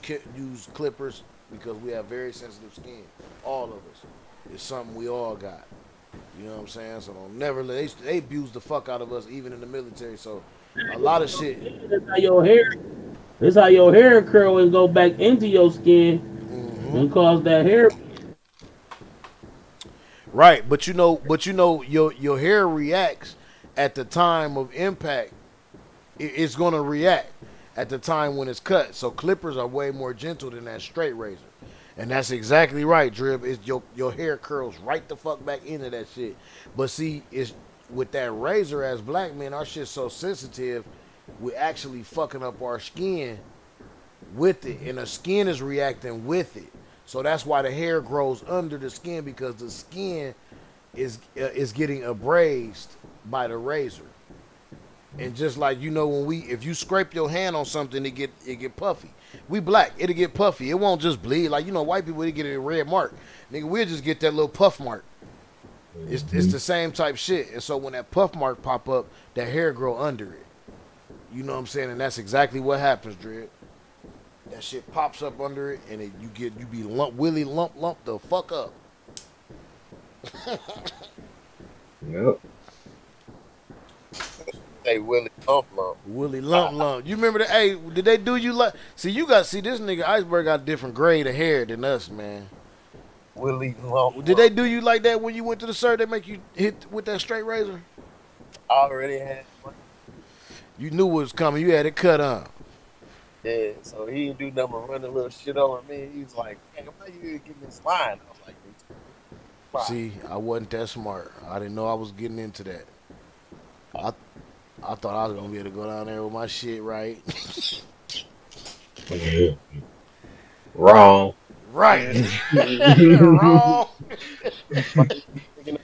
clippers because we have very sensitive skin. All of us. It's something we all got. You know what I'm saying? So don't never they abuse the fuck out of us even in the military. So a lot of shit. That's how your hair curl and go back into your skin and cause that hair. Right, but you know your hair reacts at the time of impact. It's gonna react at the time when it's cut. So clippers are way more gentle than that straight razor. And that's exactly right, Drib. It's your hair curls right the fuck back into that shit. But see, it's with that razor as black men, our shit's so sensitive, we're actually fucking up our skin with it, and the skin is reacting with it. So that's why the hair grows under the skin, because the skin is getting abrased by the razor. And just like, you know, when if you scrape your hand on something, it get puffy. We black, it'll get puffy. It won't just bleed. Like, you know, white people, they get a red mark. Nigga, we'll just get that little puff mark. It's the same type shit. And so when that puff mark pop up, that hair grow under it. You know what I'm saying? And that's exactly what happens, Dread. That shit pops up under it, and you be lump the fuck up. Yep. Say Willie Lump Lump. Willie Lump Lump. You remember that? Hey, did they do you like? See, this nigga Iceberg got a different grade of hair than us, man. Willie Lump. Did they do you like that when you went to the surgery? They make you hit with that straight razor? I already had one. You knew what was coming. You had it cut on. Yeah, so he didn't do nothing but run a little shit over me. He was like, "Hey, why you getting this line?" I was like, "Fine." See, I wasn't that smart. I didn't know I was getting into that. I thought I was gonna be able to go down there with my shit right. Wrong. Right. Wrong.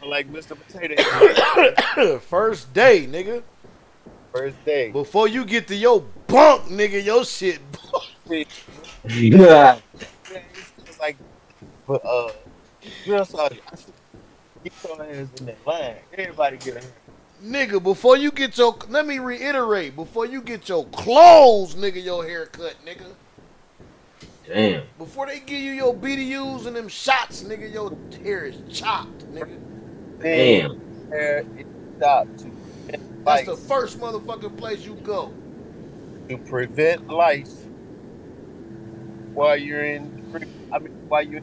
Like Mr. Potato Head. First day, nigga. First day. Before you get to your bunk, nigga, your shit. Yeah. It's like, but real sorry. I should get your ass in that line. Everybody get a hair. Nigga, before you get your, let me reiterate, before you get your clothes, nigga, your haircut, nigga. Damn. Before they give you your BDUs and them shots, nigga, your hair is chopped, nigga. Damn. Hair is chopped to That's the first motherfucking place you go. To prevent lice while you're while you're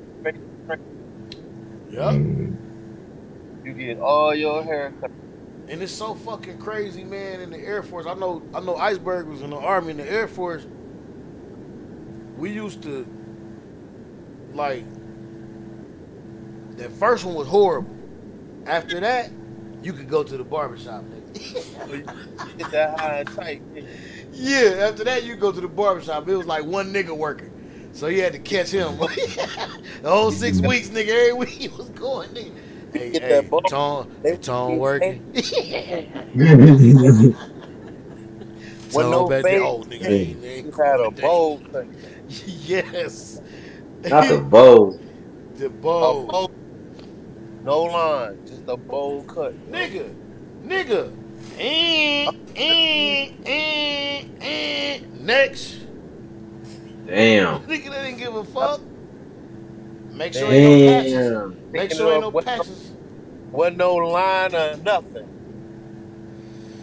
Yup. You get all your hair cut. And it's so fucking crazy, man, in the Air Force. I know Iceberg was in the Army. In the Air Force, we used to, like, that first one was horrible. After that, you could go to the barbershop, nigga. Get that high and tight. Yeah, after that, you go to the barbershop. It was like one nigga working. So you had to catch him. The whole 6 weeks, nigga, every week he was going, nigga. Hey, Tone working. No fade. Oh, nigga, you had a bowl cut. Yes. Not the bow. The bow. No line, just a bowl cut. Nigga. Next. Damn. Nigga, they didn't give a fuck. Make sure ain't no patches. Make sure ain't no patches. Wasn't no line or nothing.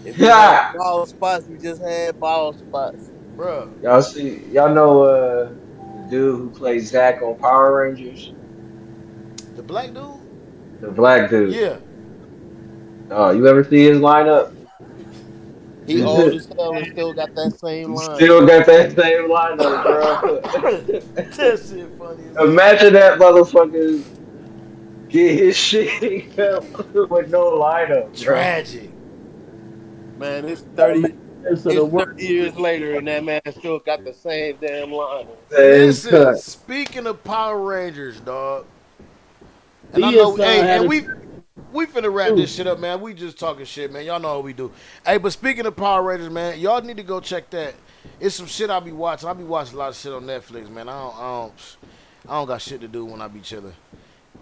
If you had bald spots, we just had bald spots. Bro. Y'all know the dude who plays Zach on Power Rangers? The black dude? The black dude. Yeah. You ever see his lineup? He old as hell and still got that same line. Still got that same lineup, bro. That shit funny. Imagine that motherfucker get his shit with no lineup. Bro. Tragic. Man, it's 30 years later and that man still got the same damn line. Listen, speaking of Power Rangers, dog. And I know, and we finna wrap this shit up, man. We just talking shit, man. Y'all know what we do. Hey, but speaking of Power Rangers, man, y'all need to go check that. It's some shit I be watching. I be watching a lot of shit on Netflix, man. I don't got shit to do when I be chilling.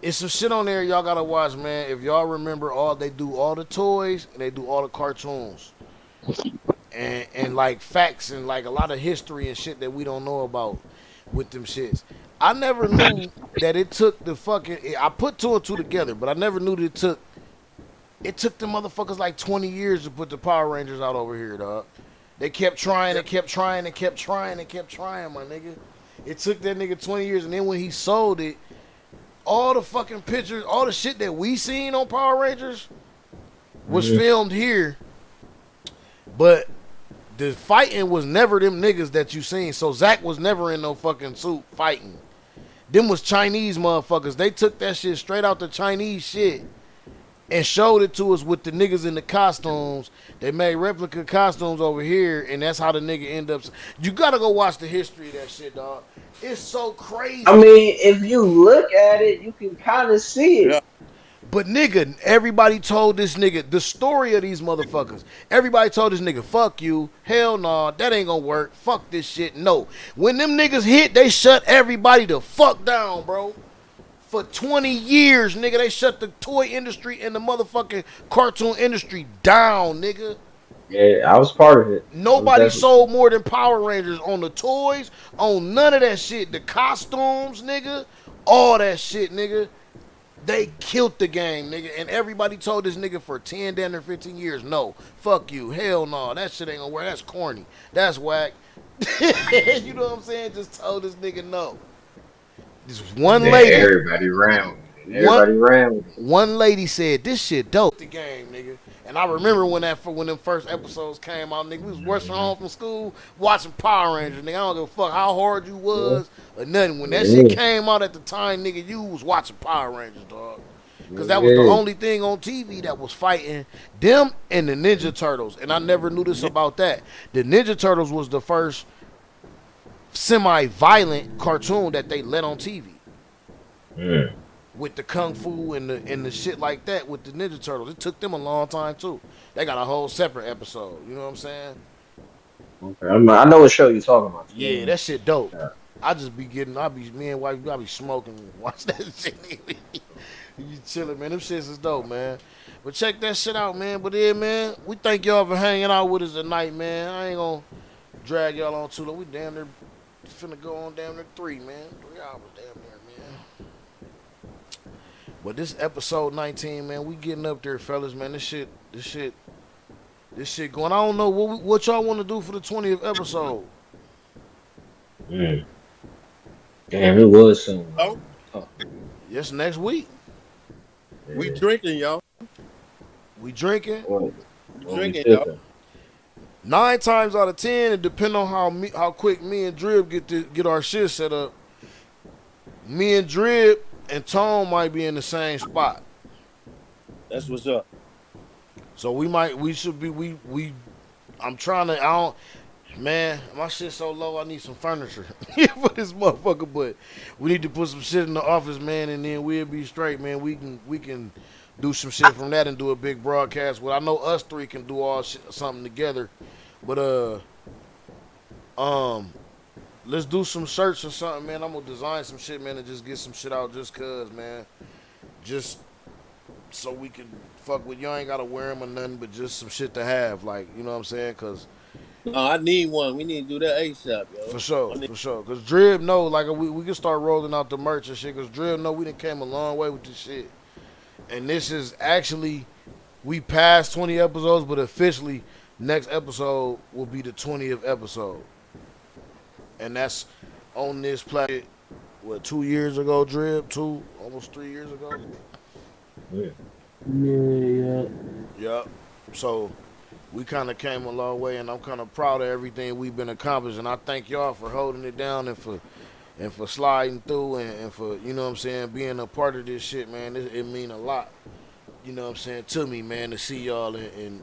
It's some shit on there y'all gotta watch, man. If y'all remember, they do all the toys and they do all the cartoons, and like facts and like a lot of history and shit that we don't know about with them shits. I never knew that it took the fucking. I put two and two together, but I never knew that it took the motherfuckers like 20 years to put the Power Rangers out over here, dog. They kept trying, and kept trying, and kept trying, and kept trying, my nigga. It took that nigga 20 years, and then when he sold it, all the fucking pictures, all the shit that we seen on Power Rangers was filmed here, but the fighting was never them niggas that you seen. So Zach was never in no fucking suit fighting. Them was Chinese motherfuckers. They took that shit straight out the Chinese shit and showed it to us with the niggas in the costumes. They made replica costumes over here, and that's how the nigga end up. You gotta go watch the history of that shit, dog. It's so crazy. I mean, if you look at it, you can kind of see it. Yeah. But nigga, everybody told this nigga the story of these motherfuckers. Everybody told this nigga, fuck you, hell nah, that ain't gonna work, fuck this shit. No. When them niggas hit, they shut everybody the fuck down, bro. For 20 years, nigga, they shut the toy industry and the motherfucking cartoon industry down, nigga. Yeah, I was part of it. Nobody sold more than Power Rangers on the toys, on none of that shit. The costumes, nigga, all that shit, nigga. They killed the game, nigga. And everybody told this nigga for 10, damn near 15 years, no, fuck you, hell no, that shit ain't gonna work. That's corny. That's whack. You know what I'm saying? Just told this nigga no. This one lady. Everybody ran with it. One lady said, this shit dope. The game, nigga. And I remember when them first episodes came out, nigga, we was rushing home from school watching Power Rangers, nigga. I don't give a fuck how hard you was or nothing. When that shit came out at the time, nigga, you was watching Power Rangers, dog. Because that was the only thing on TV that was fighting them and the Ninja Turtles. And I never knew this about that. The Ninja Turtles was the first semi-violent cartoon that they let on TV. With the kung fu and the shit like that with the Ninja Turtles. It took them a long time too. They got a whole separate episode. You know what I'm saying? Okay, I know what show you talking about. Yeah, that shit dope. Yeah. I just be getting, me and wife, I be smoking and watch that shit. You chilling, man. Them shits is dope, man. But check that shit out, man. But yeah, man, we thank y'all for hanging out with us tonight, man. I ain't gonna drag y'all on too long. We damn near finna go on damn near 3, man. 3 hours damn near, man. But this episode 19, man, we getting up there, fellas, man. This shit going. I don't know what y'all want to do for the 20th episode. Damn, it was soon. Oh, yes, next week. We drinking, y'all. We drinking. Drinking, y'all. 9 times out of 10, it depends on how quick me and Drib get our shit set up. Me and Drib and Tone might be in the same spot. That's what's up. So I'm trying to, man, my shit's so low, I need some furniture for this motherfucker, but we need to put some shit in the office, man, and then we'll be straight, man. We can do some shit from that and do a big broadcast. Well, I know us 3 can do all something together, but let's do some shirts or something, man. I'm gonna design some shit, man, and just get some shit out just cause, man. Just so we can fuck with you. Ain't gotta wear them or nothing, but just some shit to have, like, you know what I'm saying? Cause I need one. We need to do that ASAP, yo. For sure. Cause Drib know, like, we can start rolling out the merch and shit. Cause Drib know we done came a long way with this shit. And this is actually, we passed 20 episodes, but officially next episode will be the 20th episode. And that's on this platform, 2 years ago, Drib? Almost 3 years ago? Yeah. Yep. So we kind of came a long way, and I'm kind of proud of everything we've been accomplishing. And I thank y'all for holding it down and for sliding through and for, you know what I'm saying, being a part of this shit, man. It mean a lot, you know what I'm saying, to me, man, to see y'all and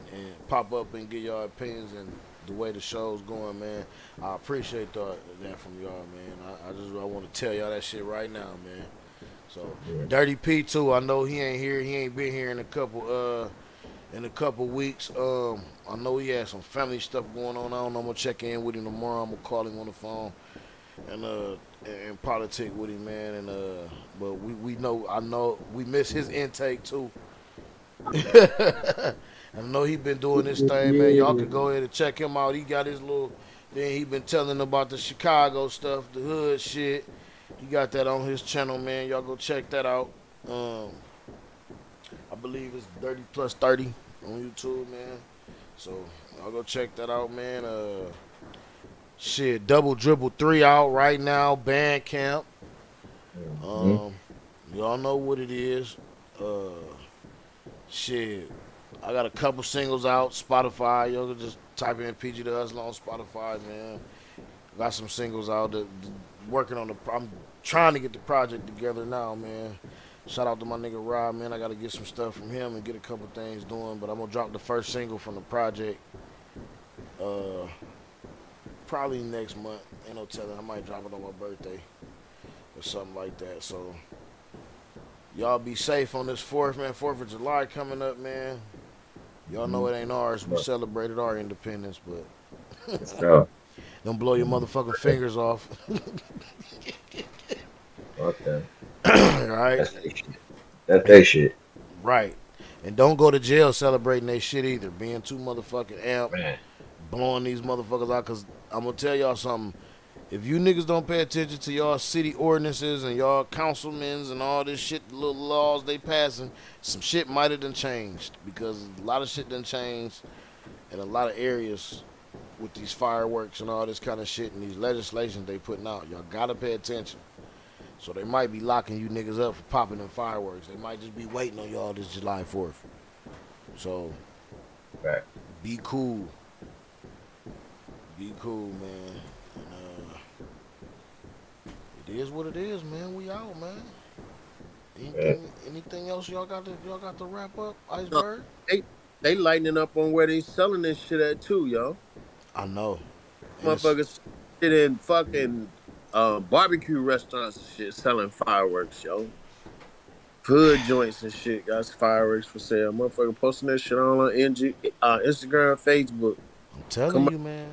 pop up and get y'all opinions and the way the show's going, man. I appreciate that from y'all, man. I want to tell y'all that shit right now, man. So Dirty P too. I know he ain't here. He ain't been here in a couple weeks. I know he had some family stuff going on. I don't know. I'm gonna check in with him tomorrow. I'm gonna call him on the phone and politic with him, man. And but I know we miss his intake too. I know he been doing this thing, man. Y'all can go ahead and check him out. He got his little thing. He been telling about the Chicago stuff, the hood shit. He got that on his channel, man. Y'all go check that out. I believe it's Dirty Plus 30 on YouTube, man. So y'all go check that out, man. Double Dribble 3 out right now, Bandcamp. Y'all know what it is. I got a couple singles out, Spotify. Y'all can just type in PG the Hustler on Spotify, man. Got some singles out. I'm trying to get the project together now, man. Shout out to my nigga Rob, man. I gotta get some stuff from him and get a couple things doing. But I'm gonna drop the first single from the project. Probably next month. Ain't no telling. I might drop it on my birthday or something like that. So y'all be safe on this 4th, man. 4th of July coming up, man. Y'all know it ain't ours. We celebrated our independence, but don't blow your motherfucking fingers off. Okay. Right? That's their shit. That's their shit. Right. And don't go to jail celebrating they shit either. Being too motherfucking amped, blowing these motherfuckers out. Because I'm going to tell y'all something. If you niggas don't pay attention to y'all city ordinances and y'all councilmen and all this shit, the little laws they passing, some shit might have done changed. Because a lot of shit done changed in a lot of areas with these fireworks and all this kind of shit and these legislations they putting out. Y'all got to pay attention. So they might be locking you niggas up for popping them fireworks. They might just be waiting on y'all this July 4th. So, be cool. Be cool, man. And, it is what it is, man. We out, man. Anything else y'all got to wrap up, Iceberg? They lightening up on where they selling this shit at too, yo. I know. Motherfuckers shit in fucking barbecue restaurants and shit selling fireworks, yo. Hood joints and shit got fireworks for sale. Motherfucker posting that shit on Instagram, Facebook. I'm telling you, man.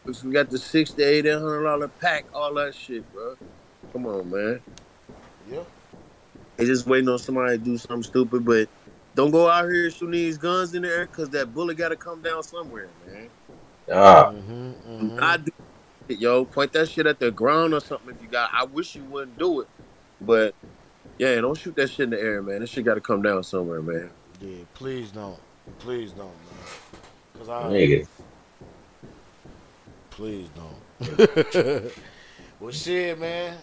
We got the $60, $80, $100 pack, all that shit, bro. Come on, man. Yeah. They just waiting on somebody to do something stupid, but don't go out here shooting these guns in the air because that bullet got to come down somewhere, man. Do not do it, yo. Point that shit at the ground or something if you got. I wish you wouldn't do it, but yeah, don't shoot that shit in the air, man. That shit got to come down somewhere, man. Yeah, please don't. Please don't, man. Cause please don't. Well, shit, man.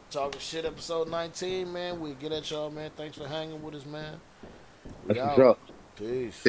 Talking shit, episode 19, man. We get at y'all, man. Thanks for hanging with us, man. We out. Peace.